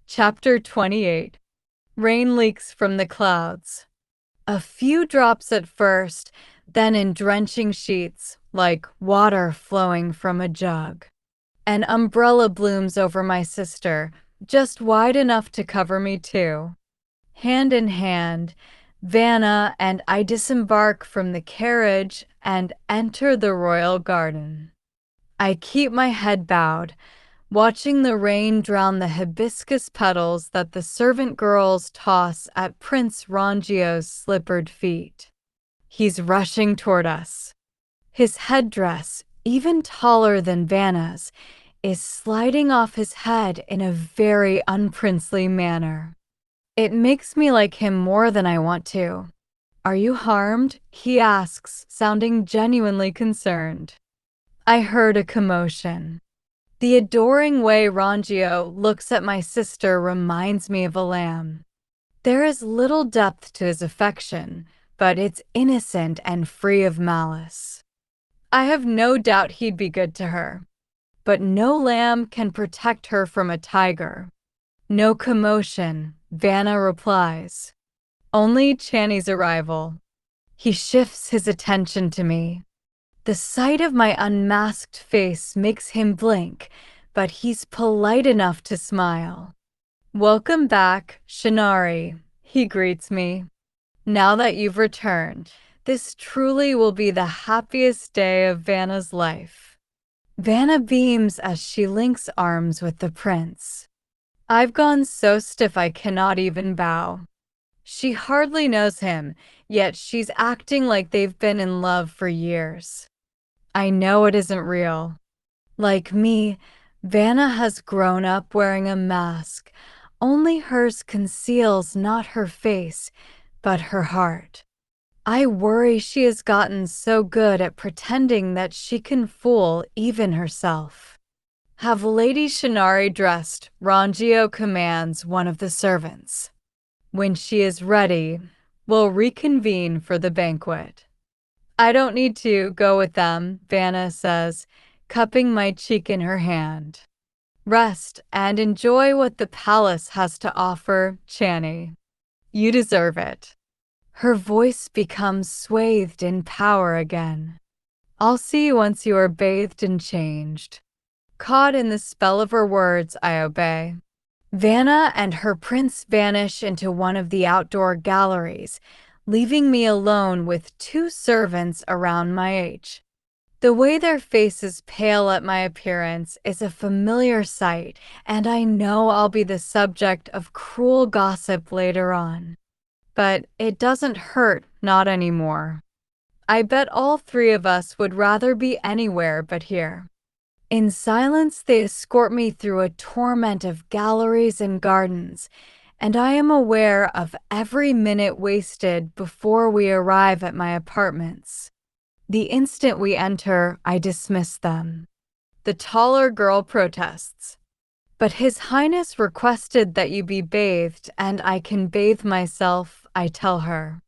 [SPEAKER 1] Chapter 28. Rain leaks from the clouds. A few drops at first, then in drenching sheets, like water flowing from a jug. An umbrella blooms over my sister, just wide enough to cover me too. Hand in hand, Vanna and I disembark from the carriage and enter the royal garden. I keep my head bowed, watching the rain drown the hibiscus petals that the servant girls toss at Prince Rongio's slippered feet. He's rushing toward us. His headdress, even taller than Vanna's, is sliding off his head in a very unprincely manner. It makes me like him more than I want to. "Are you harmed?" he asks, sounding genuinely concerned. I heard a commotion. The adoring way Rongio looks at my sister reminds me of a lamb. There is little depth to his affection, but it's innocent and free of malice. I have no doubt he'd be good to her. But no lamb can protect her from a tiger. "No commotion," Vanna replies. "Only Channy's arrival." He shifts his attention to me. The sight of my unmasked face makes him blink, but he's polite enough to smile. "Welcome back, Shinari," he greets me. "Now that you've returned, this truly will be the happiest day of Vanna's life." Vanna beams as she links arms with the prince. I've gone so stiff I cannot even bow. She hardly knows him, yet she's acting like they've been in love for years. I know it isn't real. Like me, Vanna has grown up wearing a mask. Only hers conceals not her face, but her heart. I worry she has gotten so good at pretending that she can fool even herself. "Have Lady Shinari dressed," Rongio commands one of the servants. "When she is ready, we'll reconvene for the banquet." "I don't need to go with them," Vanna says, cupping my cheek in her hand. "Rest and enjoy what the palace has to offer, Channy. You deserve it." Her voice becomes swathed in power again. "I'll see you once you are bathed and changed." Caught in the spell of her words, I obey. Vanna and her prince vanish into one of the outdoor galleries, leaving me alone with two servants around my age. The way their faces pale at my appearance is a familiar sight, and I know I'll be the subject of cruel gossip later on. But it doesn't hurt, not anymore. I bet all three of us would rather be anywhere but here. In silence, they escort me through a torment of galleries and gardens, and I am aware of every minute wasted before we arrive at my apartments. The instant we enter, I dismiss them. The taller girl protests. "But His Highness requested that you be bathed, and I can bathe myself," I tell her.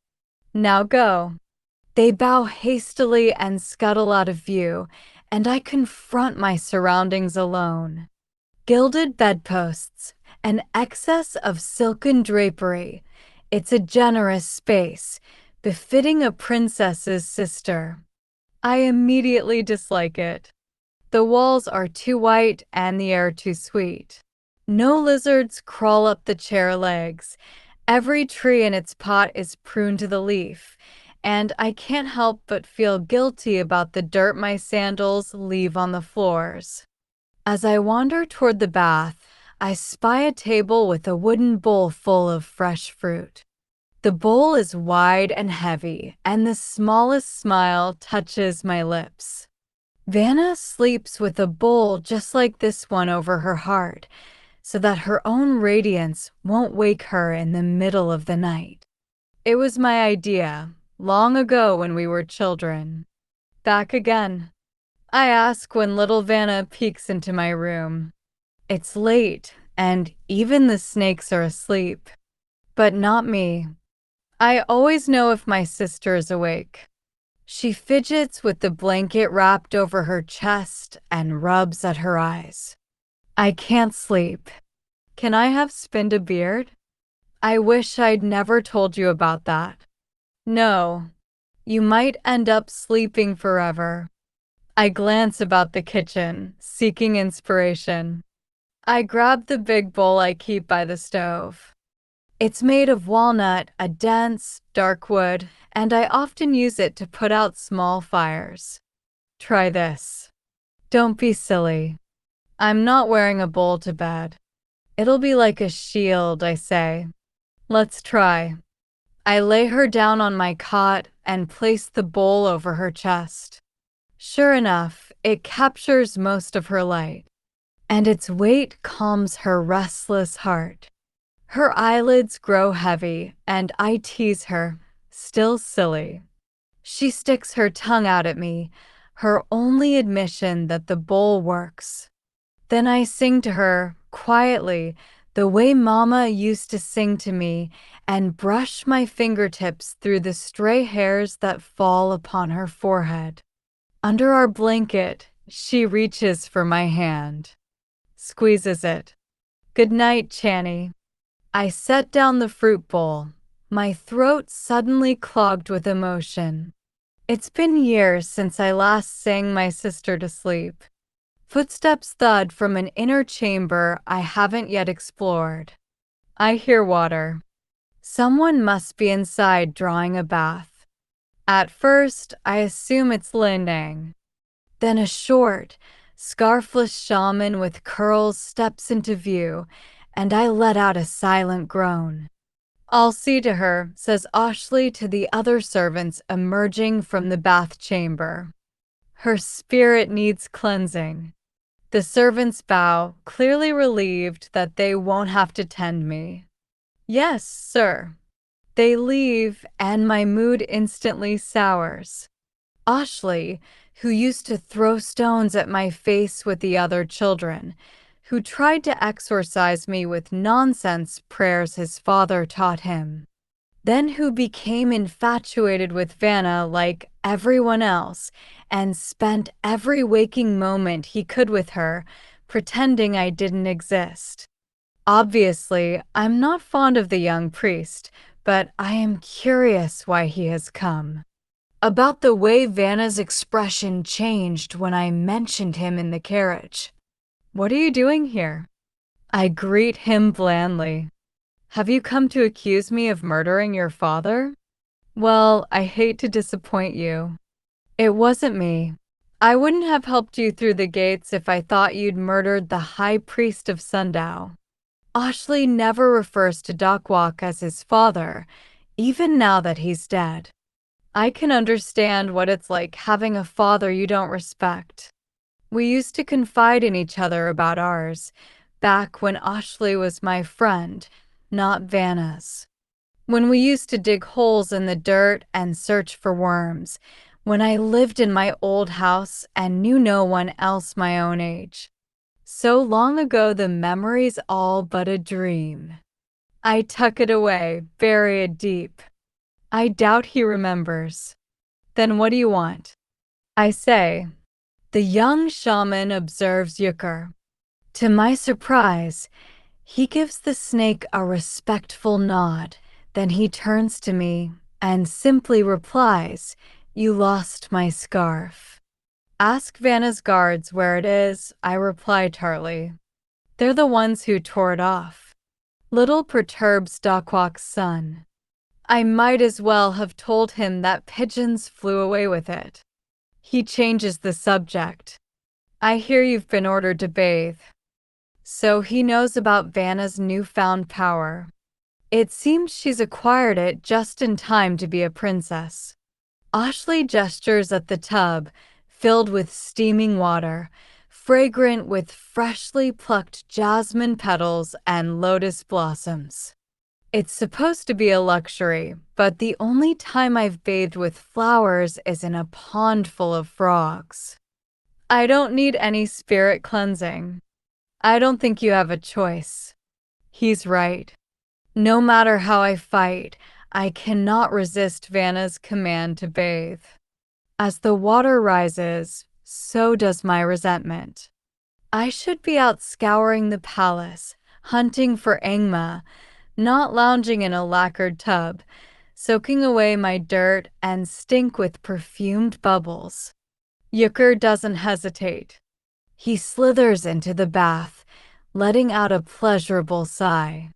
[SPEAKER 1] "Now go." They bow hastily and scuttle out of view, and I confront my surroundings alone. Gilded bedposts, an excess of silken drapery. It's a generous space, befitting a princess's sister. I immediately dislike it. The walls are too white and the air too sweet. No lizards crawl up the chair legs. Every tree in its pot is pruned to the leaf, and I can't help but feel guilty about the dirt my sandals leave on the floors. As I wander toward the bath, I spy a table with a wooden bowl full of fresh fruit. The bowl is wide and heavy, and the smallest smile touches my lips. Vanna sleeps with a bowl just like this one over her heart, so that her own radiance won't wake her in the middle of the night. It was my idea, long ago when we were children. Back again. I ask when little Vanna peeks into my room. It's late, and even the snakes are asleep. But not me. I always know if my sister is awake. She fidgets with the blanket wrapped over her chest and rubs at her eyes. I can't sleep. "Can I have spinned a beard?" I wish I'd never told you about that. "No. You might end up sleeping forever." I glance about the kitchen, seeking inspiration. I grab the big bowl I keep by the stove. It's made of walnut, a dense, dark wood, and I often use it to put out small fires. Try this. Don't be silly. I'm not wearing a bowl to bed. It'll be like a shield, I say. Let's try. I lay her down on my cot and place the bowl over her chest. Sure enough, it captures most of her light, and its weight calms her restless heart. Her eyelids grow heavy, and I tease her, still silly. She sticks her tongue out at me, her only admission that the bowl works. Then I sing to her, quietly, the way Mama used to sing to me, and brush my fingertips through the stray hairs that fall upon her forehead. Under our blanket, she reaches for my hand, squeezes it. Good night, Channy. I set down the fruit bowl, my throat suddenly clogged with emotion. It's been years since I last sang my sister to sleep. Footsteps thud from an inner chamber I haven't yet explored. I hear water. Someone must be inside drawing a bath. At first, I assume it's Lindang. Then a short, scarfless shaman with curls steps into view, and I let out a silent groan. I'll see to her, says Ashley to the other servants emerging from the bath chamber. Her spirit needs cleansing. The servants bow, clearly relieved that they won't have to tend me. Yes, sir. They leave, and my mood instantly sours. Ashley, who used to throw stones at my face with the other children, who tried to exorcise me with nonsense prayers his father taught him, then who became infatuated with Vanna like everyone else and spent every waking moment he could with her, pretending I didn't exist. Obviously, I'm not fond of the young priest, but I am curious why he has come. About the way Vanna's expression changed when I mentioned him in the carriage. What are you doing here? I greet him blandly. Have you come to accuse me of murdering your father? Well, I hate to disappoint you. It wasn't me. I wouldn't have helped you through the gates if I thought you'd murdered the high priest of Sundow. Ashley never refers to Dokwok as his father, even now that he's dead. I can understand what it's like having a father you don't respect. We used to confide in each other about ours, back when Ashley was my friend, not Vanna's. When we used to dig holes in the dirt and search for worms, when I lived in my old house and knew no one else my own age. So long ago the memory's all but a dream. I tuck it away, bury it deep. I doubt he remembers. Then what do you want? I say. The young shaman observes Yucker. To my surprise, he gives the snake a respectful nod. Then he turns to me and simply replies, "You lost my scarf." Ask Vanna's guards where it is, I reply tartly. They're the ones who tore it off. Little perturbs Dokwok's son. I might as well have told him that pigeons flew away with it. He changes the subject. I hear you've been ordered to bathe. So he knows about Vanna's newfound power. It seems she's acquired it just in time to be a princess. Ashley gestures at the tub, filled with steaming water, fragrant with freshly plucked jasmine petals and lotus blossoms. It's supposed to be a luxury, but the only time I've bathed with flowers is in a pond full of frogs. I don't need any spirit cleansing. I don't think you have a choice. He's right. No matter how I fight, I cannot resist Vanna's command to bathe. As the water rises, so does my resentment. I should be out scouring the palace, hunting for Engma, not lounging in a lacquered tub, soaking away my dirt and stink with perfumed bubbles. Yucker doesn't hesitate. He slithers into the bath, letting out a pleasurable sigh.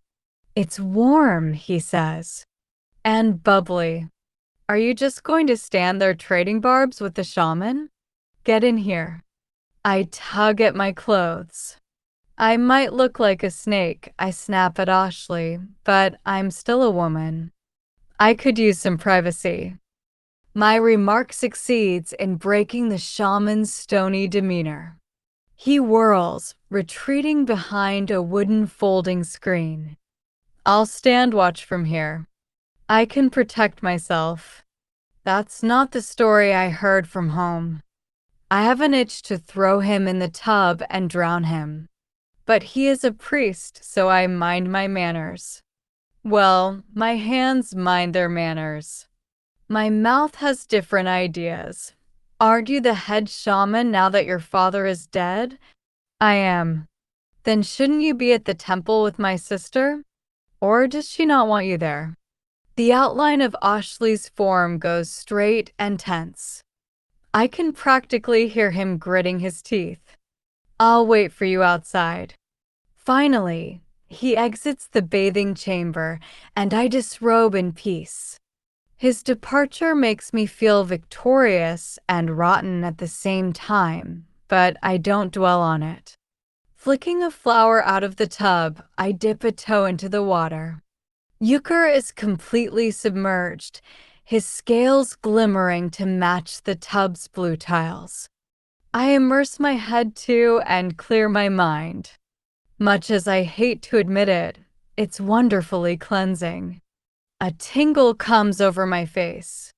[SPEAKER 1] It's warm, he says. And bubbly. Are you just going to stand there trading barbs with the shaman? Get in here. I tug at my clothes. I might look like a snake, I snap at Ashley, but I'm still a woman. I could use some privacy. My remark succeeds in breaking the shaman's stony demeanor. He whirls, retreating behind a wooden folding screen. I'll stand watch from here. I can protect myself. That's not the story I heard from home. I have an itch to throw him in the tub and drown him. But he is a priest, so I mind my manners. Well, my hands mind their manners. My mouth has different ideas. Aren't you the head shaman now that your father is dead? I am. Then shouldn't you be at the temple with my sister? Or does she not want you there? The outline of Ashley's form goes straight and tense. I can practically hear him gritting his teeth. I'll wait for you outside. Finally, he exits the bathing chamber, and I disrobe in peace. His departure makes me feel victorious and rotten at the same time, but I don't dwell on it. Flicking a flower out of the tub, I dip a toe into the water. Euchre is completely submerged, his scales glimmering to match the tub's blue tiles. I immerse my head too and clear my mind. Much as I hate to admit it, it's wonderfully cleansing. A tingle comes over my face.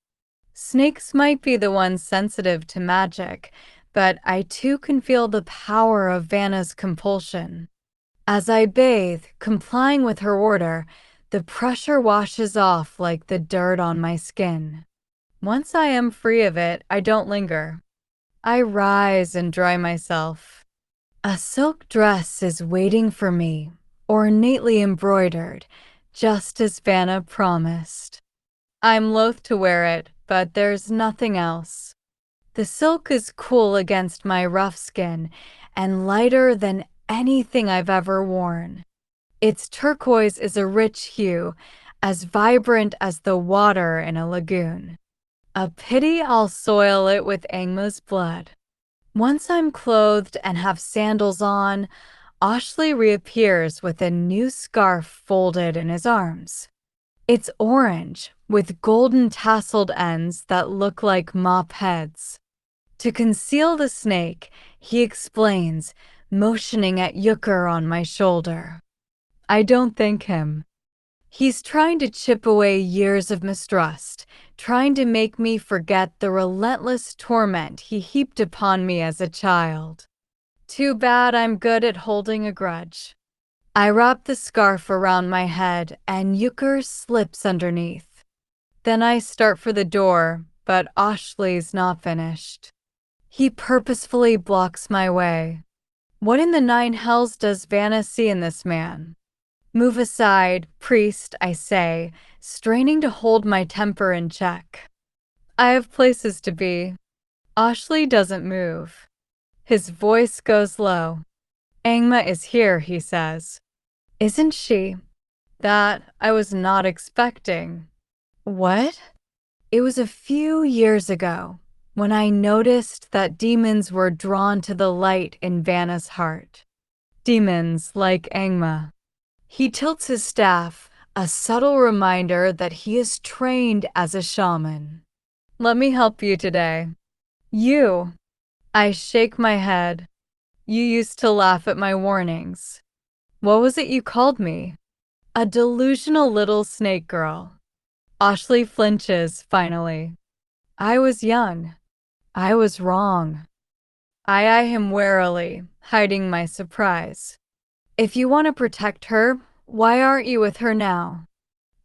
[SPEAKER 1] Snakes might be the ones sensitive to magic, but I too can feel the power of Vanna's compulsion. As I bathe, complying with her order, the pressure washes off like the dirt on my skin. Once I am free of it, I don't linger. I rise and dry myself. A silk dress is waiting for me, ornately embroidered, just as Vanna promised. I'm loath to wear it, but there's nothing else. The silk is cool against my rough skin and lighter than anything I've ever worn. Its turquoise is a rich hue, as vibrant as the water in a lagoon. A pity I'll soil it with Angma's blood. Once I'm clothed and have sandals on, Ashley reappears with a new scarf folded in his arms. It's orange, with golden tasseled ends that look like mop heads. To conceal the snake, he explains, motioning at Euchre on my shoulder. I don't thank him. He's trying to chip away years of mistrust, trying to make me forget the relentless torment he heaped upon me as a child. Too bad I'm good at holding a grudge. I wrap the scarf around my head and Euchre slips underneath. Then I start for the door, but Ashley's not finished. He purposefully blocks my way. What in the nine hells does Vanna see in this man? Move aside, priest, I say, straining to hold my temper in check. I have places to be. Ashley doesn't move. His voice goes low. Angma is here, he says. Isn't she? That I was not expecting. What? It was a few years ago when I noticed that demons were drawn to the light in Vanna's heart. Demons like Angma. He tilts his staff, a subtle reminder that he is trained as a shaman. Let me help you today. You. I shake my head. You used to laugh at my warnings. What was it you called me? A delusional little snake girl. Ashley flinches, finally. I was young. I was wrong. I eye him warily, hiding my surprise. If you want to protect her, why aren't you with her now?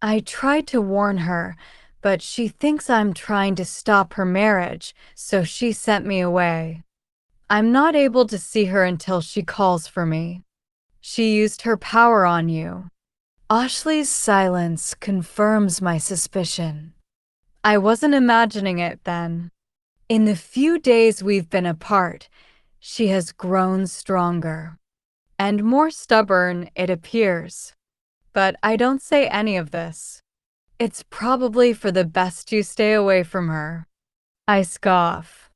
[SPEAKER 1] I tried to warn her, but she thinks I'm trying to stop her marriage, so she sent me away. I'm not able to see her until she calls for me. She used her power on you. Ashley's silence confirms my suspicion. I wasn't imagining it then. In the few days we've been apart, she has grown stronger and more stubborn, it appears. But I don't say any of this. It's probably for the best you stay away from her. I scoff.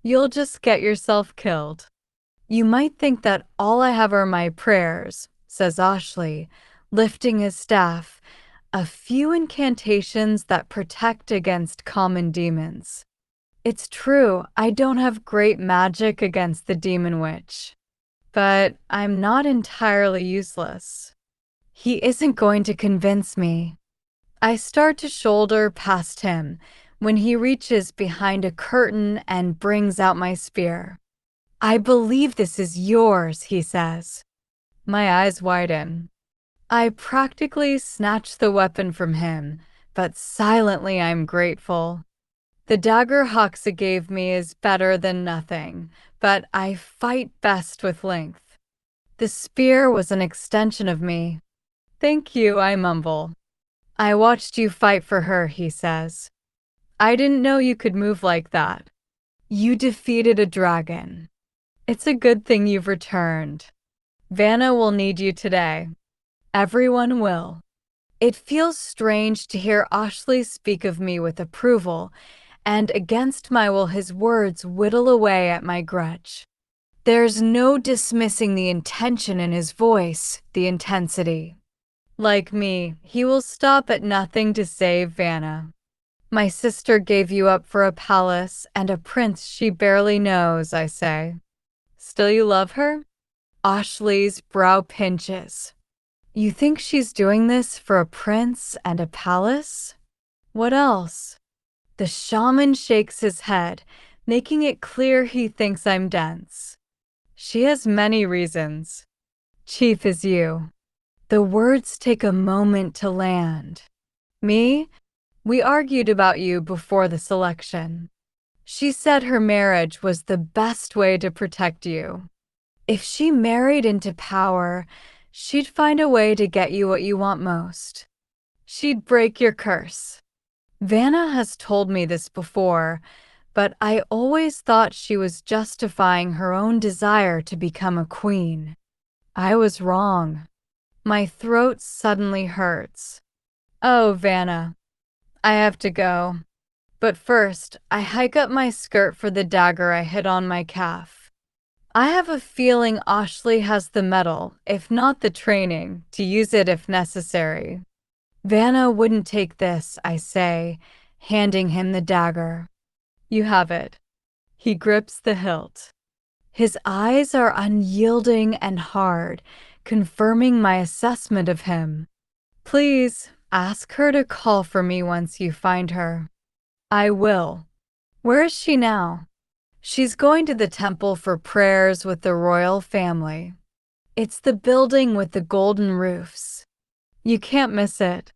[SPEAKER 1] You'll just get yourself killed. You might think that all I have are my prayers, says Ashley, lifting his staff, a few incantations that protect against common demons. It's true, I don't have great magic against the demon witch. But I'm not entirely useless. He isn't going to convince me. I start to shoulder past him when he reaches behind a curtain and brings out my spear. I believe this is yours, he says. My eyes widen. I practically snatch the weapon from him, but silently I'm grateful. The dagger Hoxa gave me is better than nothing, but I fight best with length. The spear was an extension of me. Thank you, I mumble. I watched you fight for her, he says. I didn't know you could move like that. You defeated a dragon. It's a good thing you've returned. Vanna will need you today. Everyone will. It feels strange to hear Ashley speak of me with approval, and against my will his words whittle away at my grudge. There's no dismissing the intention in his voice, the intensity. Like me, he will stop at nothing to save Vanna. My sister gave you up for a palace and a prince she barely knows, I say. Still you love her? Ashley's brow pinches. You think she's doing this for a prince and a palace? What else? The shaman shakes his head, making it clear he thinks I'm dense. She has many reasons. Chief is you. The words take a moment to land. Me? We argued about you before the selection. She said her marriage was the best way to protect you. If she married into power, she'd find a way to get you what you want most. She'd break your curse. Vanna has told me this before, but I always thought she was justifying her own desire to become a queen. I was wrong. My throat suddenly hurts. Oh, Vanna, I have to go. But first, I hike up my skirt for the dagger I hid on my calf. I have a feeling Ashley has the mettle, if not the training, to use it if necessary. Vanna wouldn't take this, I say, handing him the dagger. You have it. He grips the hilt. His eyes are unyielding and hard, confirming my assessment of him. Please, ask her to call for me once you find her. I will. Where is she now? She's going to the temple for prayers with the royal family. It's the building with the golden roofs. You can't miss it.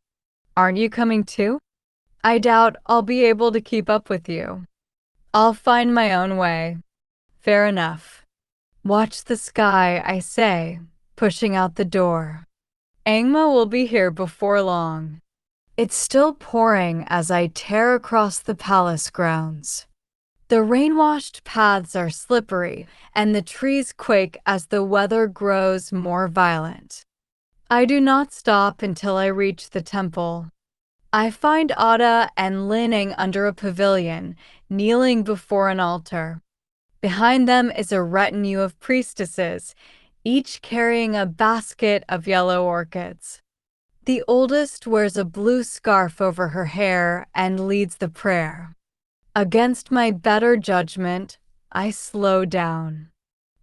[SPEAKER 1] Aren't you coming too? I doubt I'll be able to keep up with you. I'll find my own way. Fair enough. Watch the sky, I say, pushing out the door. Angma will be here before long. It's still pouring as I tear across the palace grounds. The rain-washed paths are slippery, and the trees quake as the weather grows more violent. I do not stop until I reach the temple. I find Ada and Linning under a pavilion, kneeling before an altar. Behind them is a retinue of priestesses, each carrying a basket of yellow orchids. The oldest wears a blue scarf over her hair and leads the prayer. Against my better judgment, I slow down.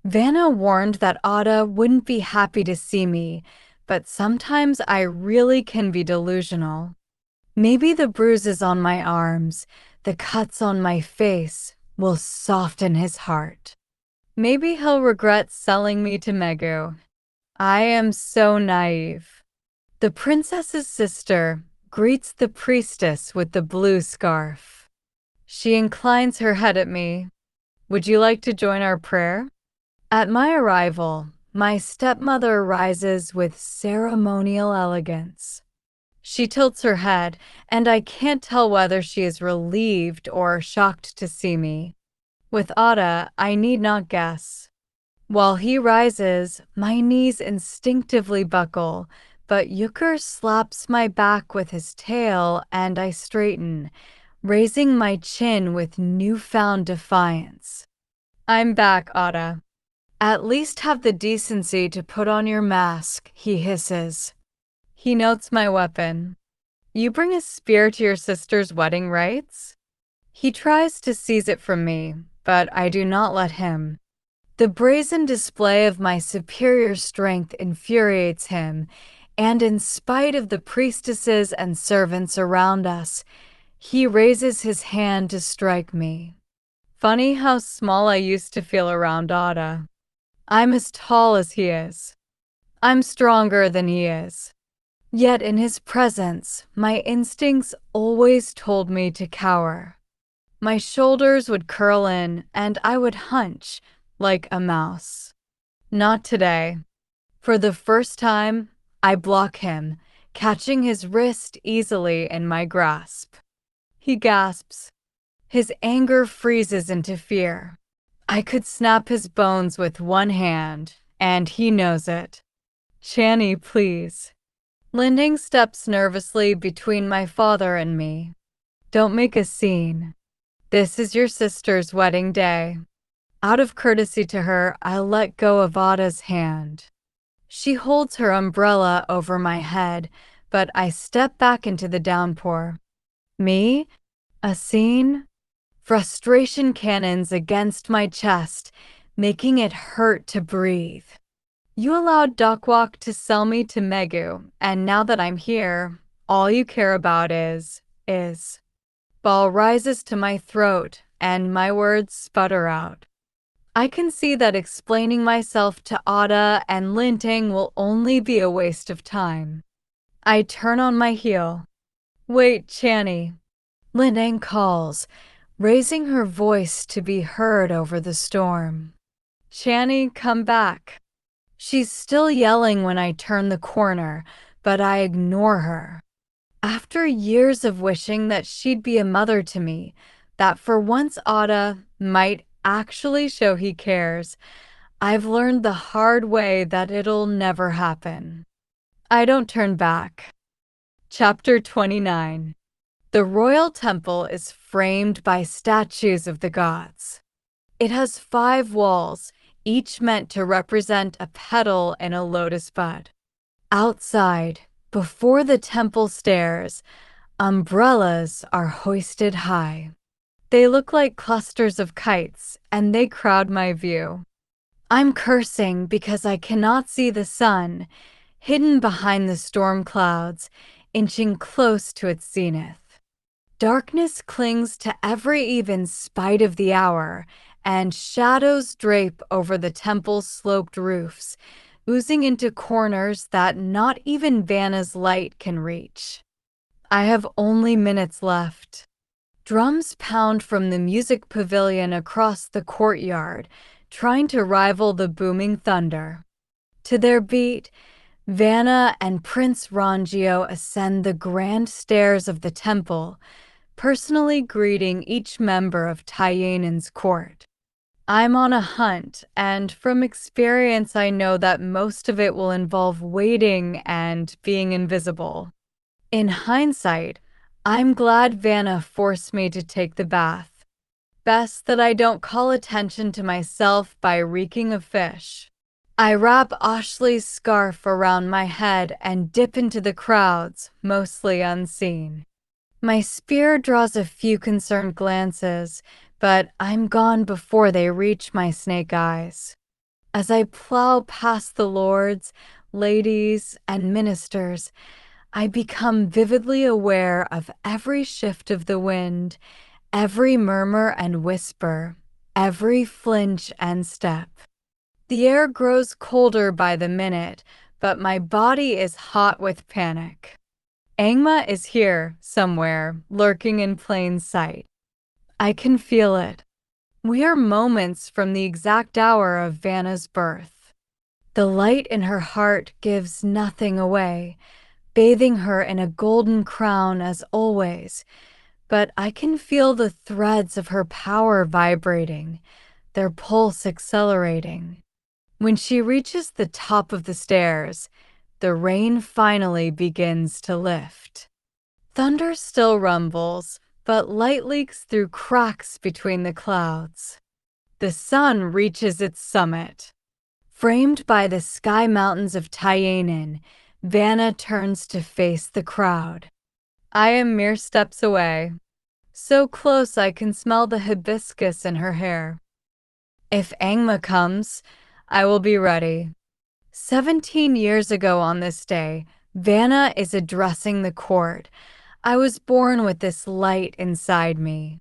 [SPEAKER 1] Vanna warned that Ada wouldn't be happy to see me, but sometimes I really can be delusional. Maybe the bruises on my arms, the cuts on my face, will soften his heart. Maybe he'll regret selling me to Megu. I am so naive. The princess's sister greets the priestess with the blue scarf. She inclines her head at me. Would you like to join our prayer? At my arrival, my stepmother rises with ceremonial elegance. She tilts her head, and I can't tell whether she is relieved or shocked to see me. With Ada, I need not guess. While he rises, my knees instinctively buckle, but Euchre slaps my back with his tail and I straighten, raising my chin with newfound defiance. I'm back, Ada. At least have the decency to put on your mask, he hisses. He notes my weapon. You bring a spear to your sister's wedding rites? He tries to seize it from me, but I do not let him. The brazen display of my superior strength infuriates him, and in spite of the priestesses and servants around us, he raises his hand to strike me. Funny how small I used to feel around Ada. I'm as tall as he is. I'm stronger than he is. Yet in his presence, my instincts always told me to cower. My shoulders would curl in, and I would hunch like a mouse. Not today. For the first time, I block him, catching his wrist easily in my grasp. He gasps. His anger freezes into fear. I could snap his bones with one hand, and he knows it. Chani, please. Linding steps nervously between my father and me. Don't make a scene. This is your sister's wedding day. Out of courtesy to her, I let go of Ada's hand. She holds her umbrella over my head, but I step back into the downpour. Me? A scene? Frustration cannons against my chest, making it hurt to breathe. You allowed Dokwok to sell me to Megu, and now that I'm here, all you care about is. Ball rises to my throat, and my words sputter out. I can see that explaining myself to Ada and Linting will only be a waste of time. I turn on my heel. Wait, Chani. Linting calls, raising her voice to be heard over the storm. Chani, come back. She's still yelling when I turn the corner, but I ignore her. After years of wishing that she'd be a mother to me, that for once Ada might actually show he cares, I've learned the hard way that it'll never happen. I don't turn back. Chapter 29. The royal temple is framed by statues of the gods. It has 5 walls, each meant to represent a petal in a lotus bud. Outside, before the temple stairs, umbrellas are hoisted high. They look like clusters of kites, and they crowd my view. I'm cursing because I cannot see the sun, hidden behind the storm clouds, inching close to its zenith. Darkness clings to every even spite of the hour, and shadows drape over the temple's sloped roofs, oozing into corners that not even Vanna's light can reach. I have only minutes left. Drums pound from the music pavilion across the courtyard, trying to rival the booming thunder. To their beat, Vanna and Prince Rangio ascend the grand stairs of the temple, personally greeting each member of Taiyanen's court. I'm on a hunt, and from experience I know that most of it will involve waiting and being invisible. In hindsight, I'm glad Vanna forced me to take the bath. Best that I don't call attention to myself by reeking of fish. I wrap Ashley's scarf around my head and dip into the crowds, mostly unseen. My spear draws a few concerned glances, but I'm gone before they reach my snake eyes. As I plow past the lords, ladies, and ministers, I become vividly aware of every shift of the wind, every murmur and whisper, every flinch and step. The air grows colder by the minute, but my body is hot with panic. Angma is here, somewhere, lurking in plain sight. I can feel it. We are moments from the exact hour of Vanna's birth. The light in her heart gives nothing away, bathing her in a golden crown as always, but I can feel the threads of her power vibrating, their pulse accelerating. When she reaches the top of the stairs, the rain finally begins to lift. Thunder still rumbles, but light leaks through cracks between the clouds. The sun reaches its summit. Framed by the sky mountains of Tyanan, Vanna turns to face the crowd. I am mere steps away, so close I can smell the hibiscus in her hair. If Angma comes, I will be ready. 17 years ago on this day, Vanna is addressing the court. I was born with this light inside me.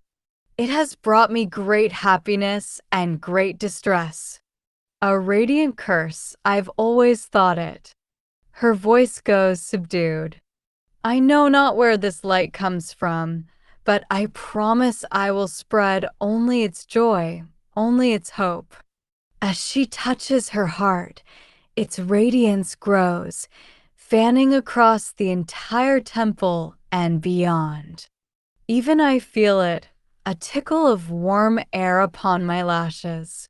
[SPEAKER 1] It has brought me great happiness and great distress. A radiant curse, I've always thought it. Her voice goes subdued. I know not where this light comes from, but I promise I will spread only its joy, only its hope. As she touches her heart, its radiance grows, fanning across the entire temple and beyond. Even I feel it, a tickle of warm air upon my lashes.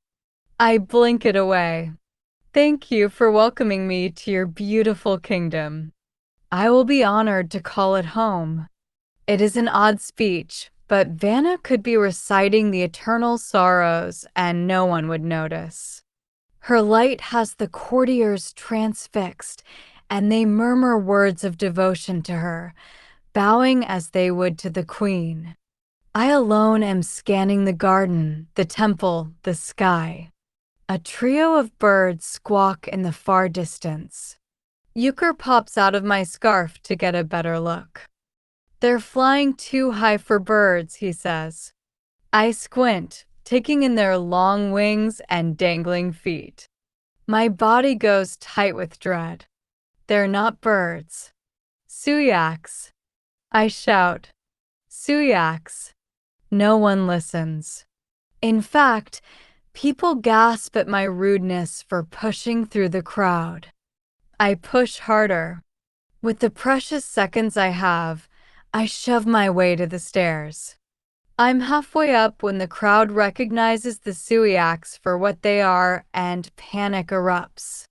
[SPEAKER 1] I blink it away. Thank you for welcoming me to your beautiful kingdom. I will be honored to call it home. It is an odd speech, but Vanna could be reciting the eternal sorrows and no one would notice. Her light has the courtiers transfixed, and they murmur words of devotion to her, bowing as they would to the queen. I alone am scanning the garden, the temple, the sky. A trio of birds squawk in the far distance. Euchre pops out of my scarf to get a better look. They're flying too high for birds, he says. I squint, taking in their long wings and dangling feet. My body goes tight with dread. They're not birds. Suyaks. I shout. Suyaks. No one listens. In fact, people gasp at my rudeness for pushing through the crowd. I push harder. With the precious seconds I have, I shove my way to the stairs. I'm halfway up when the crowd recognizes the Suyaks for what they are and panic erupts.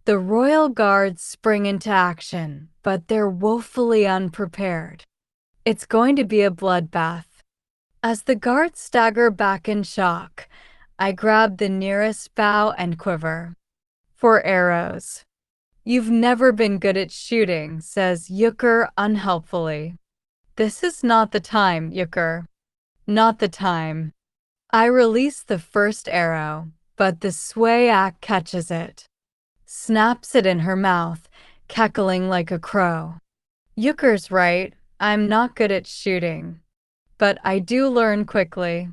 [SPEAKER 1] The royal guards spring into action, but they're woefully unprepared. It's going to be a bloodbath. As the guards stagger back in shock, I grab the nearest bow and quiver. 4 arrows. You've never been good at shooting, says Euchre unhelpfully. This is not the time, Euchre. Not the time. I release the first arrow, but the Swayak catches it. Snaps it in her mouth, cackling like a crow. Euchre's right, I'm not good at shooting. But I do learn quickly.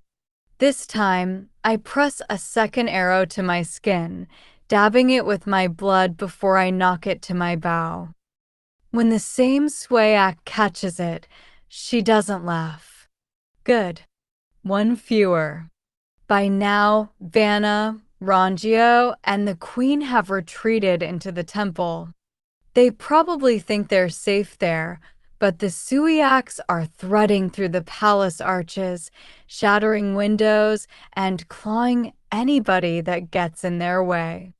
[SPEAKER 1] This time, I press a second arrow to my skin, dabbing it with my blood before I knock it to my bow. When the same Swayak catches it, she doesn't laugh. Good. 1 fewer. By now, Vanna, Rangio, and the queen have retreated into the temple. They probably think they're safe there, but the Suyaks are threading through the palace arches, shattering windows, and clawing anybody that gets in their way.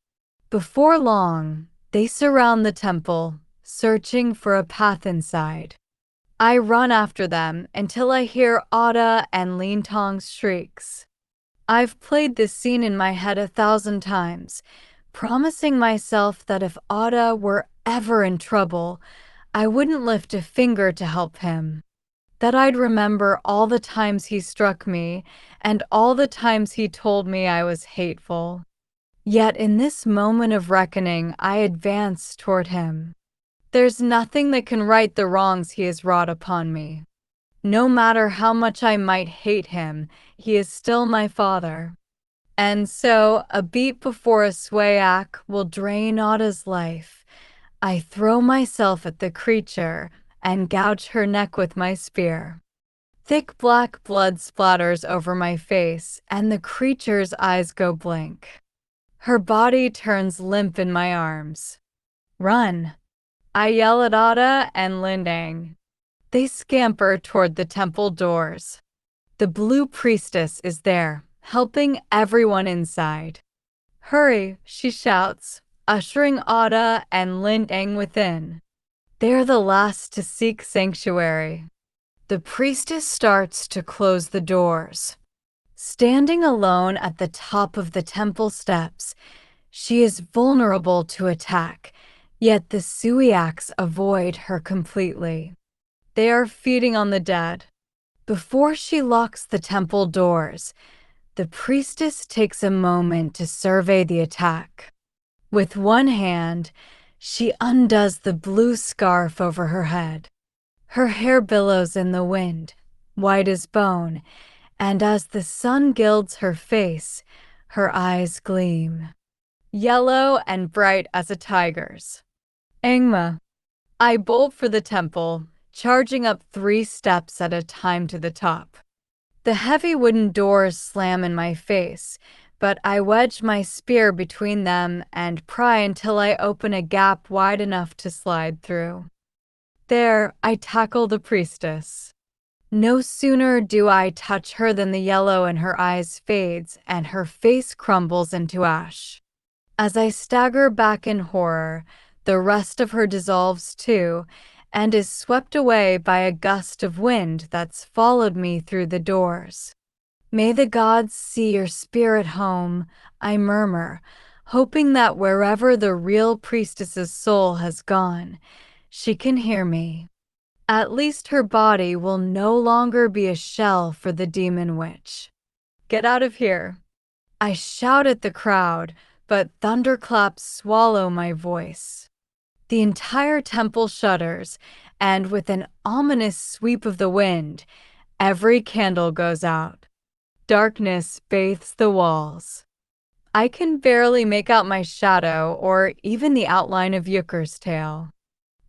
[SPEAKER 1] Before long, they surround the temple, searching for a path inside. I run after them until I hear Ada and Lintong's shrieks. I've played this scene in my head 1,000 times, promising myself that if Ada were ever in trouble, I wouldn't lift a finger to help him. That I'd remember all the times he struck me and all the times he told me I was hateful. Yet in this moment of reckoning, I advance toward him. There's nothing that can right the wrongs he has wrought upon me. No matter how much I might hate him, he is still my father. And so, a beat before a Swayak will drain Ada's life, I throw myself at the creature and gouge her neck with my spear. Thick black blood splatters over my face, and the creature's eyes go blank. Her body turns limp in my arms. Run! I yell at Ada and Lindang. They scamper toward the temple doors. The blue priestess is there, helping everyone inside. Hurry, she shouts, ushering Ada and Lin within. They're the last to seek sanctuary. The priestess starts to close the doors. Standing alone at the top of the temple steps, she is vulnerable to attack, yet the Suiaks avoid her completely. They are feeding on the dead. Before she locks the temple doors, the priestess takes a moment to survey the attack. With one hand, she undoes the blue scarf over her head. Her hair billows in the wind, white as bone, and as the sun gilds her face, her eyes gleam, yellow and bright as a tiger's. Angma. I bolt for the temple, charging up 3 steps at a time to the top. The heavy wooden doors slam in my face, but I wedge my spear between them and pry until I open a gap wide enough to slide through. There, I tackle the priestess. No sooner do I touch her than the yellow in her eyes fades and her face crumbles into ash. As I stagger back in horror, the rest of her dissolves too, and is swept away by a gust of wind that's followed me through the doors. May the gods see your spirit home, I murmur, hoping that wherever the real priestess's soul has gone, she can hear me. At least her body will no longer be a shell for the demon witch. Get out of here. I shout at the crowd, but thunderclaps swallow my voice. The entire temple shudders, and with an ominous sweep of the wind, every candle goes out. Darkness bathes the walls. I can barely make out my shadow or even the outline of Yucker's tail.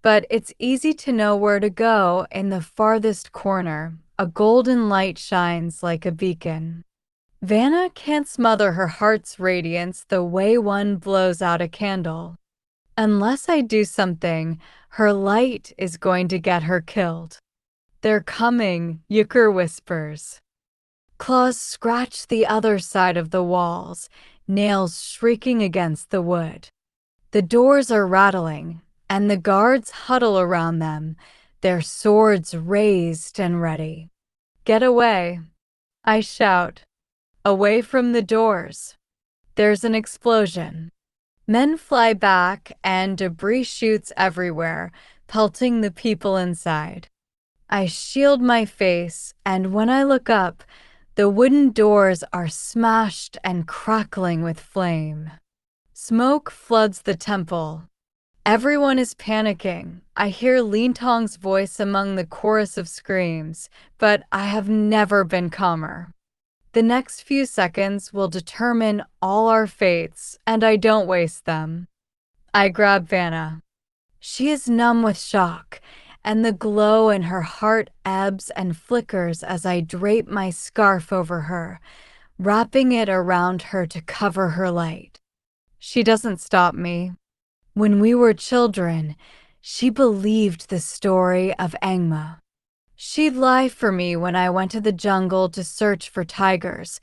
[SPEAKER 1] But it's easy to know where to go. In the farthest corner, a golden light shines like a beacon. Vanna can't smother her heart's radiance the way one blows out a candle. Unless I do something, her light is going to get her killed. They're coming, Yucker whispers. Claws scratch the other side of the walls, nails shrieking against the wood. The doors are rattling, and the guards huddle around them, their swords raised and ready. Get away, I shout. Away from the doors. There's an explosion. Men fly back, and debris shoots everywhere, pelting the people inside. I shield my face, and when I look up, the wooden doors are smashed and crackling with flame. Smoke floods the temple. Everyone is panicking. I hear Lintong's voice among the chorus of screams, but I have never been calmer. The next few seconds will determine all our fates, and I don't waste them. I grab Vanna. She is numb with shock, and the glow in her heart ebbs and flickers as I drape my scarf over her, wrapping it around her to cover her light. She doesn't stop me. When we were children, she believed the story of Angma. She'd lie for me when I went to the jungle to search for tigers.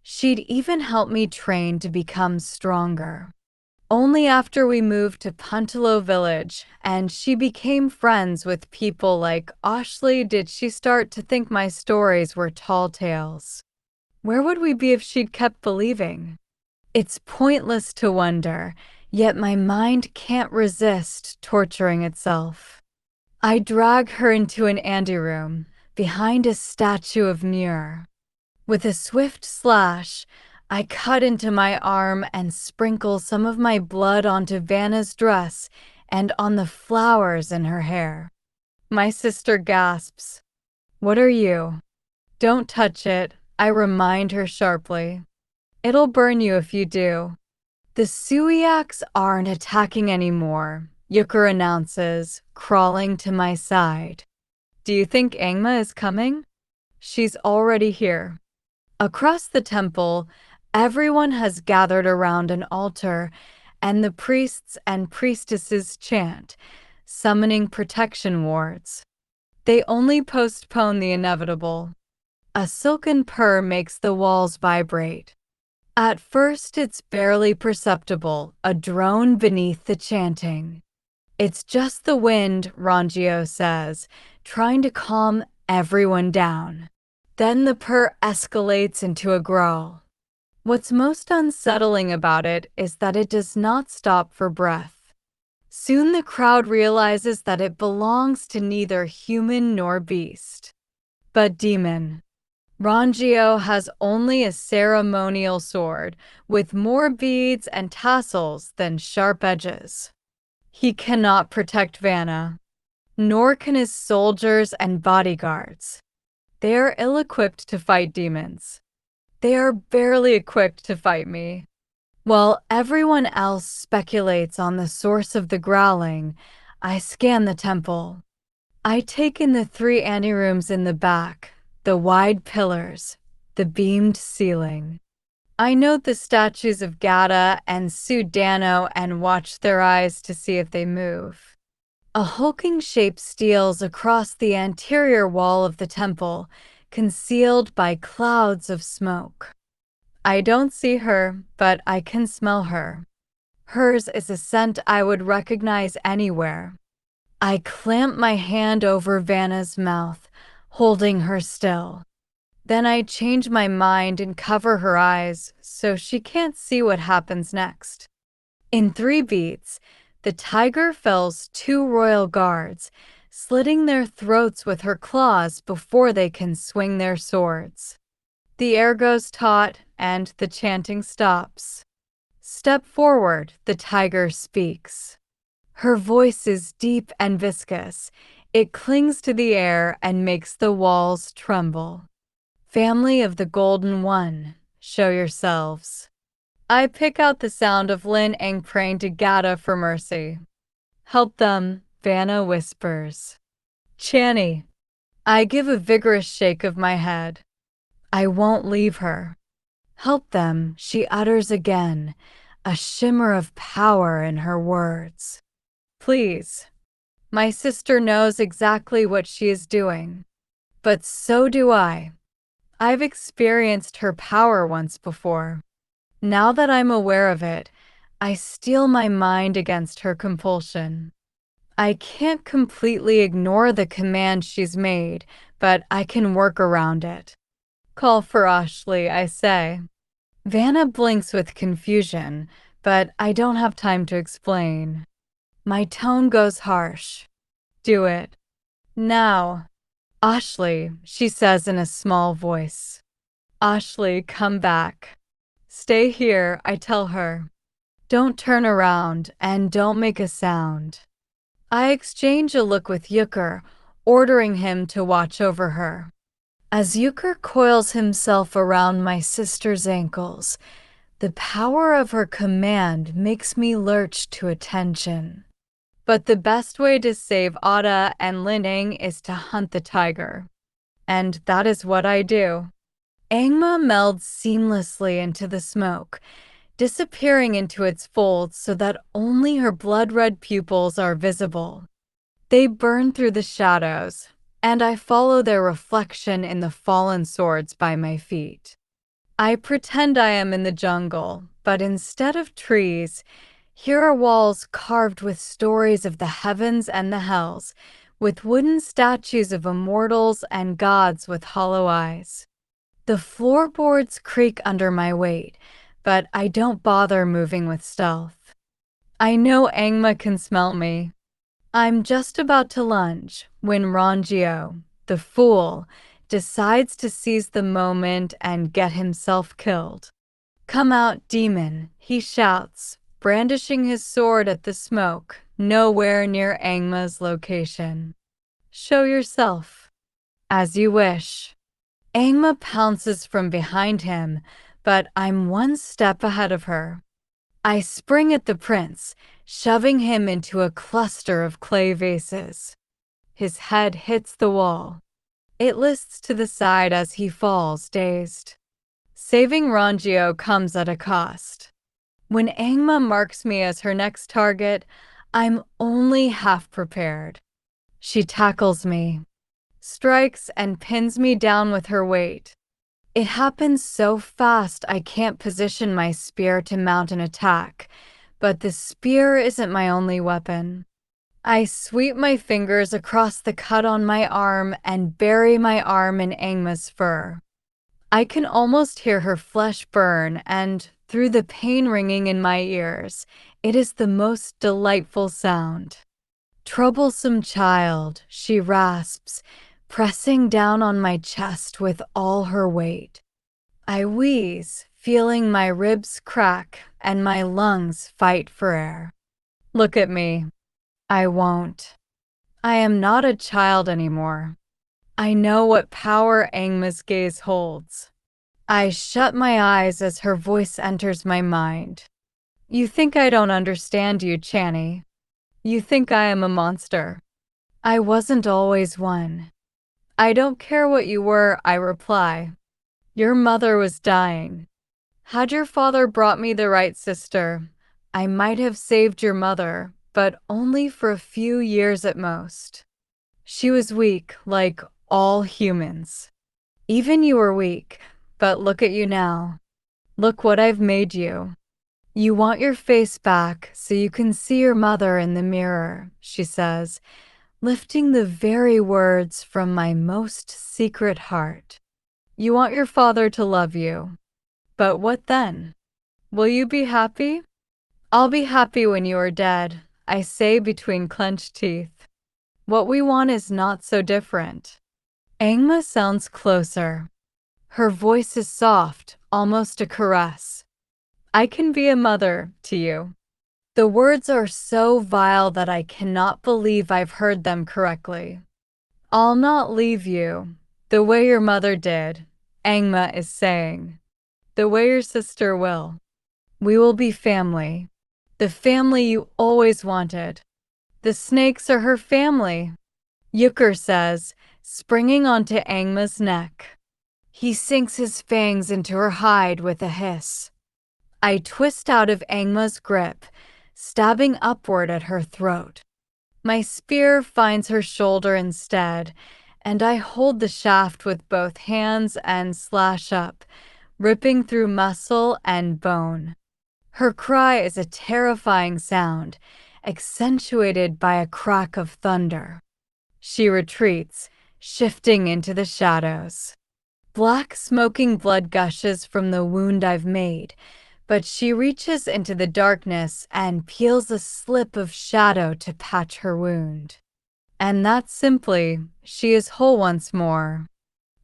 [SPEAKER 1] She'd even help me train to become stronger. Only after we moved to Puntalo village and she became friends with people like Ashley did she start to think my stories were tall tales. Where would we be if she'd kept believing? It's pointless to wonder, yet my mind can't resist torturing itself. I drag her into an anteroom, behind a statue of Muir. With a swift slash, I cut into my arm and sprinkle some of my blood onto Vanna's dress and on the flowers in her hair. My sister gasps. What are you? Don't touch it, I remind her sharply. It'll burn you if you do. The Suiaks aren't attacking anymore, Yucker announces, crawling to my side. Do you think Angma is coming? She's already here. Across the temple, everyone has gathered around an altar, and the priests and priestesses chant, summoning protection wards. They only postpone the inevitable. A silken purr makes the walls vibrate. At first, it's barely perceptible, a drone beneath the chanting. It's just the wind, Rangio says, trying to calm everyone down. Then the purr escalates into a growl. What's most unsettling about it is that it does not stop for breath. Soon the crowd realizes that it belongs to neither human nor beast, but demon. Rangio has only a ceremonial sword with more beads and tassels than sharp edges. He cannot protect Vanna, nor can his soldiers and bodyguards. They are ill-equipped to fight demons. They are barely equipped to fight me. While everyone else speculates on the source of the growling, I scan the temple. I take in the 3 anterooms in the back, the wide pillars, the beamed ceiling. I note the statues of Gata and Sudano and watch their eyes to see if they move. A hulking shape steals across the anterior wall of the temple, concealed by clouds of smoke. I don't see her, but I can smell her. Hers is a scent I would recognize anywhere. I clamp my hand over Vanna's mouth, holding her still. Then I change my mind and cover her eyes so she can't see what happens next. In 3 beats, the tiger fells 2 royal guards, slitting their throats with her claws before they can swing their swords. The air goes taut and the chanting stops. Step forward, the tiger speaks. Her voice is deep and viscous. It clings to the air and makes the walls tremble. Family of the Golden One, show yourselves. I pick out the sound of Lin Eng praying to Gata for mercy. Help them, Vanna whispers. Channy. I give a vigorous shake of my head. I won't leave her. Help them, she utters again, a shimmer of power in her words. Please. My sister knows exactly what she is doing. But so do I. I've experienced her power once before. Now that I'm aware of it, I steel my mind against her compulsion. I can't completely ignore the command she's made, but I can work around it. Call for Ashley, I say. Vanna blinks with confusion, but I don't have time to explain. My tone goes harsh. Do it. Now. Ashley, she says in a small voice. Ashley, come back. Stay here, I tell her. Don't turn around and don't make a sound. I exchange a look with Yucker, ordering him to watch over her. As Yucker coils himself around my sister's ankles, the power of her command makes me lurch to attention. But the best way to save Ada and Lining is to hunt the tiger. And that is what I do. Angma melds seamlessly into the smoke, disappearing into its folds so that only her blood-red pupils are visible. They burn through the shadows, and I follow their reflection in the fallen swords by my feet. I pretend I am in the jungle, but instead of trees, here are walls carved with stories of the heavens and the hells, with wooden statues of immortals and gods with hollow eyes. The floorboards creak under my weight, but I don't bother moving with stealth. I know Angma can smell me. I'm just about to lunge when Rangio, the fool, decides to seize the moment and get himself killed. Come out, demon, he shouts, brandishing his sword at the smoke, nowhere near Angma's location. Show yourself. As you wish. Angma pounces from behind him, but I'm 1 step ahead of her. I spring at the prince, shoving him into a cluster of clay vases. His head hits the wall. It lists to the side as he falls, dazed. Saving Rangio comes at a cost. When Angma marks me as her next target, I'm only half prepared. She tackles me. strikes and pins me down with her weight. It happens so fast I can't position my spear to mount an attack, but the spear isn't my only weapon. I sweep my fingers across the cut on my arm and bury my arm in Angma's fur. I can almost hear her flesh burn, and through the pain ringing in my ears, it is the most delightful sound. "Troublesome child," she rasps, pressing down on my chest with all her weight. I wheeze, feeling my ribs crack and my lungs fight for air. "Look at me." I won't. I am not a child anymore. I know what power Angma's gaze holds. I shut my eyes as her voice enters my mind. "You think I don't understand you, Channy. You think I am a monster. I wasn't always one." "I don't care what you were," I reply. "Your mother was dying. Had your father brought me the right sister, I might have saved your mother, but only for a few years at most. She was weak, like all humans. Even you were weak, but look at you now. Look what I've made you." "You want your face back so you can see your mother in the mirror," she says, lifting the very words from my most secret heart. "You want your father to love you. But what then? Will you be happy?" "I'll be happy when you are dead," I say between clenched teeth. "What we want is not so different." Angma sounds closer. Her voice is soft, almost a caress. "I can be a mother to you." The words are so vile that I cannot believe I've heard them correctly. "I'll not leave you, the way your mother did," Angma is saying. "The way your sister will. We will be family. The family you always wanted. The snakes are her family," Yucker says, springing onto Angma's neck. He sinks his fangs into her hide with a hiss. I twist out of Angma's grip, stabbing upward at her throat. My spear finds her shoulder instead, and I hold the shaft with both hands and slash up, ripping through muscle and bone. Her cry is a terrifying sound, accentuated by a crack of thunder. She retreats, shifting into the shadows. Black smoking blood gushes from the wound I've made, but she reaches into the darkness and peels a slip of shadow to patch her wound. And that's simply, she is whole once more.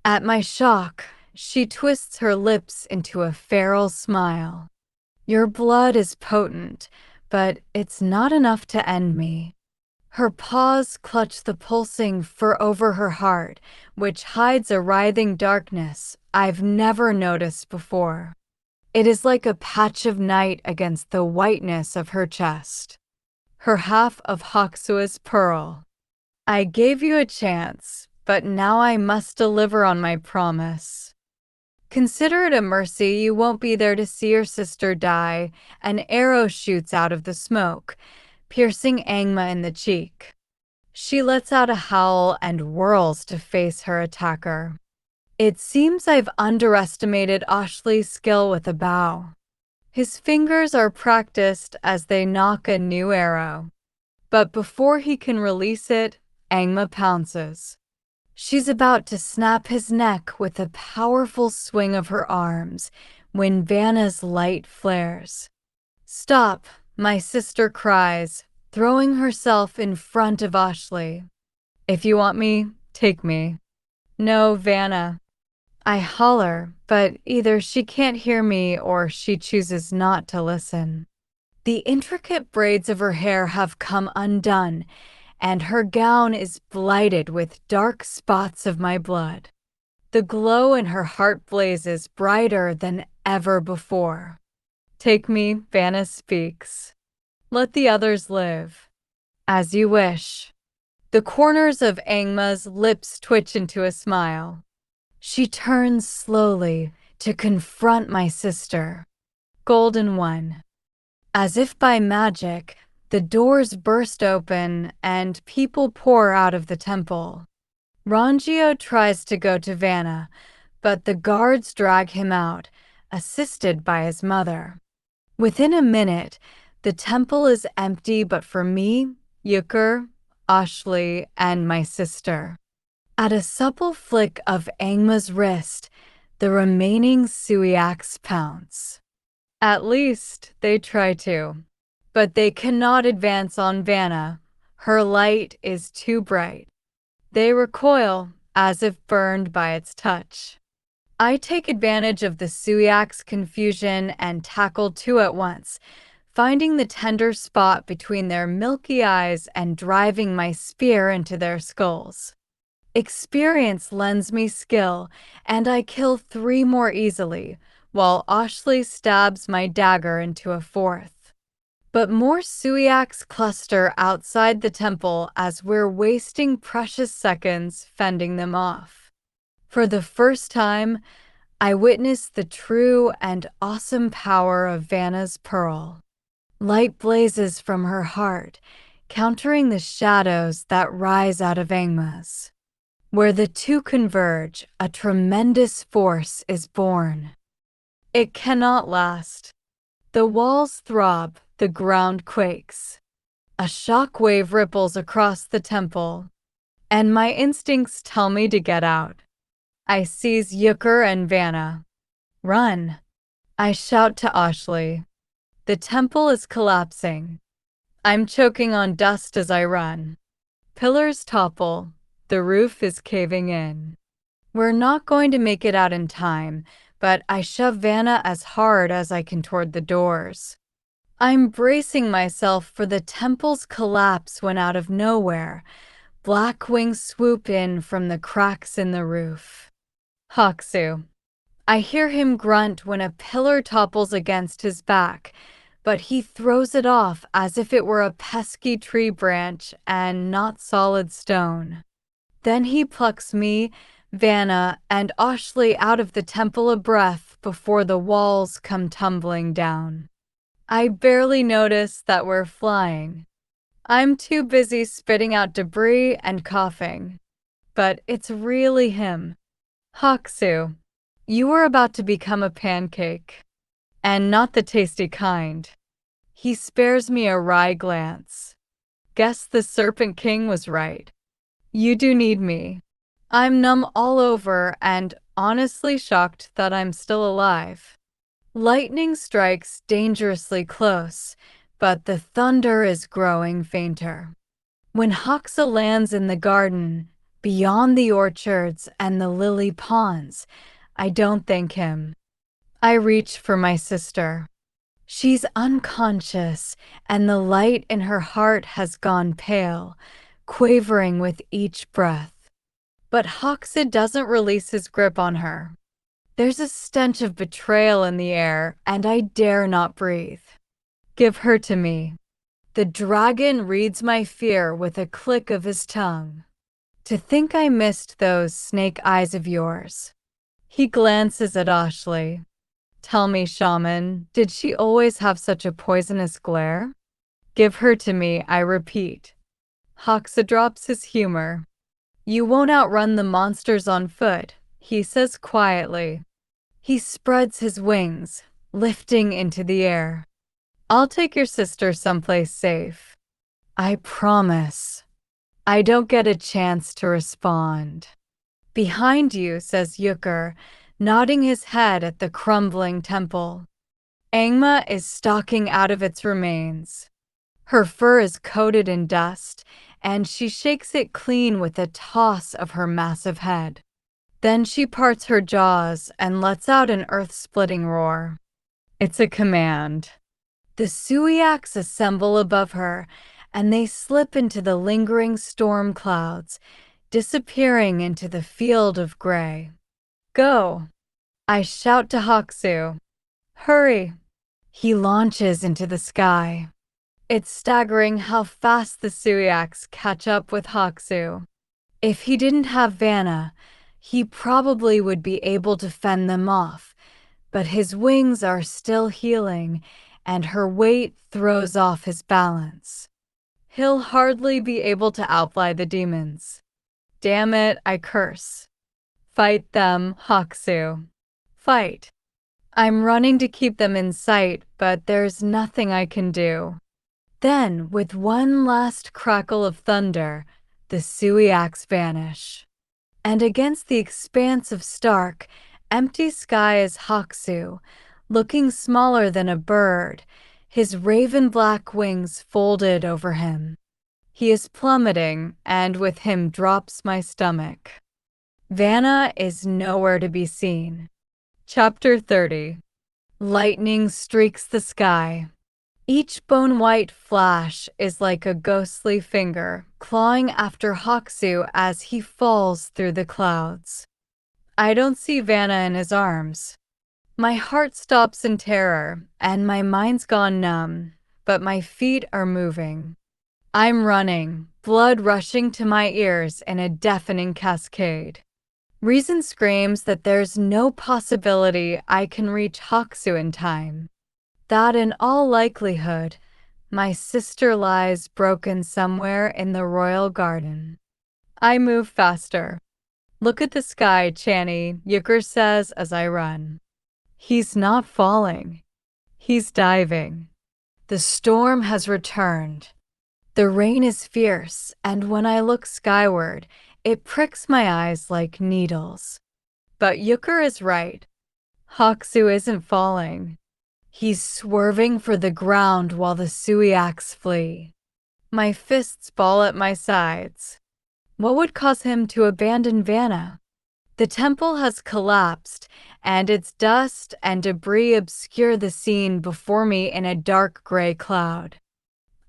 [SPEAKER 1] At my shock, she twists her lips into a feral smile. "Your blood is potent, but it's not enough to end me." Her paws clutch the pulsing fur over her heart, which hides a writhing darkness I've never noticed before. It is like a patch of night against the whiteness of her chest. Her half of Hoxua's pearl. "I gave you a chance, but now I must deliver on my promise. Consider it a mercy you won't be there to see your sister die." An arrow shoots out of the smoke, piercing Angma in the cheek. She lets out a howl and whirls to face her attacker. It seems I've underestimated Ashley's skill with a bow. His fingers are practiced as they knock a new arrow. But before he can release it, Angma pounces. She's about to snap his neck with a powerful swing of her arms when Vanna's light flares. "Stop," my sister cries, throwing herself in front of Ashley. "If you want me, take me." "No, Vanna." I holler, but either she can't hear me or she chooses not to listen. The intricate braids of her hair have come undone, and her gown is blighted with dark spots of my blood. The glow in her heart blazes brighter than ever before. "Take me," Vanna speaks. "Let the others live." "As you wish." The corners of Angma's lips twitch into a smile. She turns slowly to confront my sister. Golden One. As if by magic, the doors burst open and people pour out of the temple. Rangio tries to go to Vanna, but the guards drag him out, assisted by his mother. Within a minute, the temple is empty but for me, Yucker, Ashley, and my sister. At a supple flick of Angma's wrist, the remaining Suiaks pounce. At least they try to. But they cannot advance on Vanna. Her light is too bright. They recoil, as if burned by its touch. I take advantage of the Suiak's confusion and tackle two at once, finding the tender spot between their milky eyes and driving my spear into their skulls. Experience lends me skill, and I kill 3 more easily, while Ashley stabs my dagger into a 4th. But more Suiaks cluster outside the temple as we're wasting precious seconds fending them off. For the first time, I witness the true and awesome power of Vanna's pearl. Light blazes from her heart, countering the shadows that rise out of Angma's. Where the two converge, a tremendous force is born. It cannot last. The walls throb, the ground quakes. A shock wave ripples across the temple, and my instincts tell me to get out. I seize Yucker and Vanna. Run! I shout to Ashley. The temple is collapsing. I'm choking on dust as I run. Pillars topple. The roof is caving in. We're not going to make it out in time, but I shove Vanna as hard as I can toward the doors. I'm bracing myself for the temple's collapse when out of nowhere, black wings swoop in from the cracks in the roof. Haksu. I hear him grunt when a pillar topples against his back, but he throws it off as if it were a pesky tree branch and not solid stone. Then he plucks me, Vanna, and Ashley out of the temple a breath before the walls come tumbling down. I barely notice that we're flying. I'm too busy spitting out debris and coughing. But it's really him. Haksu, you were about to become a pancake. And not the tasty kind. He spares me a wry glance. Guess the Serpent King was right. You do need me. I'm numb all over and honestly shocked that I'm still alive. Lightning strikes dangerously close, but the thunder is growing fainter. When Hoxa lands in the garden, beyond the orchards and the lily ponds, I don't thank him. I reach for my sister. She's unconscious, and the light in her heart has gone pale, quavering with each breath. But Hoxa doesn't release his grip on her. There's a stench of betrayal in the air, and I dare not breathe. Give her to me. The dragon reads my fear with a click of his tongue. To think I missed those snake eyes of yours. He glances at Ashley. Tell me, shaman, did she always have such a poisonous glare? Give her to me, I repeat. Hoxa drops his humor. You won't outrun the monsters on foot, he says quietly. He spreads his wings, lifting into the air. I'll take your sister someplace safe. I promise. I don't get a chance to respond. Behind you, says Yucker, nodding his head at the crumbling temple. Angma is stalking out of its remains. Her fur is coated in dust, and she shakes it clean with a toss of her massive head. Then she parts her jaws and lets out an earth-splitting roar. It's a command. The Suiaks assemble above her, and they slip into the lingering storm clouds, disappearing into the field of gray. Go! I shout to Haksu. Hurry! He launches into the sky. It's staggering how fast the Suiaks catch up with Haksu. If he didn't have Vanna, he probably would be able to fend them off, but his wings are still healing, and her weight throws off his balance. He'll hardly be able to outfly the demons. Damn it, I curse. Fight them, Haksu. Fight. I'm running to keep them in sight, but there's nothing I can do. Then, with one last crackle of thunder, the Suiaks vanish. And against the expanse of stark, empty sky is Haksu, looking smaller than a bird, his raven-black wings folded over him. He is plummeting, and with him drops my stomach. Vanna is nowhere to be seen. Chapter 30. Lightning streaks the sky. Each bone-white flash is like a ghostly finger clawing after Haksu as he falls through the clouds. I don't see Vanna in his arms. My heart stops in terror, and my mind's gone numb, but my feet are moving. I'm running, blood rushing to my ears in a deafening cascade. Reason screams that there's no possibility I can reach Haksu in time. That in all likelihood, my sister lies broken somewhere in the royal garden. I move faster. Look at the sky, Chani, Yukur says as I run. He's not falling. He's diving. The storm has returned. The rain is fierce, and when I look skyward, it pricks my eyes like needles. But Yukur is right. Haksu isn't falling. He's swerving for the ground while the Suiaks flee. My fists ball at my sides. What would cause him to abandon Vanna? The temple has collapsed, and its dust and debris obscure the scene before me in a dark gray cloud.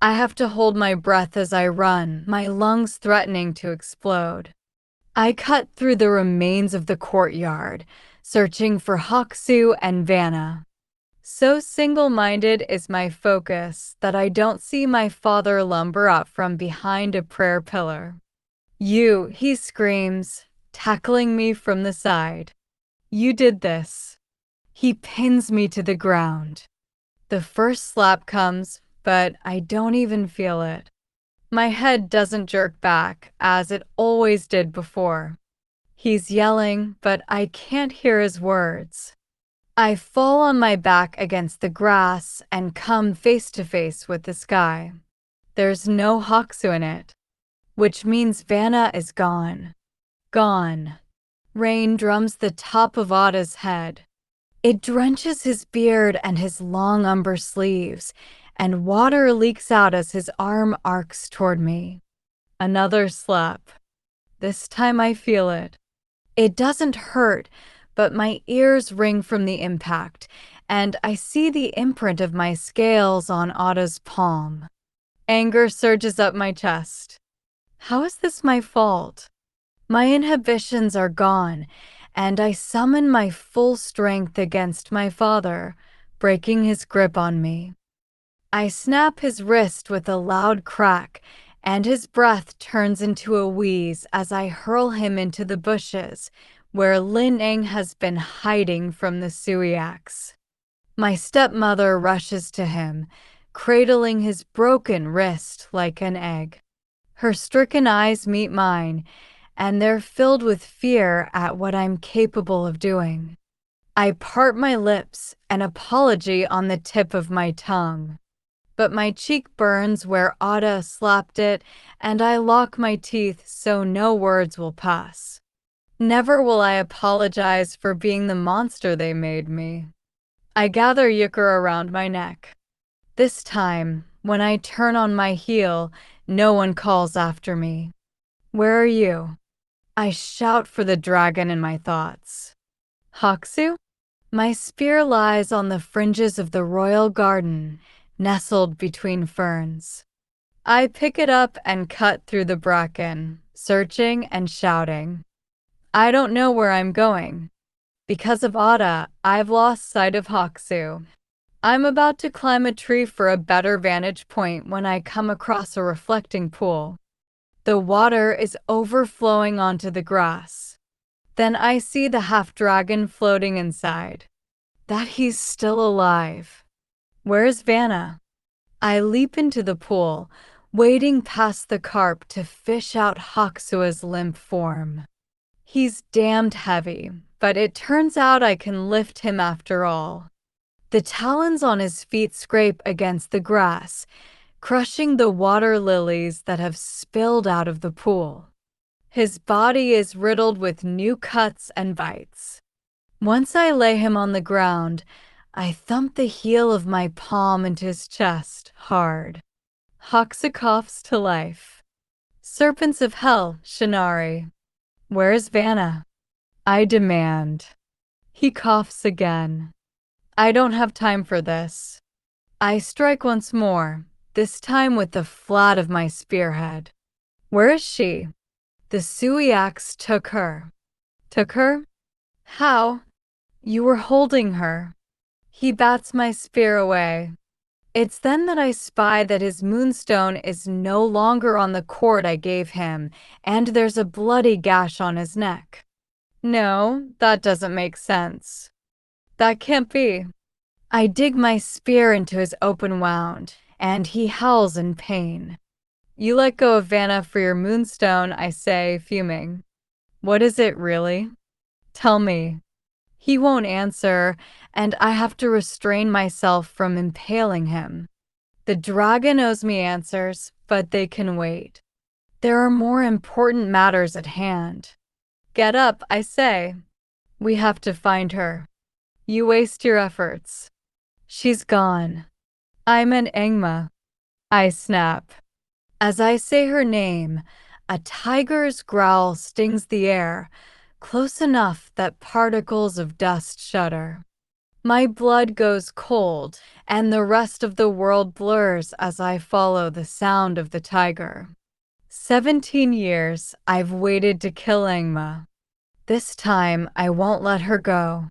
[SPEAKER 1] I have to hold my breath as I run, my lungs threatening to explode. I cut through the remains of the courtyard, searching for Haksu and Vanna. So single-minded is my focus that I don't see my father lumber up from behind a prayer pillar. You, he screams, tackling me from the side. You did this. He pins me to the ground. The first slap comes, but I don't even feel it. My head doesn't jerk back, as it always did before. He's yelling, but I can't hear his words. I fall on my back against the grass and come face to face with the sky. There's no Haksu in it, which means Vanna is gone. Gone. Rain drums the top of Ada's head. It drenches his beard and his long umber sleeves, and water leaks out as his arm arcs toward me. Another slap. This time I feel it. It doesn't hurt, but my ears ring from the impact, and I see the imprint of my scales on Ada's palm. Anger surges up my chest. How is this my fault? My inhibitions are gone, and I summon my full strength against my father, breaking his grip on me. I snap his wrist with a loud crack, and his breath turns into a wheeze as I hurl him into the bushes, where Lin Eng has been hiding from the Suiaks. My stepmother rushes to him, cradling his broken wrist like an egg. Her stricken eyes meet mine, and they're filled with fear at what I'm capable of doing. I part my lips, an apology on the tip of my tongue. But my cheek burns where Ada slapped it, and I lock my teeth so no words will pass. Never will I apologize for being the monster they made me. I gather Yukur around my neck. This time, when I turn on my heel, no one calls after me. Where are you? I shout for the dragon in my thoughts. Haksu? My spear lies on the fringes of the royal garden, nestled between ferns. I pick it up and cut through the bracken, searching and shouting. I don't know where I'm going. Because of Ada, I've lost sight of Haksu. I'm about to climb a tree for a better vantage point when I come across a reflecting pool. The water is overflowing onto the grass. Then I see the half-dragon floating inside. That he's still alive. Where's Vanna? I leap into the pool, wading past the carp to fish out Hoxua's limp form. He's damned heavy, but it turns out I can lift him after all. The talons on his feet scrape against the grass, crushing the water lilies that have spilled out of the pool. His body is riddled with new cuts and bites. Once I lay him on the ground, I thump the heel of my palm into his chest hard. Hoxa coughs to life. Serpents of hell, Shinari. Where's Vanna? I demand. He coughs again. I don't have time for this. I strike once more, this time with the flat of my spearhead. Where is she? The Sui axe took her. Took her? How? You were holding her. He bats my spear away. It's then that I spy that his moonstone is no longer on the cord I gave him, and there's a bloody gash on his neck. No, that doesn't make sense. That can't be. I dig my spear into his open wound, and he howls in pain. You let go of Vanna for your moonstone, I say, fuming. What is it really? Tell me. He won't answer, and I have to restrain myself from impaling him. The dragon owes me answers, but they can wait. There are more important matters at hand. Get up, I say. We have to find her. You waste your efforts. She's gone. I'm an Engma. I snap. As I say her name, a tiger's growl stings the air, close enough that particles of dust shudder. My blood goes cold, and the rest of the world blurs as I follow the sound of the tiger. 17 years I've waited to kill Engma. This time I won't let her go.